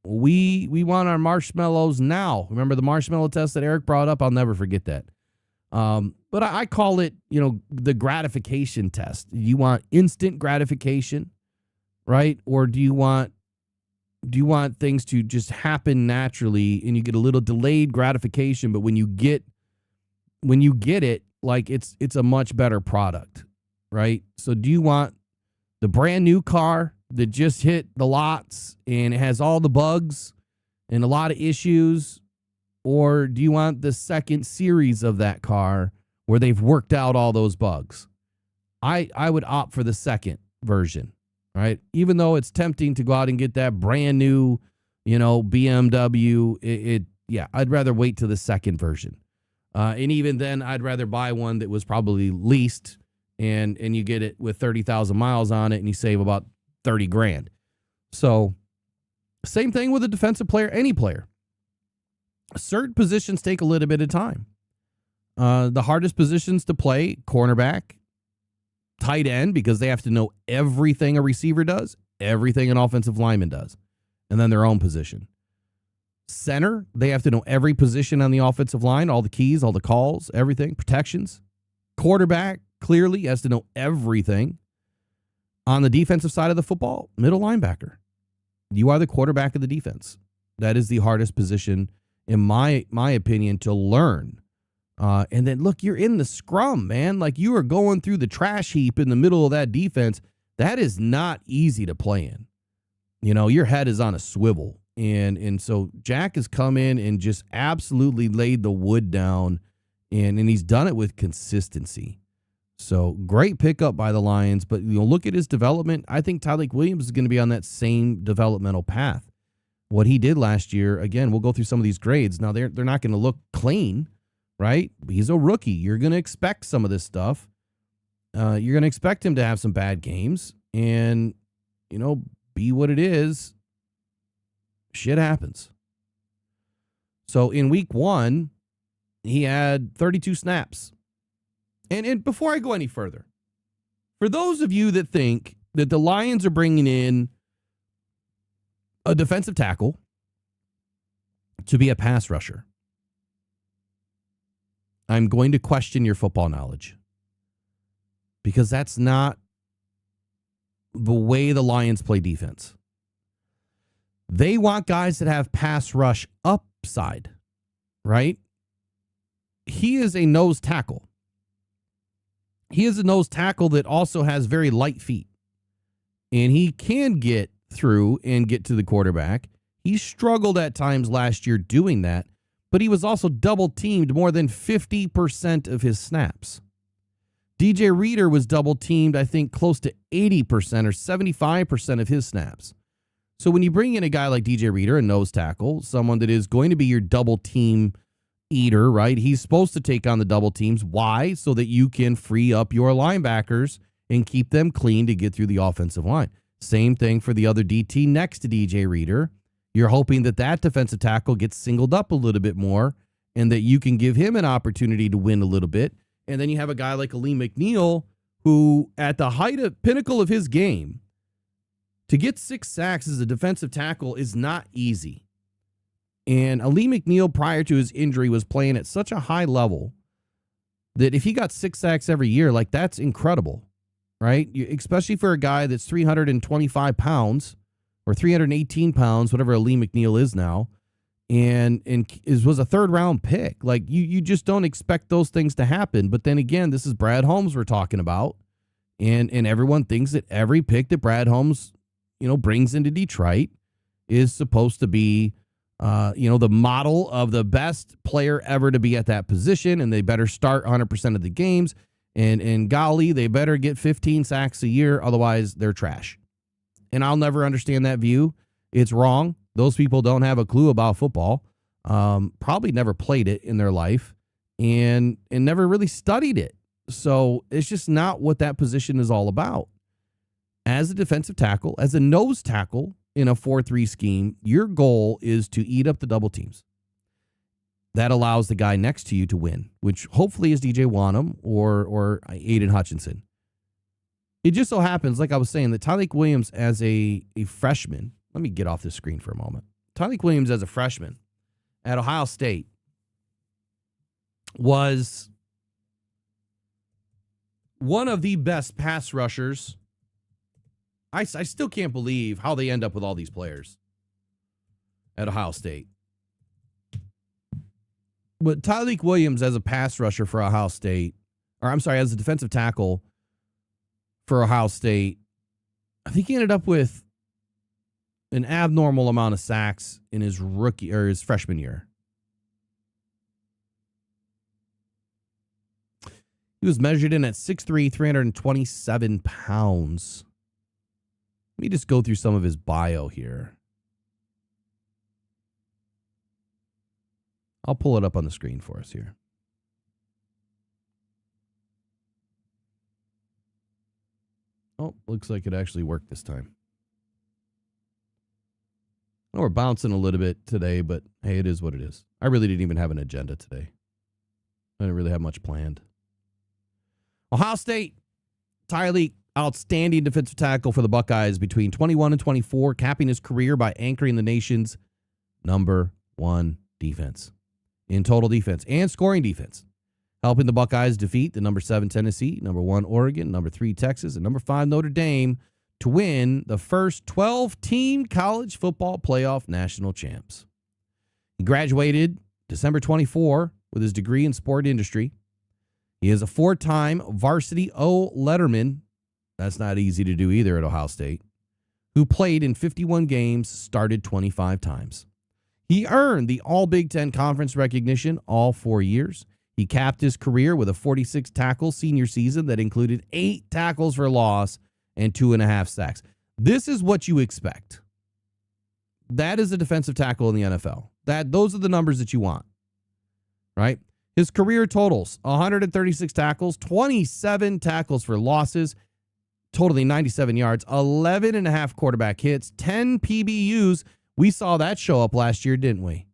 we want our marshmallows now. Remember the marshmallow test that Eric brought up? I'll never forget that. But I call it, the gratification test. You want instant gratification, right? Or do you want things to just happen naturally and you get a little delayed gratification, but when you get it, like it's a much better product, right? So do you want the brand new car that just hit the lots and it has all the bugs and a lot of issues? Or do you want the second series of that car where they've worked out all those bugs? I would opt for the second version, right? Even though it's tempting to go out and get that brand new, BMW, I'd rather wait till the second version. And even then, I'd rather buy one that was probably leased and you get it with 30,000 miles on it and you save about 30 grand. So same thing with a defensive player, any player. Certain positions take a little bit of time. The hardest positions to play, cornerback, tight end, because they have to know everything a receiver does, everything an offensive lineman does, and then their own position. Center, they have to know every position on the offensive line, all the keys, all the calls, everything, protections. Quarterback, clearly, has to know everything. On the defensive side of the football, middle linebacker. You are the quarterback of the defense. That is the hardest position, in my opinion, to learn. And then, look, you're in the scrum, man. Like, you are going through the trash heap in the middle of that defense. That is not easy to play in. Your head is on a swivel. And so Jack has come in and just absolutely laid the wood down, and he's done it with consistency. So great pickup by the Lions. But, look at his development. I think Tyl Williams is going to be on that same developmental path. What he did last year, again, we'll go through some of these grades. Now, they're not going to look clean, right? He's a rookie. You're going to expect some of this stuff. You're going to expect him to have some bad games and, be what it is. Shit happens. So in week 1, he had 32 snaps. And before I go any further, for those of you that think that the Lions are bringing in a defensive tackle to be a pass rusher, I'm going to question your football knowledge, because that's not the way the Lions play defense. They want guys that have pass rush upside, right? He is a nose tackle. He is a nose tackle that also has very light feet, and he can get through and get to the quarterback. He struggled at times last year doing that, but he was also double teamed more than 50% of his snaps. DJ Reader was double teamed, I think, close to 80% or 75% of his snaps. So when you bring in a guy like DJ Reader, a nose tackle, someone that is going to be your double team eater, right? He's supposed to take on the double teams. Why? So that you can free up your linebackers and keep them clean to get through the offensive line. Same thing for the other DT next to DJ Reader. You're hoping that that defensive tackle gets singled up a little bit more and that you can give him an opportunity to win a little bit. And then you have a guy like Aleem McNeil, who at the pinnacle of his game, to get 6 sacks as a defensive tackle is not easy. And Aleem McNeil, prior to his injury, was playing at such a high level that if he got 6 sacks every year, like, that's incredible, right? Especially for a guy that's 325 pounds or 318 pounds, whatever Aleem McNeil is now, and was a 3rd-round pick. Like, you just don't expect those things to happen. But then again, this is Brad Holmes we're talking about, and everyone thinks that every pick that Brad Holmes, brings into Detroit is supposed to be the model of the best player ever to be at that position, and they better start 100% of the games, and golly, they better get 15 sacks a year, otherwise they're trash. And I'll never understand that view. It's wrong. Those people don't have a clue about football, probably never played it in their life, and never really studied it. So it's just not what that position is all about. As a defensive tackle, as a nose tackle, in a 4-3 scheme, your goal is to eat up the double teams. That allows the guy next to you to win, which hopefully is DJ Wanham or Aiden Hutchinson. It just so happens, like I was saying, that Tyl Williams as a freshman, let me get off this screen for a moment. Tyl Williams as a freshman at Ohio State was one of the best pass rushers. I still can't believe how they end up with all these players at Ohio State. But Tyl Williams as a pass rusher for Ohio State, as a defensive tackle for Ohio State, I think he ended up with an abnormal amount of sacks in his his freshman year. He was measured in at 6'3", 327 pounds. Let me just go through some of his bio here. I'll pull it up on the screen for us here. Oh, looks like it actually worked this time. Well, we're bouncing a little bit today, but hey, it is what it is. I really didn't even have an agenda today. I didn't really have much planned. Ohio State, Tyl, outstanding defensive tackle for the Buckeyes between 21 and 24, capping his career by anchoring the nation's number 1 defense in total defense and scoring defense, helping the Buckeyes defeat the number 7 Tennessee, number 1 Oregon, number 3 Texas, and number 5 Notre Dame to win the first 12-team college football playoff national champs. He graduated December 24 with his degree in sport industry. He is a 4-time varsity O letterman. That's not easy to do either at Ohio State, who played in 51 games, started 25 times. He earned the All-Big Ten Conference recognition all 4 years. He capped his career with a 46-tackle senior season that included 8 tackles for loss and 2.5 sacks. This is what you expect. That is a defensive tackle in the NFL. Those are the numbers that you want, right? His career totals, 136 tackles, 27 tackles for losses, totaling 97 yards, 11.5 quarterback hits, 10 PBUs. We saw that show up last year, didn't we?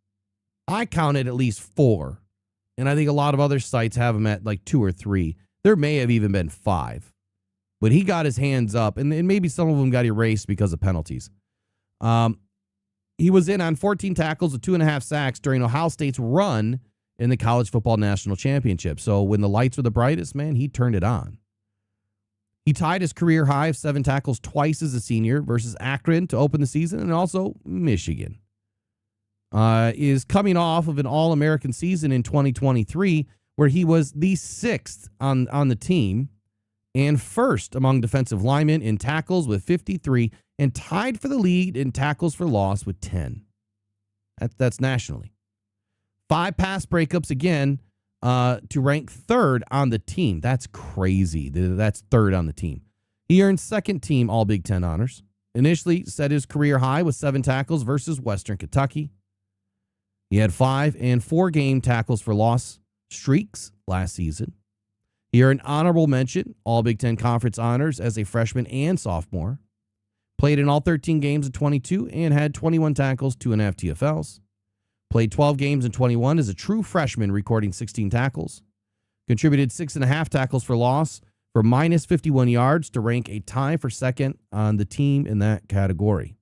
I counted at least 4, and I think a lot of other sites have them at like 2 or 3. There may have even been 5. But he got his hands up, and maybe some of them got erased because of penalties. He was in on 14 tackles with 2.5 sacks during Ohio State's run in the College Football National Championship. So when the lights were the brightest, man, he turned it on. He tied his career high of 7 tackles twice as a senior versus Akron to open the season, and also Michigan. Is coming off of an All-American season in 2023 where he was the 6th on the team and first among defensive linemen in tackles with 53 and tied for the lead in tackles for loss with 10. That's nationally. 5 pass breakups again to rank 3rd on the team. That's crazy. That's 3rd on the team. He earned 2nd team All Big Ten honors. Initially set his career high with 7 tackles versus Western Kentucky. He had 5 and 4 game tackles for loss streaks last season. He earned honorable mention, All Big Ten Conference honors as a freshman and sophomore. Played in all 13 games in 22 and had 21 tackles, 2.5 TFLs. Played 12 games in 21 as a true freshman, recording 16 tackles. Contributed 6.5 tackles for loss for minus 51 yards to rank a tie for 2nd on the team in that category.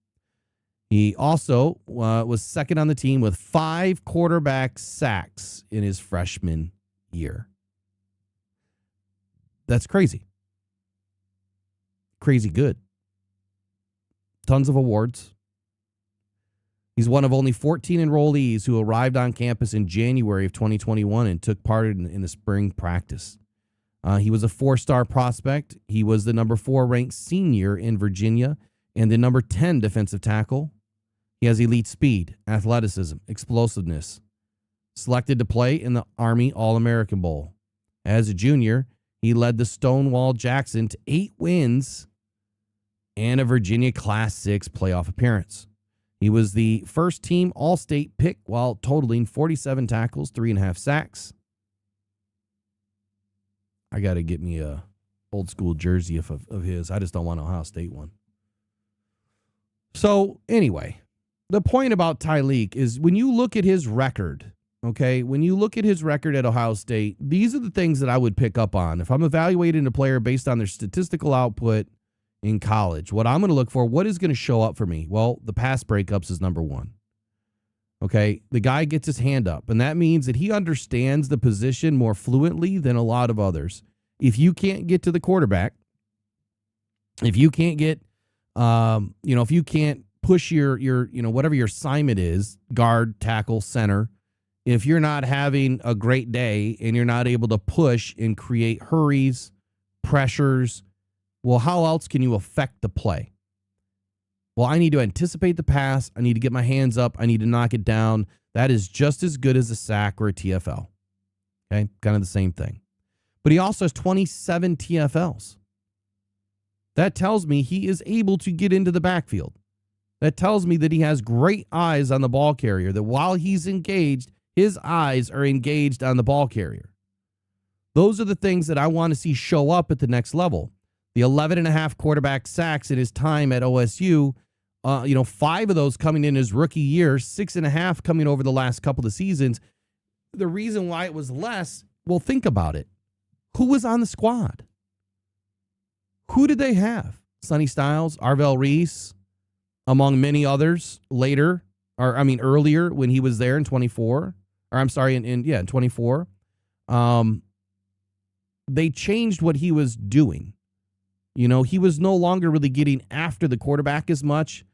He also was 2nd on the team with 5 quarterback sacks in his freshman year. That's crazy. Crazy good. Tons of awards. He's one of only 14 enrollees who arrived on campus in January of 2021 and took part in the spring practice. He was a 4-star prospect. He was the number 4 ranked senior in Virginia and the number 10 defensive tackle. He has elite speed, athleticism, explosiveness. Selected to play in the Army All-American Bowl. As a junior, he led the Stonewall Jackson to 8 wins and a Virginia Class 6 playoff appearance. He was the first team All-State pick while totaling 47 tackles, 3.5 sacks. I got to get me a old school jersey of his. I just don't want an Ohio State one. So anyway, the point about Tyleek is when you look at his record, okay, when you look at his record at Ohio State, these are the things that I would pick up on. If I'm evaluating a player based on their statistical output in college, what I'm going to look for, what is going to show up for me? Well, the pass breakups is number 1. Okay, the guy gets his hand up, and that means that he understands the position more fluently than a lot of others. If you can't get to the quarterback, if you can't get, if you can't push your whatever your assignment is, guard, tackle, center, if you're not having a great day and you're not able to push and create hurries, pressures, well, how else can you affect the play? Well, I need to anticipate the pass. I need to get my hands up. I need to knock it down. That is just as good as a sack or a TFL. Okay, kind of the same thing. But he also has 27 TFLs. That tells me he is able to get into the backfield. That tells me that he has great eyes on the ball carrier, that while he's engaged, his eyes are engaged on the ball carrier. Those are the things that I want to see show up at the next level. The 11.5 quarterback sacks in his time at OSU, 5 of those coming in his rookie year, 6.5 coming over the last couple of seasons. The reason why it was less, well, think about it. Who was on the squad? Who did they have? Sonny Styles, Arvell Reese, among many others earlier when he was there in 24. In 24. They changed what he was doing. He was no longer really getting after the quarterback as much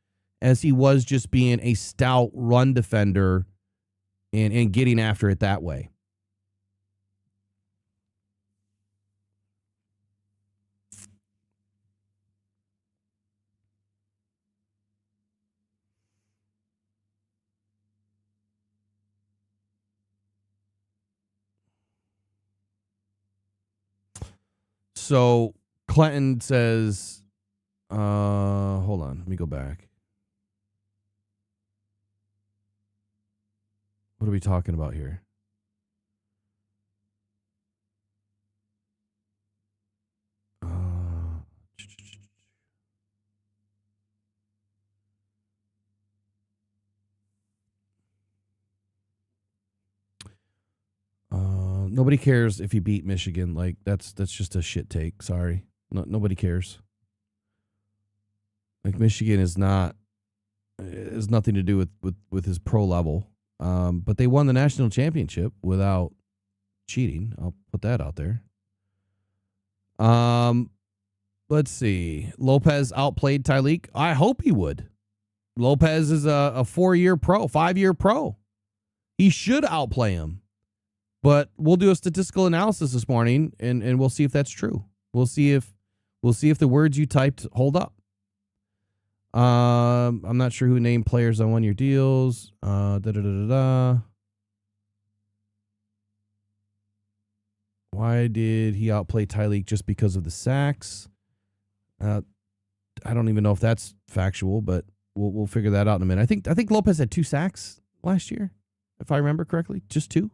as he was just being a stout run defender and getting after it that way. So Clinton says, hold on, let me go back. What are we talking about here? Nobody cares if you beat Michigan. Like that's just a shit take. Sorry. No, nobody cares. Like Michigan is nothing to do with his pro level. But they won the national championship without cheating. I'll put that out there. Let's see. Lopez outplayed Tyleek. I hope he would. Lopez is a 4-year pro, 5-year pro. He should outplay him. But we'll do a statistical analysis this morning and we'll see if that's true. We'll see if the words you typed hold up. I'm not sure who named players on 1-year deals. Why did he outplay Tyleek just because of the sacks? I don't even know if that's factual, but we'll figure that out in a minute. I think Lopez had 2 sacks last year, if I remember correctly, just 2.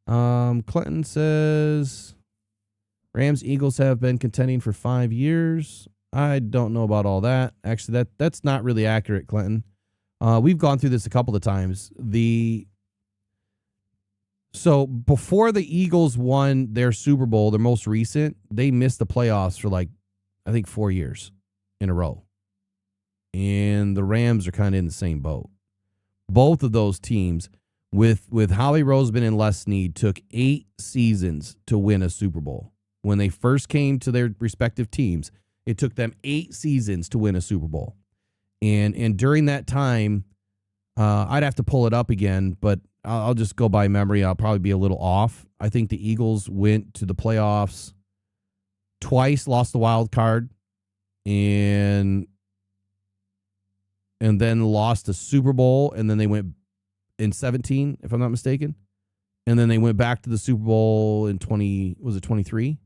Clinton says Rams Eagles have been contending for 5 years. I don't know about all that. Actually, that's not really accurate, Clinton. We've gone through this a couple of times. So before the Eagles won their Super Bowl, their most recent, they missed the playoffs for I think 4 years in a row. And the Rams are kind of in the same boat. Both of those teams, with Howie Roseman and Les Snead, took 8 seasons to win a Super Bowl. When they first came to their respective teams, it took them 8 seasons to win a Super Bowl. And during that time, I'd have to pull it up again, but I'll just go by memory. I'll probably be a little off. I think the Eagles went to the playoffs twice, lost the wild card, and then lost the Super Bowl, and then they went in 17, if I'm not mistaken. And then they went back to the Super Bowl in 23?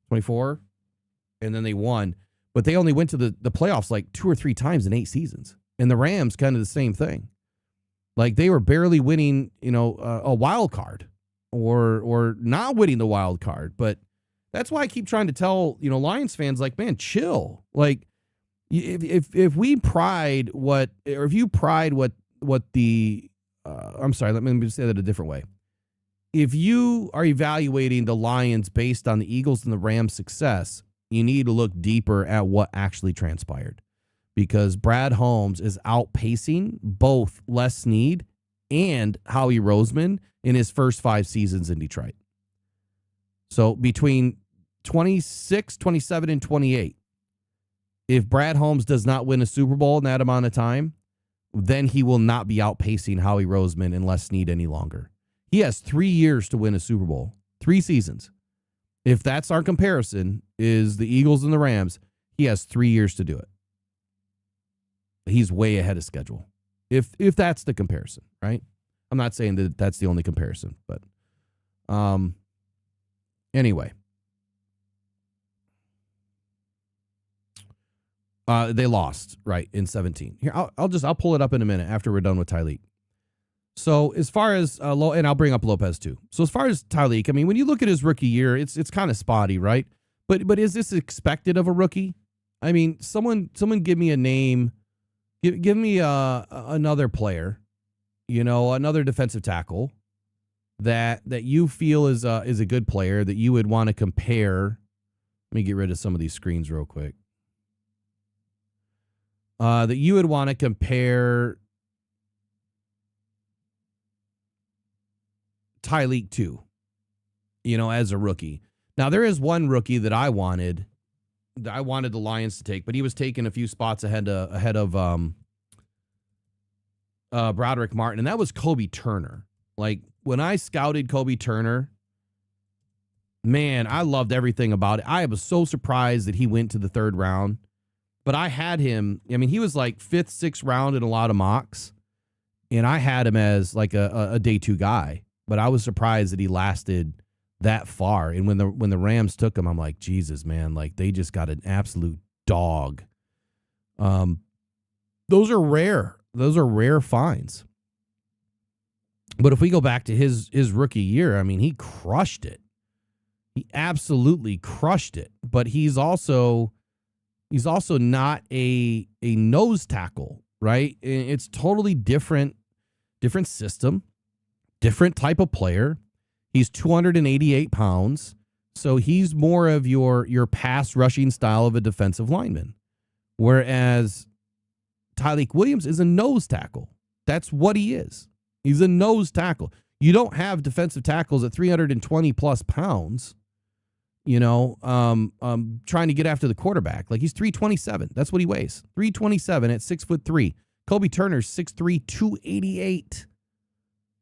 24? And then they won. But they only went to the playoffs 2 or 3 times in 8 seasons. And the Rams, kind of the same thing. They were barely winning, a wild card or not winning the wild card. But that's why I keep trying to tell, Lions fans, man, chill. If we pride what the, I'm sorry, let me say that a different way. If you are evaluating the Lions based on the Eagles and the Rams' success, you need to look deeper at what actually transpired. Because Brad Holmes is outpacing both Les Snead and Howie Roseman in his first 5 seasons in Detroit. So between 26, 27, and 28, if Brad Holmes does not win a Super Bowl in that amount of time, then he will not be outpacing Howie Roseman and Les Snead any longer. He has 3 years to win a Super Bowl, 3 seasons. If that's our comparison, is the Eagles and the Rams, he has 3 years to do it. He's way ahead of schedule. If that's the comparison, right? I'm not saying that that's the only comparison, but anyway. They lost, right, in 17. Here, I'll pull it up in a minute after we're done with Tyleek. So as far as and I'll bring up Lopez too. So as far as Tyleek, I mean, when you look at his rookie year, it's kind of spotty, right? But is this expected of a rookie? I mean, someone give me a name. Give me another player, another defensive tackle that you feel is a good player that you would want to compare. Let me get rid of some of these screens real quick. That you would want to compare Tyleek to, as a rookie. Now, there is one rookie that I wanted the Lions to take, but he was taken a few spots ahead of Broderick Martin, and that was Kobe Turner. When I scouted Kobe Turner, man, I loved everything about it. I was so surprised that he went to the 3rd round, but I had him. I mean, he was 5th, 6th round in a lot of mocks, and I had him as a day 2 guy. But I was surprised that he lasted that far. And when the Rams took him, I'm like, Jesus, man, they just got an absolute dog. Those are rare. Those are rare finds. But if we go back to his rookie year, I mean, he crushed it. He absolutely crushed it. But he's also not a nose tackle, right? It's totally different system. different type of player. He's 288 pounds. So he's more of your pass rushing style of a defensive lineman. Whereas Tyl Williams is a nose tackle. That's what he is. He's a nose tackle. You don't have defensive tackles at 320 plus pounds, trying to get after the quarterback. Like, he's 327. That's what he weighs. 327 at 6'3". Kobe Turner's 6'3", 288.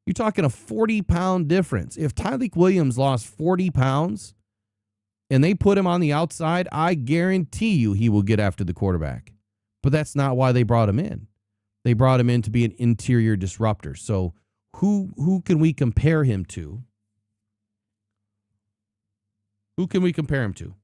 You're talking a 40-pound difference. If Tyl Williams lost 40 pounds and they put him on the outside, I guarantee you he will get after the quarterback. But that's not why they brought him in. They brought him in to be an interior disruptor. So who can we compare him to? Who can we compare him to?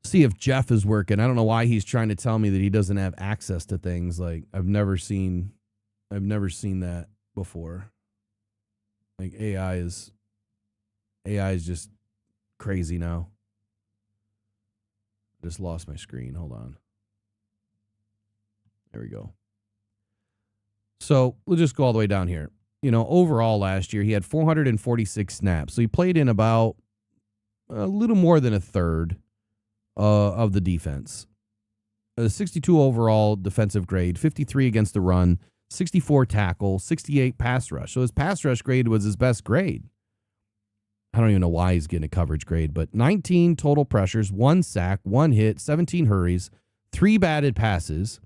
See if Jeff is working. I don't know why he's trying to tell me that he doesn't have access to things. Like, I've never seen that before. Like, AI is just crazy now. I just lost my screen. Hold on. There we go. So we'll just go all the way down here. Overall last year he had 446 snaps. So he played in about a little more than a third of the defense. 62 overall defensive grade, 53 against the run, 64 tackle, 68 pass rush. So his pass rush grade was his best grade. I don't even know why he's getting a coverage grade, but 19 total pressures, 1 sack, 1 hit, 17 hurries, 3 batted passes.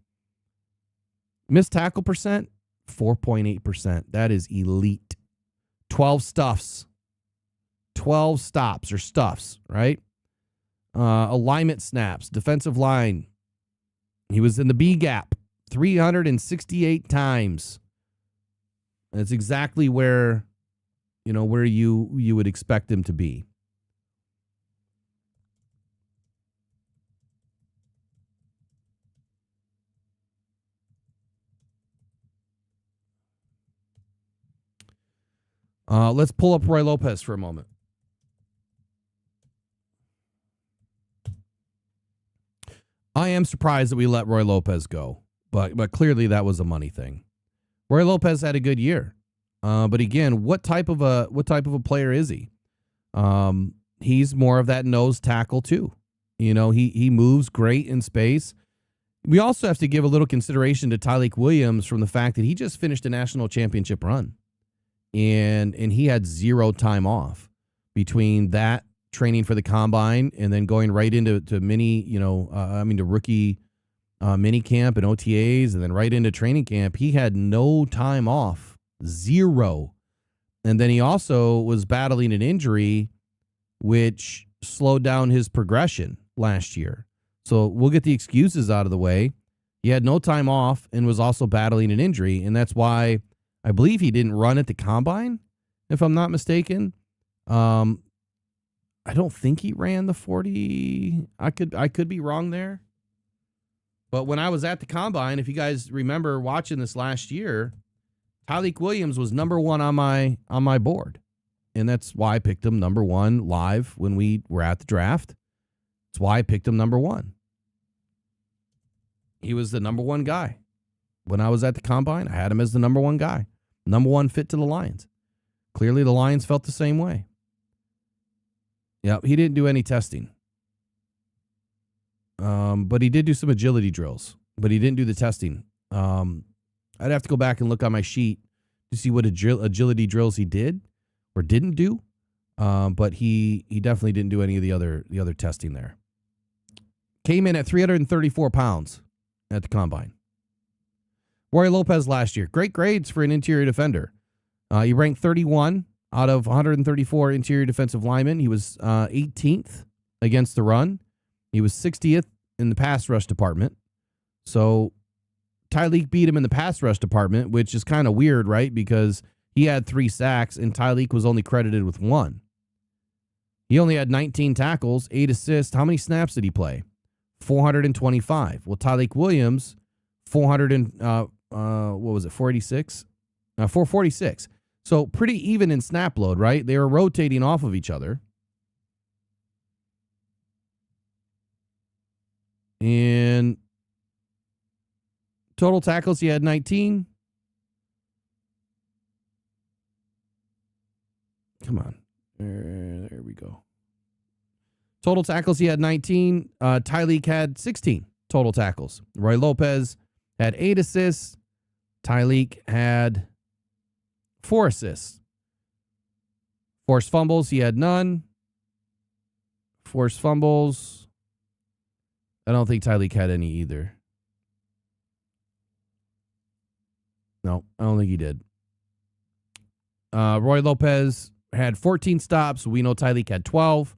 Missed tackle percent, 4.8%. That is elite. 12 stuffs. 12 stops or stuffs, right? Alignment snaps, defensive line. He was in the B gap 368 times. That's exactly where you would expect him to be. Let's pull up Roy Lopez for a moment. I am surprised that we let Roy Lopez go, but clearly that was a money thing. Roy Lopez had a good year, but again, what type of a player is he? He's more of that nose tackle too. He moves great in space. We also have to give a little consideration to Tyl Williams from the fact that he just finished a national championship run, and he had 0 time off between that training for the combine and then going right into to rookie mini camp and OTAs and then right into training camp. He had no time off, 0. And then he also was battling an injury, which slowed down his progression last year. So we'll get the excuses out of the way. He had no time off and was also battling an injury. And that's why I believe he didn't run at the combine, if I'm not mistaken. I don't think he ran the 40. I could be wrong there. But when I was at the combine, if you guys remember watching this last year, Tyl Williams was number 1 on my board. And that's why I picked him number 1 live when we were at the draft. That's why I picked him number 1. He was the number 1 guy. When I was at the combine, I had him as the number 1 guy. Number 1 fit to the Lions. Clearly the Lions felt the same way. Yeah, he didn't do any testing. But he did do some agility drills. But he didn't do the testing. I'd have to go back and look on my sheet to see what agility drills he did or didn't do. But he definitely didn't do any of the other testing there. Came in at 334 pounds at the combine. Roy Lopez last year, great grades for an interior defender. He ranked 31 out of 134 interior defensive linemen. He was 18th against the run. He was 60th in the pass rush department. So Tyl beat him in the pass rush department, which is kind of weird, right? Because he had 3 sacks and Tyl was only credited with 1. He only had 19 tackles, 8 assists. How many snaps did he play? 425. Well, Tyl Williams, 400 and what was it, 486? 446. So pretty even in snap load, right? They were rotating off of each other. And total tackles, he had 19. Come on. There we go. Total tackles, he had 19. Tyreek had 16 total tackles. Roy Lopez had 8 assists. Tyreek had 4 assists. Forced fumbles, he had none. Forced fumbles. I don't think Tyreek had any either. No, I don't think he did. Roy Lopez had 14 stops. We know Tyreek had 12.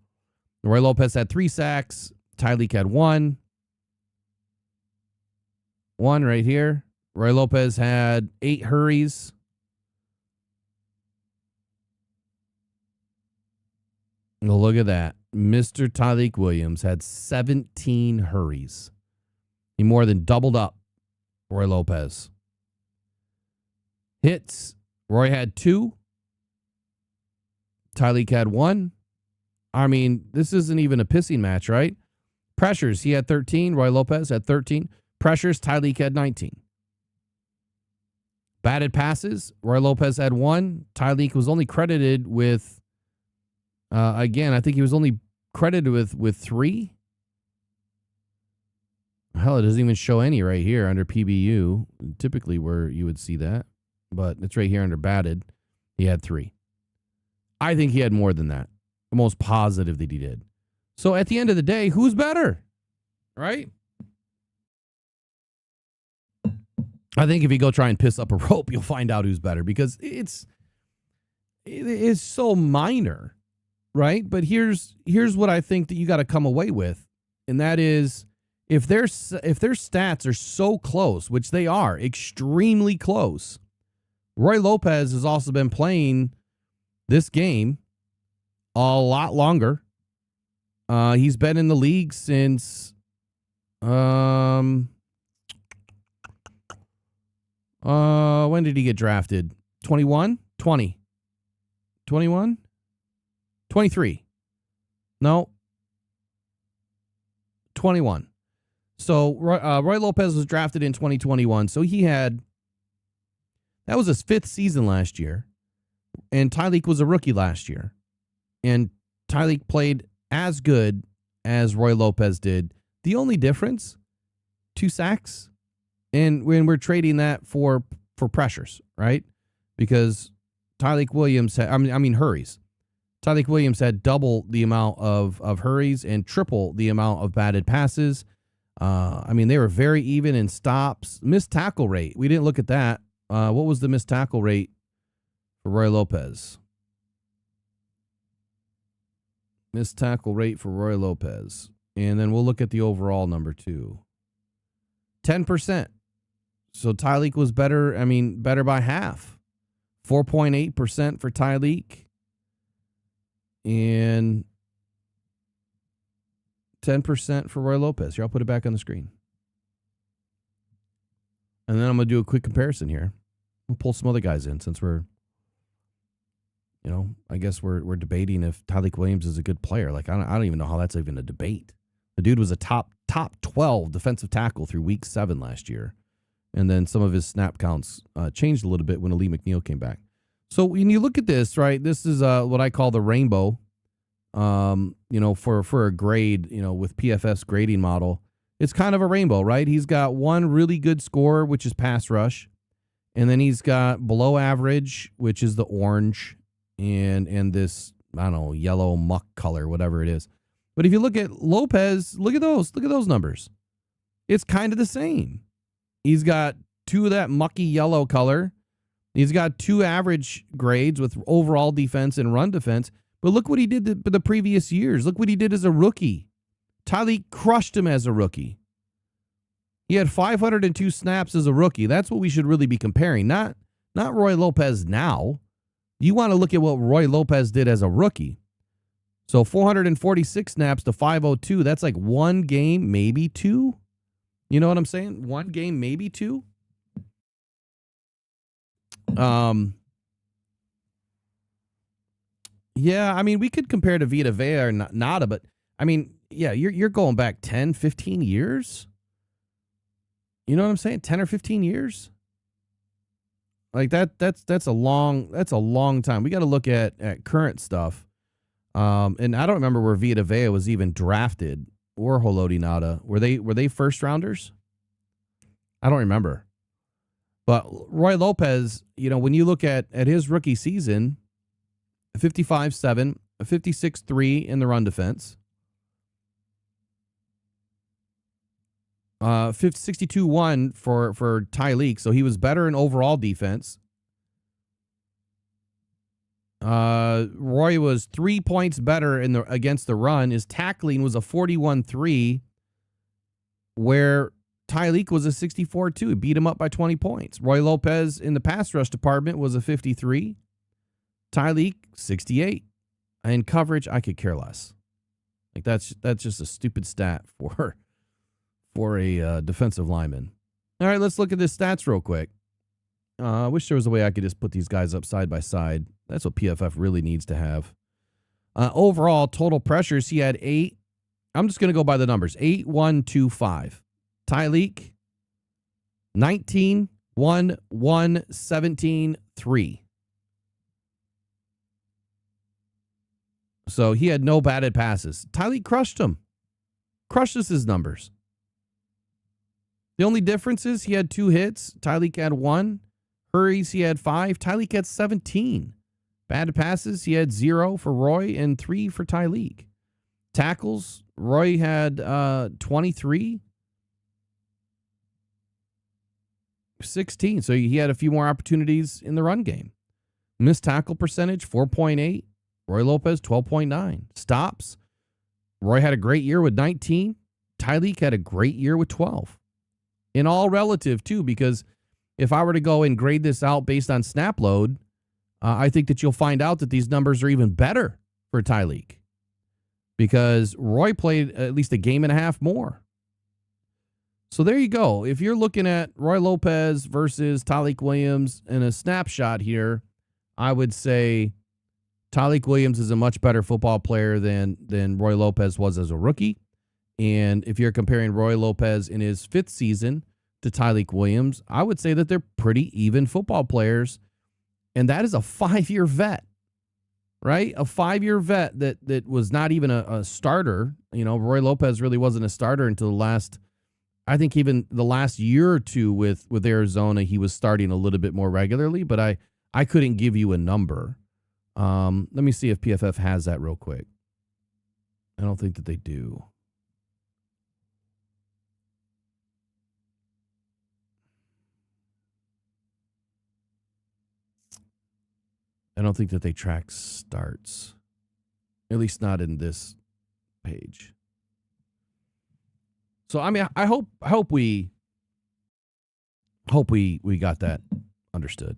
Roy Lopez had 3 sacks. Tyreek had 1. 1 right here. Roy Lopez had 8 hurries. Oh, look at that. Mr. Tyl Williams had 17 hurries. He more than doubled up Roy Lopez. Hits. Roy had 2. Tyreek had 1. I mean, this isn't even a pissing match, right? Pressures, he had 13. Roy Lopez had 13. Pressures, Tyreek had 19. Batted passes, Roy Lopez had 1. Tyreek was only credited with, again, I think he was only credited with 3. Hell, it doesn't even show any right here under PBU, typically where you would see that. But it's right here under batted. He had 3. I think he had more than that. I'm almost positive that he did. So at the end of the day, who's better? Right? I think if you go try and piss up a rope, you'll find out who's better because it is so minor, right? But here's what I think that you got to come away with, and that is if their stats are so close, which they are, extremely close. Roy Lopez has also been playing this game a lot longer. He's been in the league since when did he get drafted? 21? 20? 21? 23. No. 21. So Roy Lopez was drafted in 2021. So that was his 5th season last year. And Tyreek was a rookie last year. And Tyreek played as good as Roy Lopez did. The only difference, 2 sacks. And when we're trading that for pressures, right? Because Tyl Williams had, hurries. Tyl Williams had double the amount of hurries and triple the amount of batted passes. They were very even in stops. Missed tackle rate. We didn't look at that. What was the missed tackle rate for Roy Lopez? Missed tackle rate for Roy Lopez. And then we'll look at the overall number too. 10%. So Tyreek was better, better by half. 4.8% for Tyreek. And 10% for Roy Lopez. Here, I'll put it back on the screen. And then I'm going to do a quick comparison here. We'll pull some other guys in since we're debating if Tyl Williams is a good player. Like, I don't even know how that's even a debate. The dude was a top 12 defensive tackle through week 7 last year. And then some of his snap counts changed a little bit when Ali McNeil came back. So when you look at this, right, this is what I call the rainbow, for a grade, with PFF's grading model. It's kind of a rainbow, right? He's got one really good score, which is pass rush. And then he's got below average, which is the orange, and this, yellow muck color, whatever it is. But if you look at Lopez, look at those numbers. It's kind of the same. He's got 2 of that mucky yellow color. He's got 2 average grades with overall defense and run defense. But look what he did the previous years. Look what he did as a rookie. Tyreek crushed him as a rookie. He had 502 snaps as a rookie. That's what we should really be comparing, not Roy Lopez now. You want to look at what Roy Lopez did as a rookie. So 446 snaps to 502. That's like 1 game, maybe 2. You know what I'm saying? One game, maybe two. Yeah, I mean, we could compare to Vita Vea or Nada, but I mean, yeah, you're going back 10, 15 years. You know what I'm saying? 10 or 15 years. Like that's a long time. We got to look at current stuff. And I don't remember where Vita Vea was even drafted or Haloti Nada. Were they first rounders? I don't remember. But Roy Lopez, you know, when you look at his rookie season, 55-7, 56-3 in the run defense. 62-1 for Tyleek, so he was better in overall defense. Roy was 3 points better against the run. His tackling was a 41-3, where Tyleek was a 64-2. He beat him up by 20 points. Roy Lopez in the pass rush department was a 53. Tyleek, 68. And coverage, I could care less. Like that's just a stupid stat for a defensive lineman. All right, let's look at this stats real quick. I wish there was a way I could just put these guys up side by side. That's what PFF really needs to have. Overall, total pressures, he had 8. I'm just going to go by the numbers. 8, 1, 2, 5. Tyleek, 19, 1, 1, 17, 3. So he had no batted passes. Tyleek crushed him. Crushes his numbers. The only difference is he had 2 hits. Tyleek had 1. Hurries, he had 5. Tyleek had 17. Batted passes, he had 0 for Roy and 3 for Tyleek. Tackles, Roy had 23. 16. So he had a few more opportunities in the run game. Missed tackle percentage, 4.8. Roy Lopez, 12.9. Stops, Roy had a great year with 19. Tyleek had a great year with 12. In all relative, too, because if I were to go and grade this out based on snap load, I think that you'll find out that these numbers are even better for Tyleek because Roy played at least a game and a half more. So there you go. If you're looking at Roy Lopez versus Tyleek Williams in a snapshot here, I would say Tyleek Williams is a much better football player than Roy Lopez was as a rookie. And if you're comparing Roy Lopez in his 5th season to Tyleek Williams, I would say that they're pretty even football players. And that is a 5-year vet, right? A 5-year vet that was not even a starter. You know, Roy Lopez really wasn't a starter until the last, I think even the last year or two with Arizona, he was starting a little bit more regularly, but I couldn't give you a number. Let me see if PFF has that real quick. I don't think that they do. I don't think that they track starts, at least not in this page. So I mean, I hope we got that understood.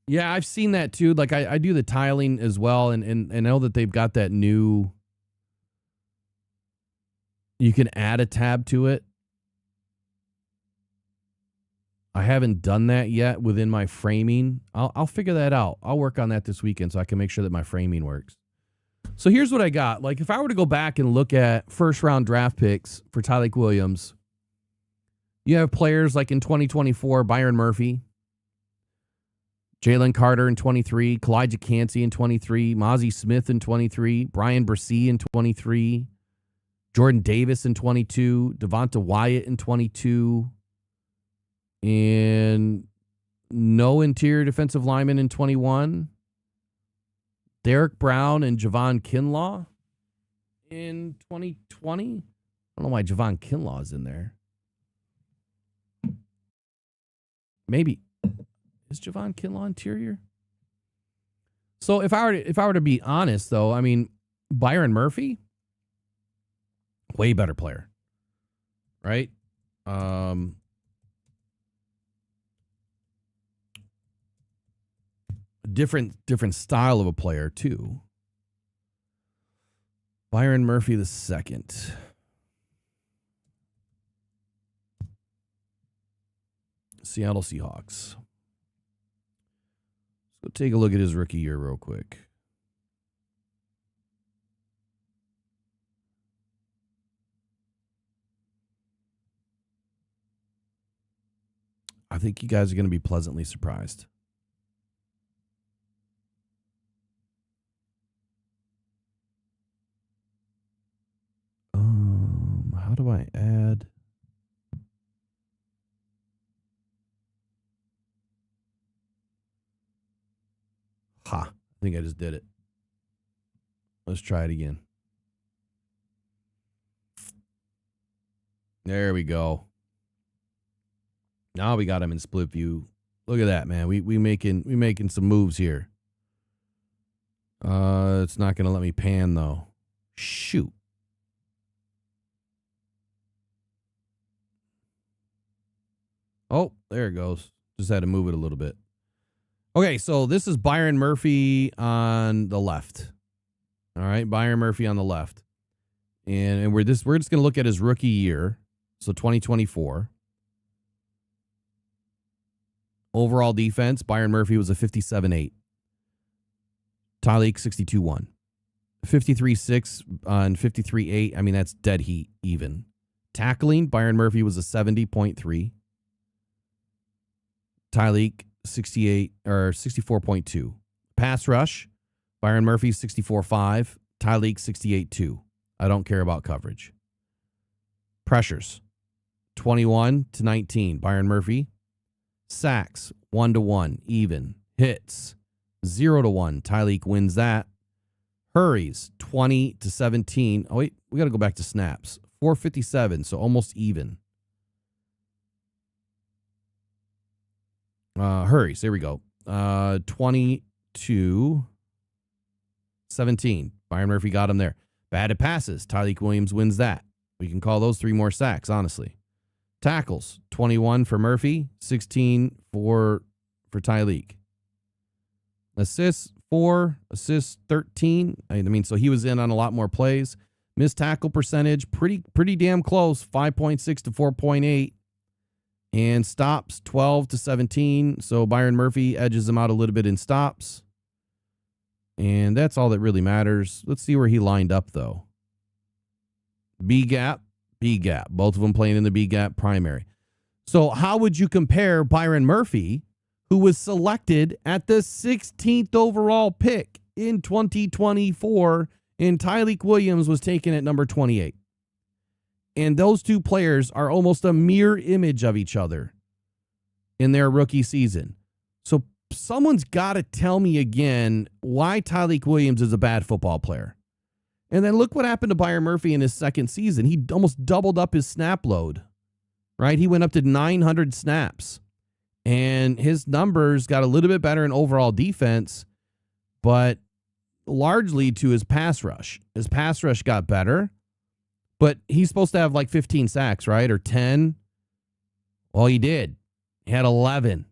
Yeah, I've seen that too. Like I do the tiling as well, and I know that they've got that new. You can add a tab to it. I haven't done that yet within my framing. I'll figure that out. I'll work on that this weekend so I can make sure that my framing works. So here's what I got. Like if I were to go back and look at first round draft picks for Tyleek Williams, you have players like in 2024, Byron Murphy, Jalen Carter in 23, Kalijah Cansey in 23, Mozzie Smith in 23, Brian Bresee in 23, Jordan Davis in 22, Devonta Wyatt in 22, and no interior defensive lineman in 21. Derek Brown and Javon Kinlaw in 2020. I don't know why Javon Kinlaw is in there. Maybe. Is Javon Kinlaw interior? So if I were to be honest, though, I mean, Byron Murphy, way better player. Right? Different style of a player too. Byron Murphy the second. Seattle Seahawks. So take a look at his rookie year real quick. I think you guys are going to be pleasantly surprised. How do I add? Ha, I think I just did it. Let's try it again. There we go. Now we got him in split view. Look at that, man. We making some moves here. It's not gonna let me pan though. Shoot. Oh, there it goes. Just had to move it a little bit. Okay, so this is Byron Murphy on the left. All right, Byron Murphy on the left. And we're just going to look at his rookie year. So 2024. Overall defense, Byron Murphy was a 57-8. Tyleek 62-1. 53-6 on 53-8. I mean, that's dead heat even. Tackling, Byron Murphy was a 70.3. Tyleek 68 or 64.2. Pass rush, Byron Murphy 64.5. Tyleek 68.2. I don't care about coverage. Pressures 21-19. Byron Murphy. Sacks 1-1 even. Hits 0-1. Tyleek wins that. Hurries 20-17. Oh wait, we got to go back to snaps. 457, so almost even. Hurries, there we go. 20-17. Byron Murphy got him there. Batted passes. Tyl Williams wins that. We can call those 3 more sacks, honestly. Tackles, 21 for Murphy, 16 for Tyleek. Assists, 4. Assists, 13. I mean, so he was in on a lot more plays. Missed tackle percentage, pretty damn close, 5.6 to 4.8. And stops, 12-17. So Byron Murphy edges him out a little bit in stops. And that's all that really matters. Let's see where he lined up, though. B gap, B gap. Both of them playing in the B gap primary. So how would you compare Byron Murphy, who was selected at the 16th overall pick in 2024, and Tyl Williams was taken at number 28? And those two players are almost a mirror image of each other in their rookie season. So someone's got to tell me again why Tyl Williams is a bad football player. And then look what happened to Byron Murphy in his second season. He almost doubled up his snap load, right? He went up to 900 snaps. And his numbers got a little bit better in overall defense, but largely to his pass rush. His pass rush got better. But he's supposed to have like 15 sacks, right? Or 10. Well, he did. He had 11.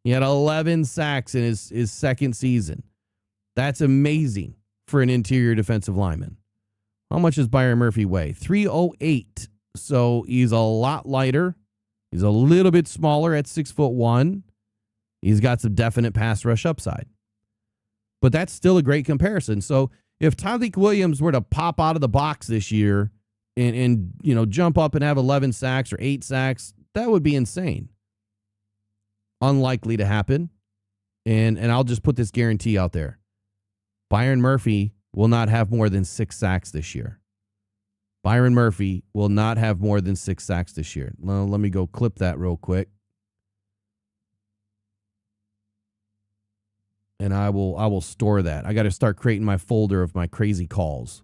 He had 11 sacks in his second season. That's amazing for an interior defensive lineman. How much does Byron Murphy weigh? 308. So he's a lot lighter. He's a little bit smaller at 6'1". He's got some definite pass rush upside. But that's still a great comparison. So if Tyl Williams were to pop out of the box this year and you know, jump up and have 11 sacks or 8 sacks, that would be insane. Unlikely to happen. And I'll just put this guarantee out there. Byron Murphy will not have more than 6 sacks this year. Byron Murphy will not have more than 6 sacks this year. Well, let me go clip that real quick. And I will store that. I got to start creating my folder of my crazy calls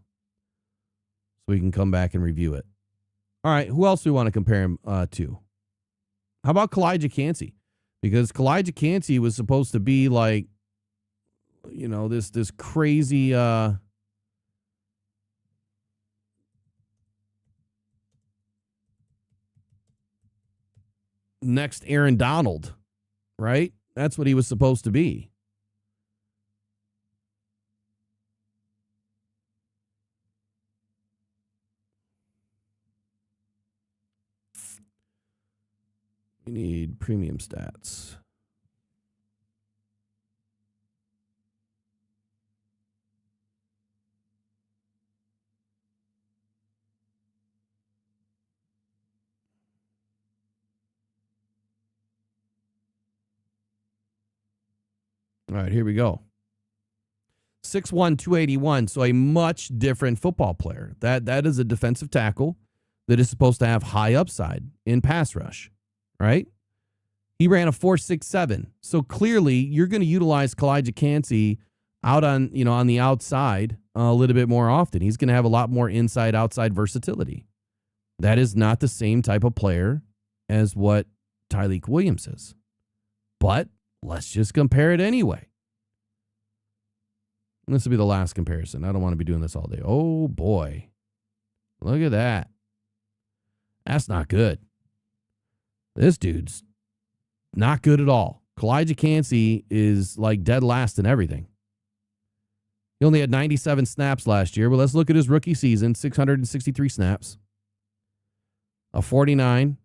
so we can come back and review it. All right, who else do we want to compare him to? How about Kalijah Cansey? Because Kalijah Cansey was supposed to be like, you know, this crazy next Aaron Donald, right? That's what he was supposed to be. We need premium stats. All right, here we go. 6'1", 281, so a much different football player. That is a defensive tackle that is supposed to have high upside in pass rush, right? He ran a 4.67, so clearly you're going to utilize Kalijah Kancey out on the outside a little bit more often. He's going to have a lot more inside-outside versatility. That is not the same type of player as what Tyl Williams is. But let's just compare it anyway. This will be the last comparison. I don't want to be doing this all day. Oh, boy. Look at that. That's not good. This dude's not good at all. Kalijah Kancey is like dead last in everything. He only had 97 snaps last year. But let's look at his rookie season. 663 snaps. A 49.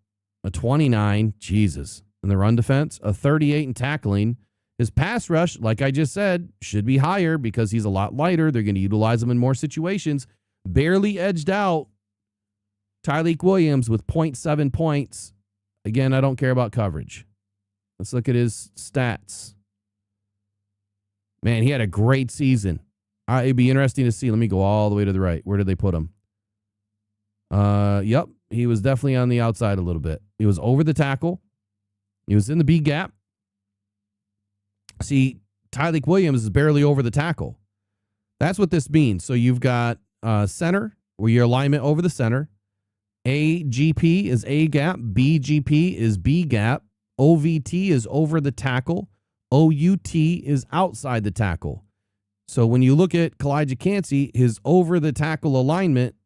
A 29. Jesus. In the run defense. A 38 in tackling. His pass rush, like I just said, should be higher because he's a lot lighter. They're going to utilize him in more situations. Barely edged out Tyl Williams with 0.7 points. Again, I don't care about coverage. Let's look at his stats. Man, he had a great season. It'd be interesting to see. Let me go all the way to the right. Where did they put him? Yep, he was definitely on the outside a little bit. He was over the tackle. He was in the B gap. See, Tyl Williams is barely over the tackle. That's what this means. So you've got center, where your alignment over the center. AGP is A gap. BGP is B gap. OVT is over the tackle. OUT is outside the tackle. So when you look at Kalijah Kancey, his over the tackle alignment,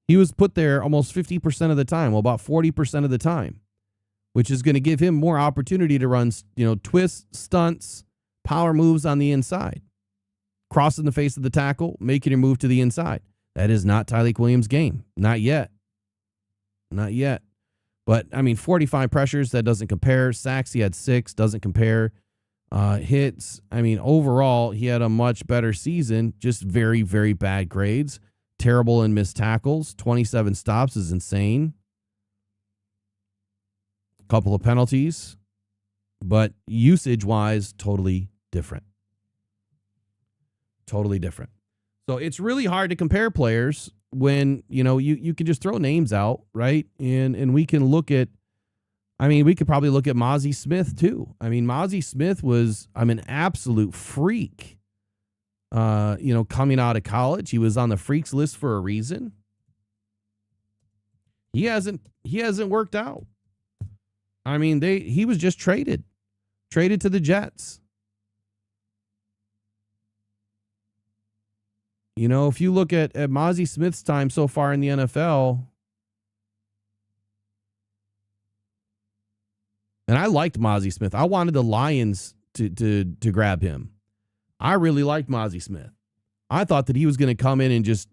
he was put there almost 50% of the time, well, about 40% of the time, which is going to give him more opportunity to run, twists, stunts, power moves on the inside, crossing the face of the tackle, making your move to the inside. That is not Tyl Williams' game. Not yet. Not yet. But, 45 pressures, that doesn't compare. Sacks, he had 6, doesn't compare. Hits, overall, he had a much better season, just very, very bad grades. Terrible in missed tackles. 27 stops is insane. Couple of penalties, but usage-wise, totally different. Totally different. So it's really hard to compare players when, you can just throw names out, right? And we can look at, we could probably look at Mazi Smith too. Mazi Smith was, an absolute freak, coming out of college. He was on the freaks list for a reason. He hasn't worked out. He was just traded to the Jets. If you look at Mazi Smith's time so far in the NFL, and I liked Mazi Smith. I wanted the Lions to grab him. I really liked Mazi Smith. I thought that he was going to come in and just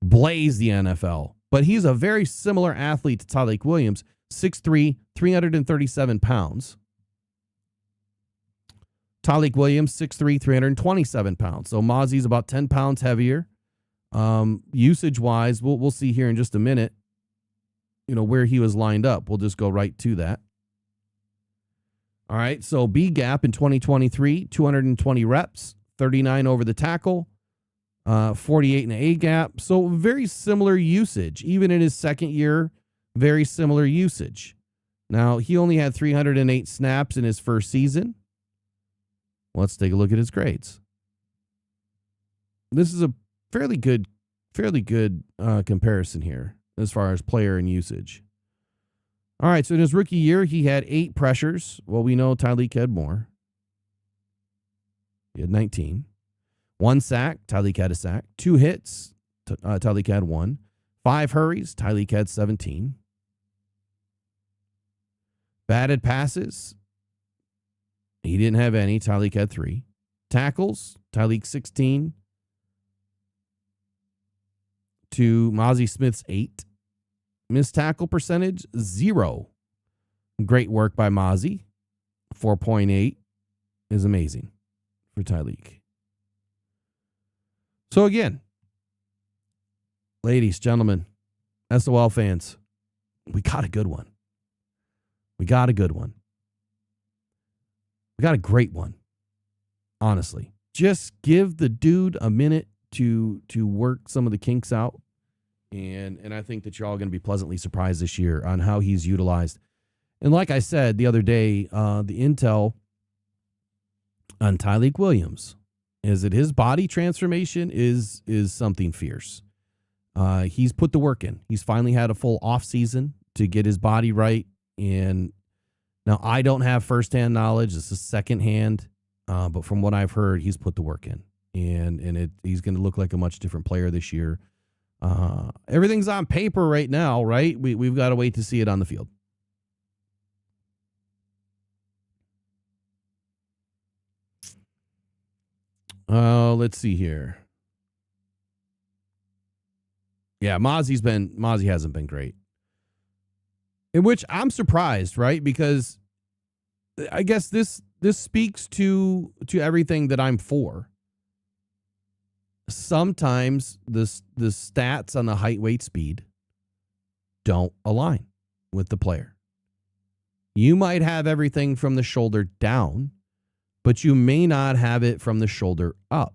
blaze the NFL. But he's a very similar athlete to Tyl Williams, 6'3", 337 pounds. Tyl Williams, 6'3", 327 pounds. So Mazi's about 10 pounds heavier. Usage-wise, we'll see here in just a minute, where he was lined up. We'll just go right to that. All right, so B gap in 2023, 220 reps, 39 over the tackle, 48 in the A gap. So very similar usage. Even in his second year, very similar usage. Now, he only had 308 snaps in his first season. Let's take a look at his grades. This is a fairly good comparison here as far as player and usage. All right, so in his rookie year, he had 8 pressures. Well, we know Tyl had more. He had 19. 1 sack, Tyl had a sack. 2 hits, Tyl had 1. 5 hurries, Tyl had 17. Batted passes, he didn't have any. Tyl had 3. Tackles, Tyl 16 to Mazi Smith's 8. Missed tackle percentage, 0 Great work by Mozzie. 4.8 is amazing for Tyleek. So again, ladies, gentlemen, SOL fans, we got a good one. We got a good one. We got a great one. Honestly, just give the dude a minute to work some of the kinks out. And I think that you're all going to be pleasantly surprised this year on how he's utilized. And like I said the other day, the intel on Tyleek Williams is that his body transformation is something fierce. He's put the work in. He's finally had a full off season to get his body right. And now I don't have firsthand knowledge. This is secondhand. But from what I've heard, he's put the work in. And he's going to look like a much different player this year. Everything's on paper right now, right? We've got to wait to see it on the field. Let's see here. Yeah, Mozzie hasn't been great. In which I'm surprised, right? Because I guess this speaks to everything that I'm for. Sometimes the stats on the height, weight, speed don't align with the player. You might have everything from the shoulder down, but you may not have it from the shoulder up.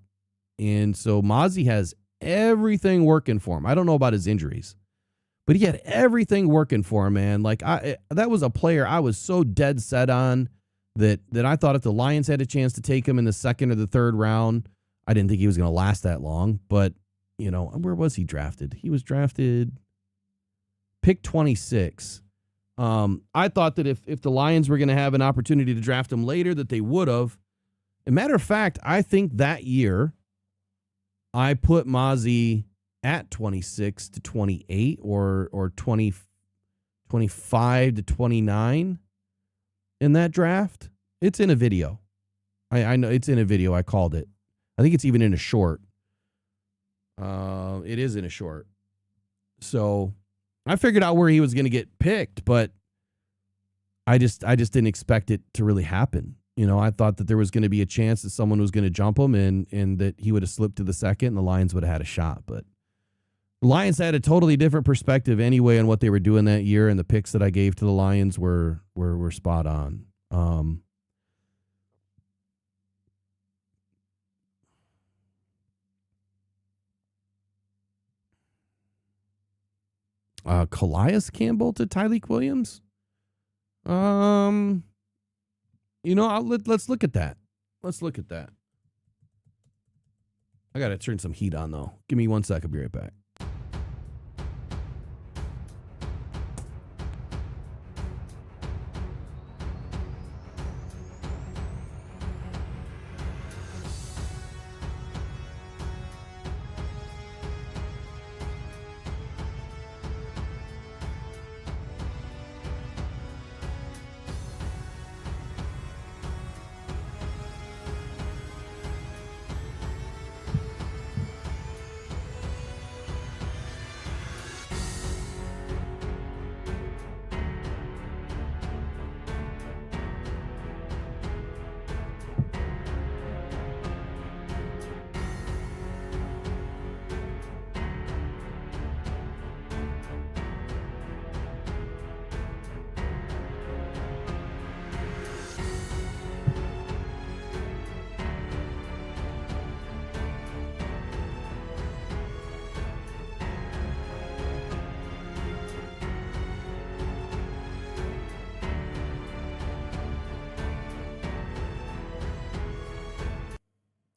And so Mozzie has everything working for him. I don't know about his injuries, but he had everything working for him, man. Like that was a player I was so dead set on that I thought if the Lions had a chance to take him in the second or the third round, I didn't think he was going to last that long. But, you know, where was he drafted? He was drafted pick 26. I thought that if the Lions were going to have an opportunity to draft him later, that they would have. As a matter of fact, I think that year I put Mozzie at 26 to 28 or 20, 25 to 29 in that draft. It's in a video. I know it's in a video. I called it. I think it's even in a short. It is in a short. So I figured out where he was going to get picked, but I just didn't expect it to really happen. You know, I thought that there was going to be a chance that someone was going to jump him and that he would have slipped to the second and the Lions would have had a shot. But the Lions had a totally different perspective anyway on what they were doing that year, and the picks that I gave to the Lions were spot on. Calais Campbell to Tyleek Williams. You know, let's look at that. Let's look at that. I got to turn some heat on, though. Give me 1 sec. I'll be right back.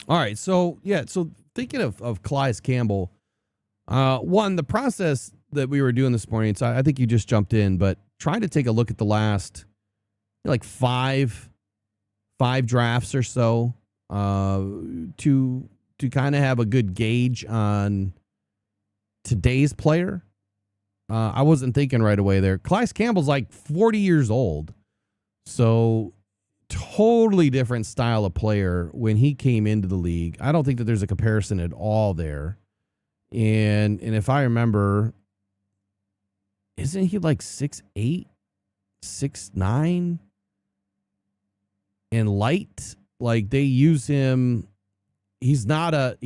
All right, so thinking of Calais Campbell, one, the process that we were doing this morning, so I think you just jumped in, but trying to take a look at the last like five drafts or so to kind of have a good gauge on today's player. I wasn't thinking right away there. Calais Campbell's like 40 years old, so totally different style of player when he came into the league. I don't think that there's a comparison at all there. And if I remember, isn't he like 6'8", 6'9", and light. Like, they use him. He's not a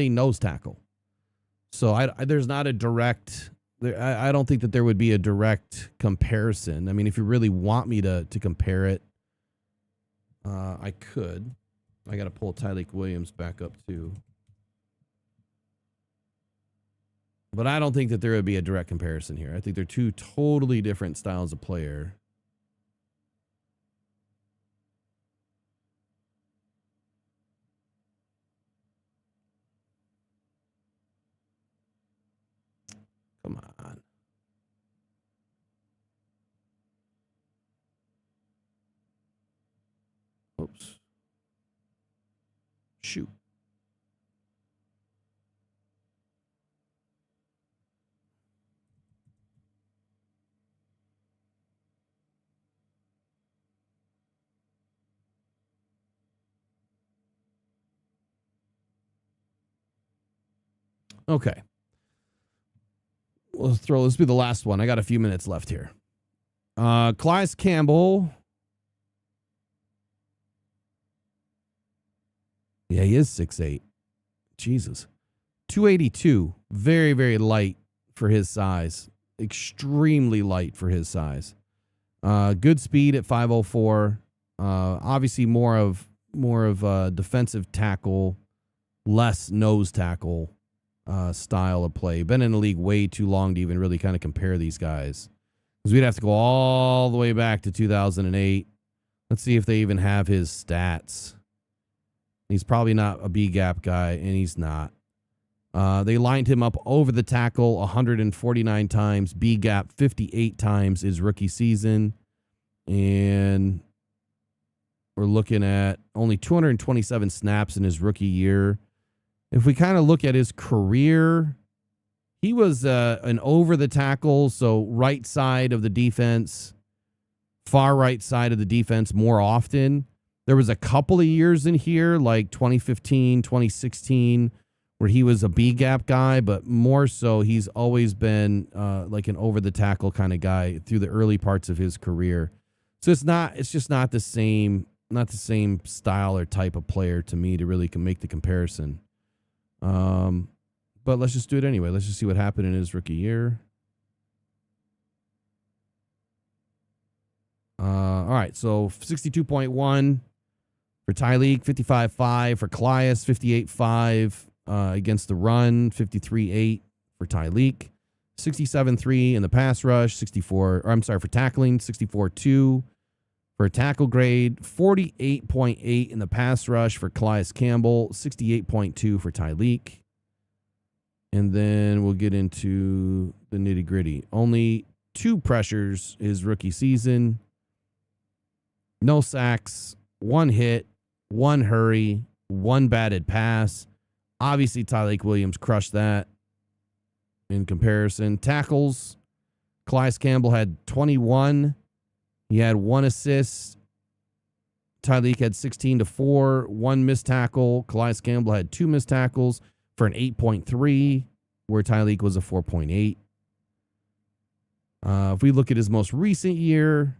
nose tackle. So there's not a direct. I don't think that there would be a direct comparison. I mean, if you really want me to compare it, I could. I got to pull Tyl Williams back up too. But I don't think that there would be a direct comparison here. I think they're two totally different styles of player. Come on. Oops. Shoot. Okay. Let's be the last one. I got a few minutes left here. Calais Campbell. Yeah, he is 6'8". Jesus. 282. Very, very light for his size. Extremely light for his size. Good speed at 504. Obviously more of a defensive tackle, less nose tackle style of play. Been in the league way too long to even really kind of compare these guys, because we'd have to go all the way back to 2008. Let's see if they even have his stats. He's probably not a B gap guy, and he's not. They lined him up over the tackle 149 times, B gap 58 times his rookie season, and we're looking at only 227 snaps in his rookie year. If we kind of look at his career, he was an over the tackle, so right side of the defense, far right side of the defense more often. There was a couple of years in here, like 2015, 2016, where he was a B gap guy, but more so he's always been like an over the tackle kind of guy through the early parts of his career. So it's just not the same style or type of player to me to really make the comparison. But let's just do it anyway. Let's just see what happened in his rookie year. All right. So 62.1 for Tyl, 55.5 for Calais, 58.5 against the run, 53.8 for Tyl, 67.3 in the pass rush, for tackling, 64.2 for a tackle grade, 48.8 in the pass rush for Calais Campbell, 68.2 for Tyl. And then we'll get into the nitty gritty. Only 2 pressures his rookie season. No sacks, 1 hit, 1 hurry, 1 batted pass. Obviously, Tyl Williams crushed that in comparison. Tackles, Calais Campbell had 21. He had 1 assist. Tyl had 16-4, 1 missed tackle. Calais Campbell had 2 missed tackles for an 8.3, where Tyl was a 4.8. If we look at his most recent year,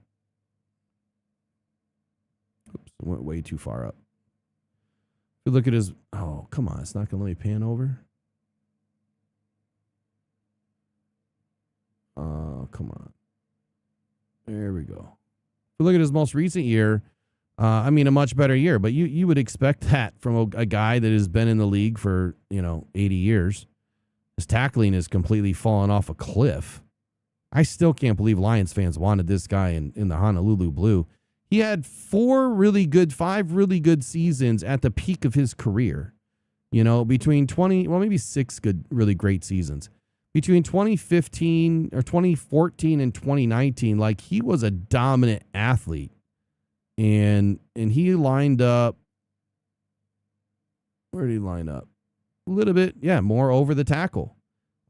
oops, I went way too far up. If we look at his, oh, come on, it's not going to let me pan over. Come on. There we go. If we look at his most recent year, a much better year, but you would expect that from a guy that has been in the league for, 80 years. His tackling is completely fallen off a cliff. I still can't believe Lions fans wanted this guy in the Honolulu Blue. He had 5 really good seasons at the peak of his career. Between 6 really great seasons. Between 2014 and 2019, like, he was a dominant athlete. And he lined up, where did he line up? A little bit, more over the tackle.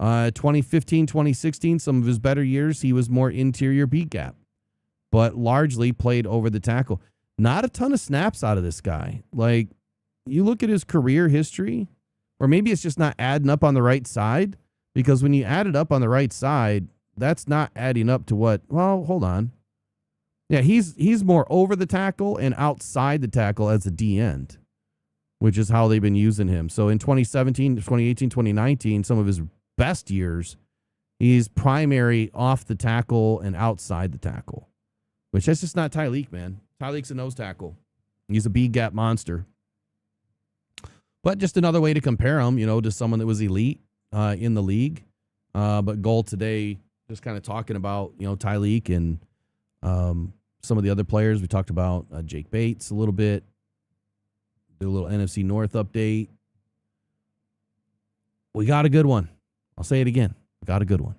2015, 2016, some of his better years, he was more interior beat gap, but largely played over the tackle. Not a ton of snaps out of this guy. Like, you look at his career history, or maybe it's just not adding up on the right side, because when you add it up on the right side, that's not adding up to what, well, hold on. Yeah, he's more over the tackle and outside the tackle as a D end, which is how they've been using him. So in 2017, 2018, 2019, some of his best years, he's primary off the tackle and outside the tackle, which that's just not Tyleek, man. Tyleek's a nose tackle. He's a B gap monster. But just another way to compare him, to someone that was elite in the league. But Gold today, just kind of talking about, Tyleek and some of the other players. We talked about Jake Bates a little bit. Do a little NFC North update. We got a good one. I'll say it again. We got a good one.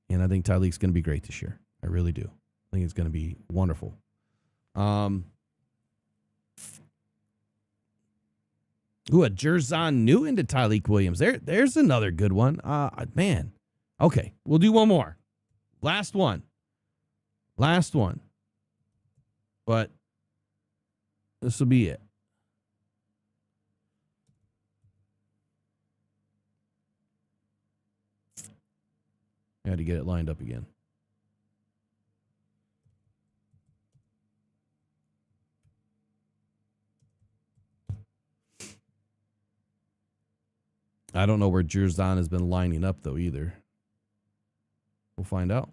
And I think Tyleek's going to be great this year. I really do. I think it's going to be wonderful. A Jerzon Newton to Tyleek Williams. There's another good one. Man. Okay, we'll do one more. Last one. But this will be it. I had to get it lined up again. I don't know where Jerzon has been lining up, though, either. We'll find out.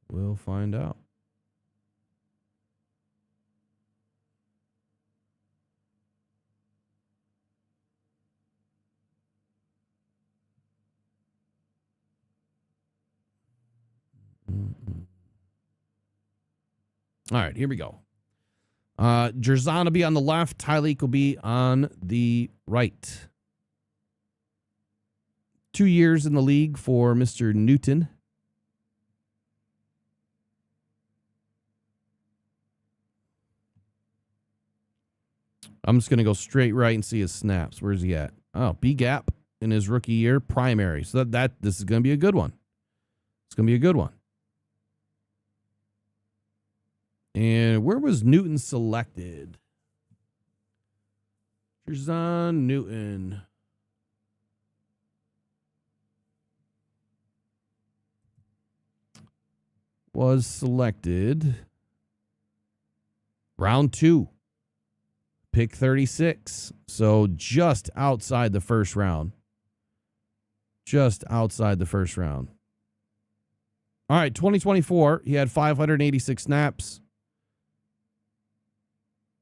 We'll find out. All right, here we go. Jerzon will be on the left. Tyleek will be on the right. 2 years in the league for Mr. Newton. I'm just going to go straight right and see his snaps. Where's he at? Oh, B gap in his rookie year, primary. So this is going to be a good one. It's going to be a good one. And where was Newton selected? Jerzon Newton. Was selected round 2, pick 36. So just outside the first round. Just outside the first round. All right, 2024, he had 586 snaps.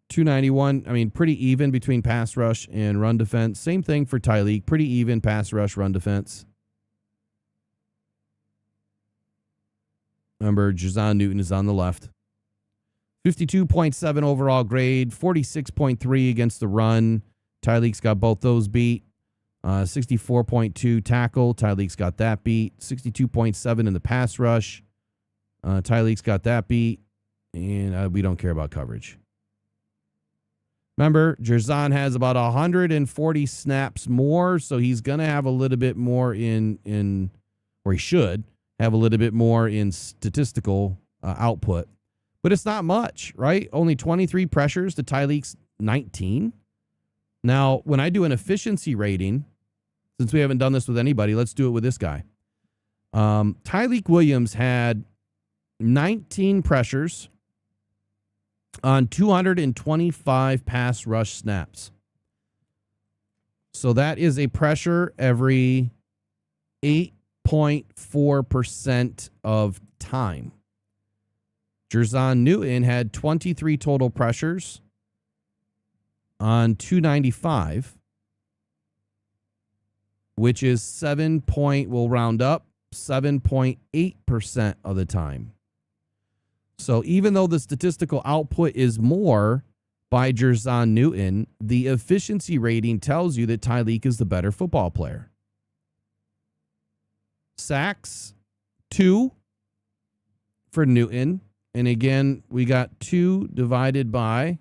291. I mean, pretty even between pass rush and run defense. Same thing for Tyleek. Pretty even pass rush, run defense. Remember, Jerzon Newton is on the left. 52.7 overall grade. 46.3 against the run. Tyleek's got both those beat. 64.2 tackle. Tyleek's got that beat. 62.7 in the pass rush. Tyleek's got that beat. And we don't care about coverage. Remember, Jerzon has about 140 snaps more, so he's going to have a little bit more or he should have a little bit more in statistical output. But it's not much, right? Only 23 pressures to Tyleek's 19. Now, when I do an efficiency rating, since we haven't done this with anybody, let's do it with this guy. Tyleek Williams had 19 pressures on 225 pass rush snaps. So that is a pressure every 8.4% of time. Jerzon Newton had 23 total pressures on 295, which is we'll round up, 7.8% of the time. So even though the statistical output is more by Jerzon Newton, the efficiency rating tells you that Tyleek is the better football player. Sacks, 2 for Newton. And again, we got 2 divided by,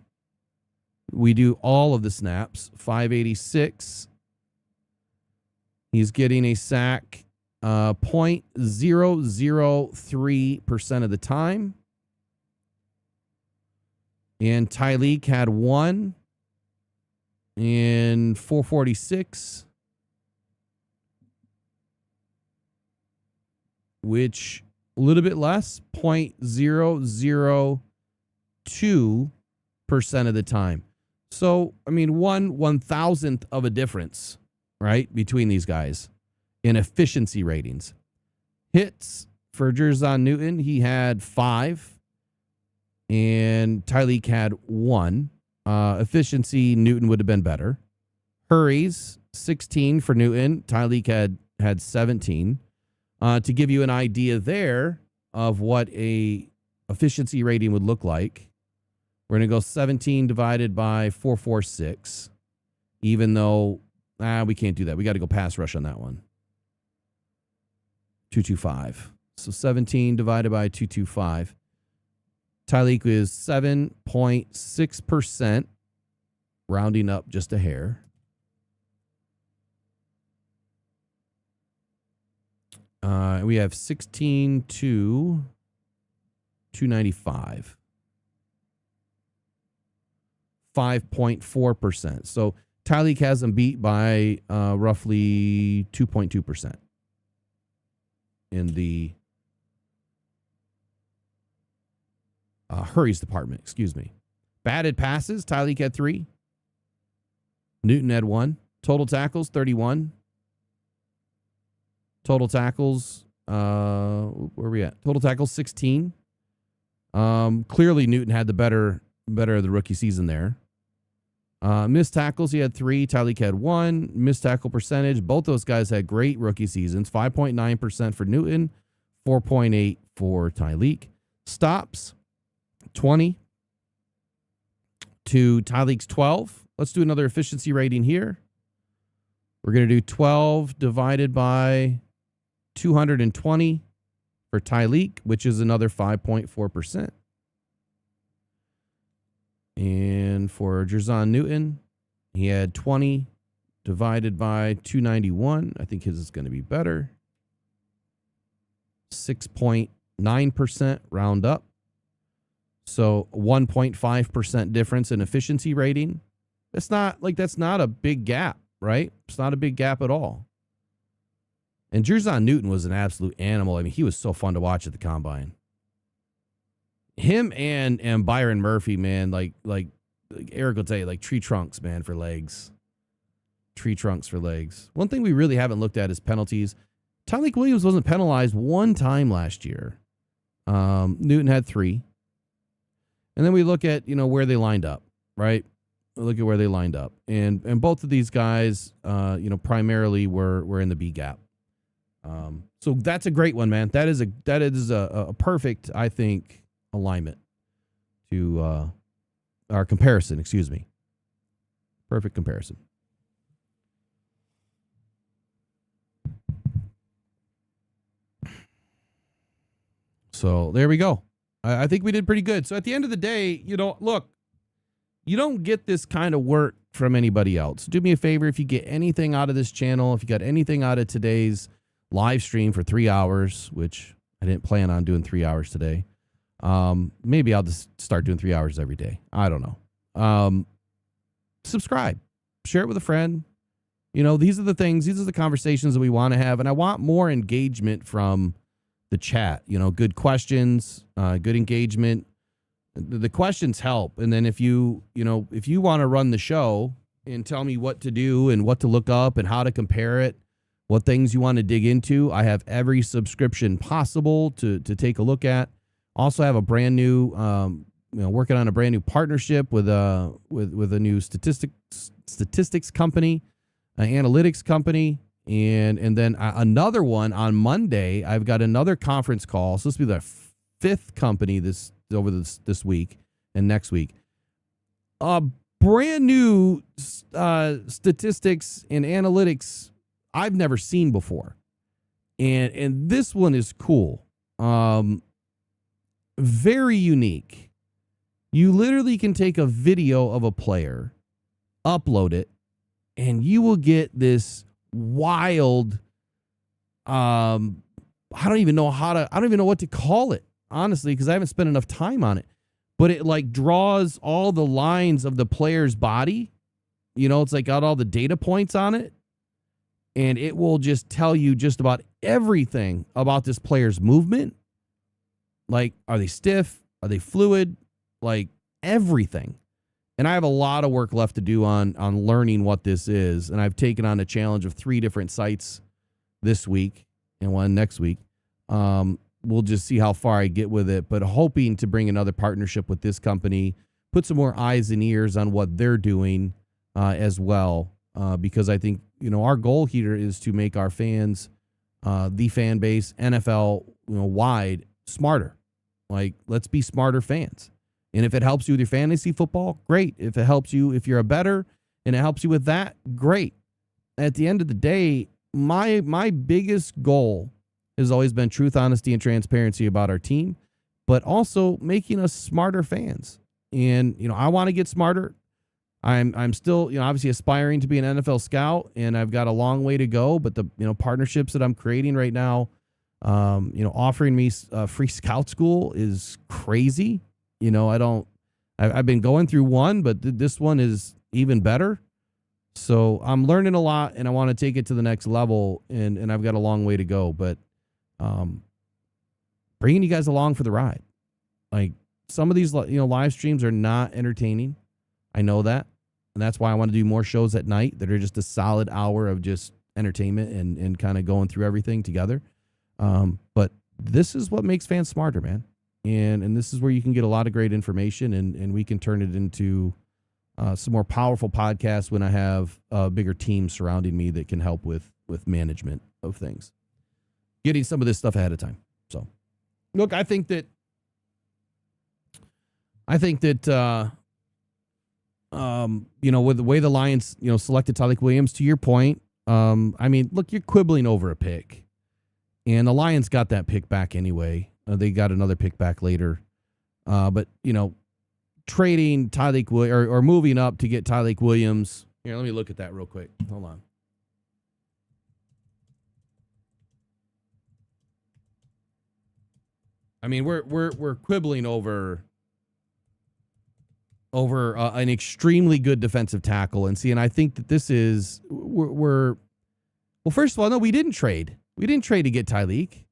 we do all of the snaps, 586. He's getting a sack 0.003% of the time. And Tyleek had 1 in 446, which a little bit less, 0.002% of the time. So, I mean, 1/1000th of a difference, right, between these guys in efficiency ratings. Hits for Jerzon Newton, he had 5, and Tyreek had 1. Efficiency, Newton would have been better. Hurries, 16 for Newton. Tyreek had 17. To give you an idea there of what a efficiency rating would look like, we're going to go 17 divided by 446, even though we can't do that. We got to go pass rush on that one. 225. So 17 divided by 225. Tyreek is 7.6%, rounding up just a hair. We have 16 to 295. 5.4%. So Tyreek has him beat by roughly 2.2% in the hurries department, excuse me. Batted passes, Tyreek had 3. Newton had 1. Total tackles, 31. Total tackles, where are we at? Total tackles, 16. Clearly Newton had the better of the rookie season there. Missed tackles, he had 3. Tyreek had 1. Missed tackle percentage, both those guys had great rookie seasons. 5.9% for Newton, 4.8 for Tyreek. Stops, 20 to Tyreek's 12. Let's do another efficiency rating here. We're going to do 12 divided by 220 for Tyreek, which is another 5.4%. And for Jerzon Newton, he had 20 divided by 291. I think his is going to be better. 6.9%, round up. So 1.5% difference in efficiency rating. That's not a big gap, right? It's not a big gap at all. And Jerzon Newton was an absolute animal. I mean, he was so fun to watch at the combine. Him and Byron Murphy, man, like Eric will tell you, like tree trunks, man, for legs. Tree trunks for legs. One thing we really haven't looked at is penalties. Tyl Williams wasn't penalized 1 time last year. Newton had 3. And then we look at, where they lined up, right? Look at where they lined up. And both of these guys, primarily were in the B gap. So that's a great one, man. That is a perfect, I think, alignment to our comparison, excuse me. Perfect comparison. So there we go. I think we did pretty good. So at the end of the day, look, you don't get this kind of work from anybody else. Do me a favor, if you get anything out of this channel, if you got anything out of today's live stream for 3 hours, which I didn't plan on doing 3 hours today. Maybe I'll just start doing 3 hours every day. I don't know. Subscribe, share it with a friend. These are the things, these are the conversations that we want to have. And I want more engagement from the chat, good questions, good engagement. The questions help. And then if you want to run the show and tell me what to do and what to look up and how to compare it, what things you want to dig into, I have every subscription possible to take a look at. Also have a brand new, working on a brand new partnership with a new statistics company, an analytics company, and then another one on Monday. I've got another conference call. So this will be the 5th company this week and next week. A brand new statistics and analytics I've never seen before, and this one is cool. Very unique. You literally can take a video of a player, upload it, and you will get this wild, I don't even know what to call it, honestly, because I haven't spent enough time on it. But it draws all the lines of the player's body. It's got all the data points on it. And it will just tell you just about everything about this player's movement, Like, are they stiff? Are they fluid? Like, everything. And I have a lot of work left to do on learning what this is. And I've taken on a challenge of 3 different sites this week and one next week. We'll just see how far I get with it, but hoping to bring another partnership with this company, put some more eyes and ears on what they're doing as well. Because I think, our goal here is to make our fans, the fan base, NFL, wide, smarter. Like, let's be smarter fans. And if it helps you with your fantasy football, great. If it helps you, if you're a bettor and it helps you with that, great. At the end of the day, my biggest goal has always been truth, honesty, and transparency about our team, but also making us smarter fans. And, I want to get smarter. I'm still, obviously aspiring to be an NFL scout, and I've got a long way to go, but the, partnerships that I'm creating right now, offering me free scout school is crazy. I've been going through one, but this one is even better. So I'm learning a lot, and I want to take it to the next level, and I've got a long way to go, but bringing you guys along for the ride. Like, some of these, live streams are not entertaining. I know that. And that's why I want to do more shows at night that are just a solid hour of just entertainment and kind of going through everything together. But this is what makes fans smarter, man. And this is where you can get a lot of great information, and we can turn it into some more powerful podcasts when I have a bigger team surrounding me that can help with management of things. Getting some of this stuff ahead of time. So, look, I think that with the way the Lions, selected Tyl Williams, to your point, look, you're quibbling over a pick, and the Lions got that pick back anyway. They got another pick back later. But, trading Tyl Williams or moving up to get Tyl Williams. Here, let me look at that real quick. Hold on. We're quibbling over an extremely good defensive tackle, and I think that this is well, first of all, no, we didn't trade. We didn't trade to get Tyleek.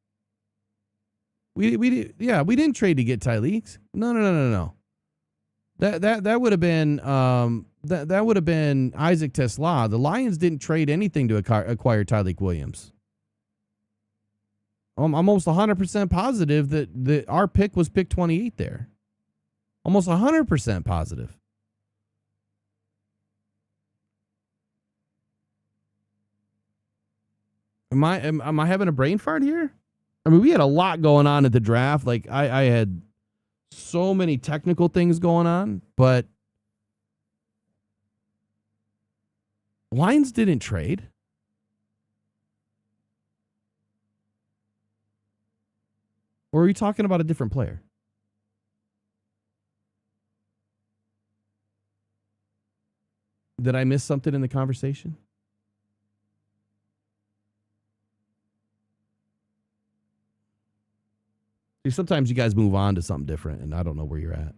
We didn't trade to get Tyleek. No. That would have been that would have been Isaac Tesla. The Lions didn't trade anything to acquire Tyl Williams. I'm almost 100% positive that our pick was pick 28 there. Almost 100% positive. Am I having a brain fart here? We had a lot going on at the draft. Like, I had so many technical things going on, but Lions didn't trade. Or are you talking about a different player? Did I miss something in the conversation? See, sometimes you guys move on to something different, and I don't know where you're at.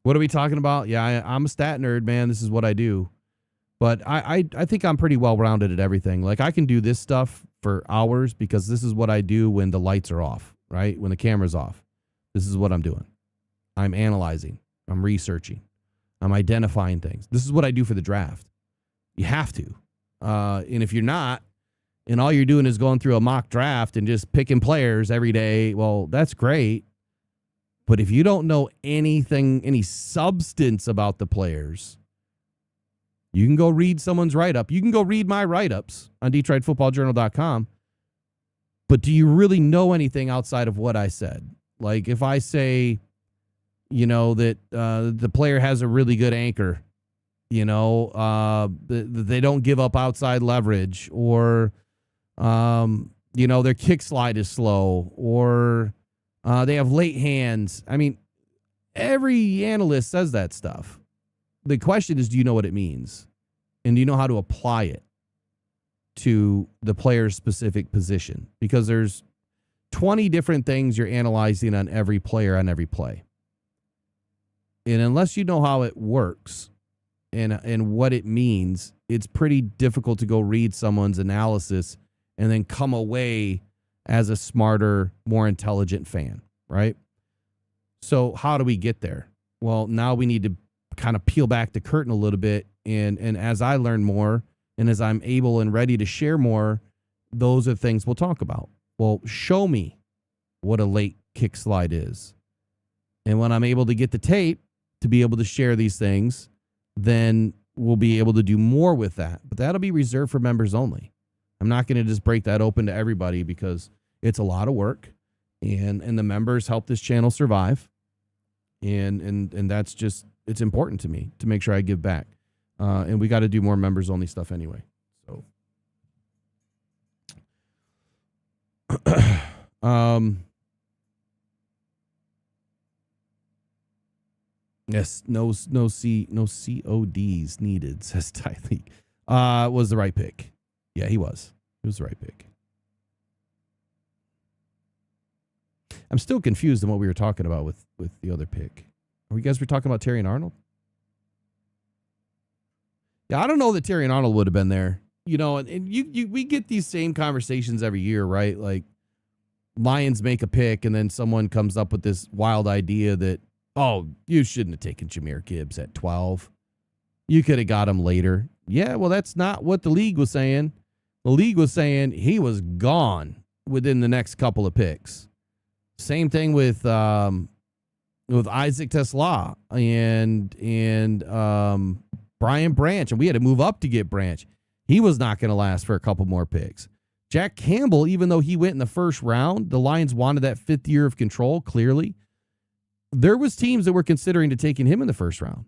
What are we talking about? Yeah, I'm a stat nerd, man. This is what I do. But I think I'm pretty well-rounded at everything. Like, I can do this stuff for hours because this is what I do when the lights are off, right? When the camera's off. This is what I'm doing. I'm analyzing. I'm researching. I'm identifying things. This is what I do for the draft. You have to. And if you're not, and all you're doing is going through a mock draft and just picking players every day, well, that's great. But if you don't know anything, any substance about the players, you can go read someone's write-up. You can go read my write-ups on DetroitFootballJournal.com. But do you really know anything outside of what I said? Like, if I say, that the player has a really good anchor, they don't give up outside leverage, or, their kick slide is slow, or they have late hands. Every analyst says that stuff. The question is, do you know what it means? And do you know how to apply it to the player's specific position? Because there's 20 different things you're analyzing on every player on every play. And unless you know how it works and what it means, it's pretty difficult to go read someone's analysis and then come away as a smarter, more intelligent fan, right? So how do we get there? Well, now we need to kind of peel back the curtain a little bit. And as I learn more and as I'm able and ready to share more, those are things we'll talk about. Well, show me what a late kick slide is. And when I'm able to get the tape to be able to share these things, then we'll be able to do more with that. But that'll be reserved for members only. I'm not going to just break that open to everybody because it's a lot of work, and the members help this channel survive. And that's just, it's important to me to make sure I give back. And we got to do more members only stuff anyway. So, yes, no CODs needed, says Tyl. Was the right pick. Yeah, he was. He was the right pick. I'm still confused on what we were talking about with the other pick. Are you guys were talking about Terrion Arnold? Yeah, I don't know that Terrion Arnold would have been there. You know, and we get these same conversations every year, right? Like, Lions make a pick, and then someone comes up with this wild idea that, oh, you shouldn't have taken Jahmyr Gibbs at 12. You could have got him later. Yeah, well, that's not what the league was saying. The league was saying he was gone within the next couple of picks. Same thing with Isaac Tesla and Brian Branch, and we had to move up to get Branch. He was not going to last for a couple more picks. Jack Campbell, even though he went in the first round, the Lions wanted that 5th year of control, clearly. There was teams that were considering to taking him in the first round.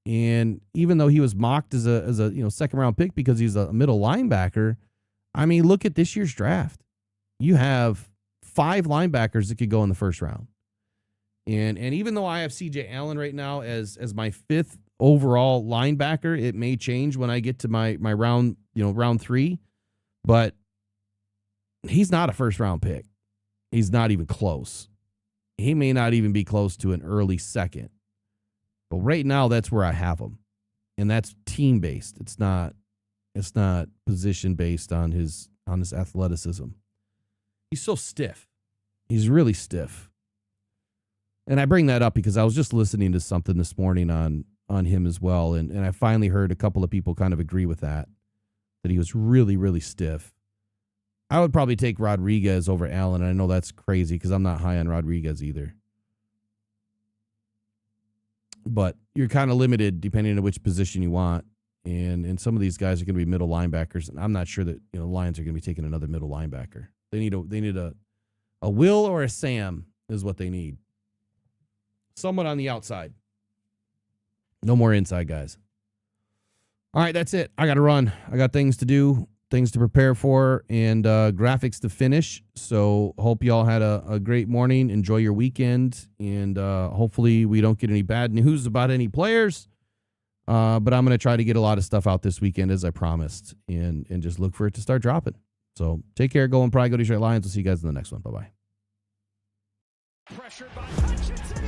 And even though he was mocked as a second round pick because he's a middle linebacker, I mean, look at this year's draft. You have 5 linebackers that could go in the first round. And even though I have CJ Allen right now as my 5th overall linebacker, it may change when I get to my round, round 3, but he's not a first round pick. He's not even close. He may not even be close to an early second. But right now, that's where I have him. And that's team based. It's not position based on his athleticism. He's so stiff. He's really stiff. And I bring that up because I was just listening to something this morning on him as well. And I finally heard a couple of people kind of agree with that he was really, really stiff. I would probably take Rodriguez over Allen. And I know that's crazy because I'm not high on Rodriguez either. But you're kind of limited depending on which position you want. And some of these guys are going to be middle linebackers. And I'm not sure that Lions are going to be taking another middle linebacker. They need a Will or a Sam is what they need. Someone on the outside. No more inside guys. All right, that's it. I got to run. I got things to do, things to prepare for, and graphics to finish. So hope y'all had a great morning. Enjoy your weekend. And hopefully we don't get any bad news about any players. But I'm going to try to get a lot of stuff out this weekend as I promised. And just look for it to start dropping. So take care. Go and probably go to Detroit Lions. We'll see you guys in the next one. Bye-bye. Pressured by Hutchinson.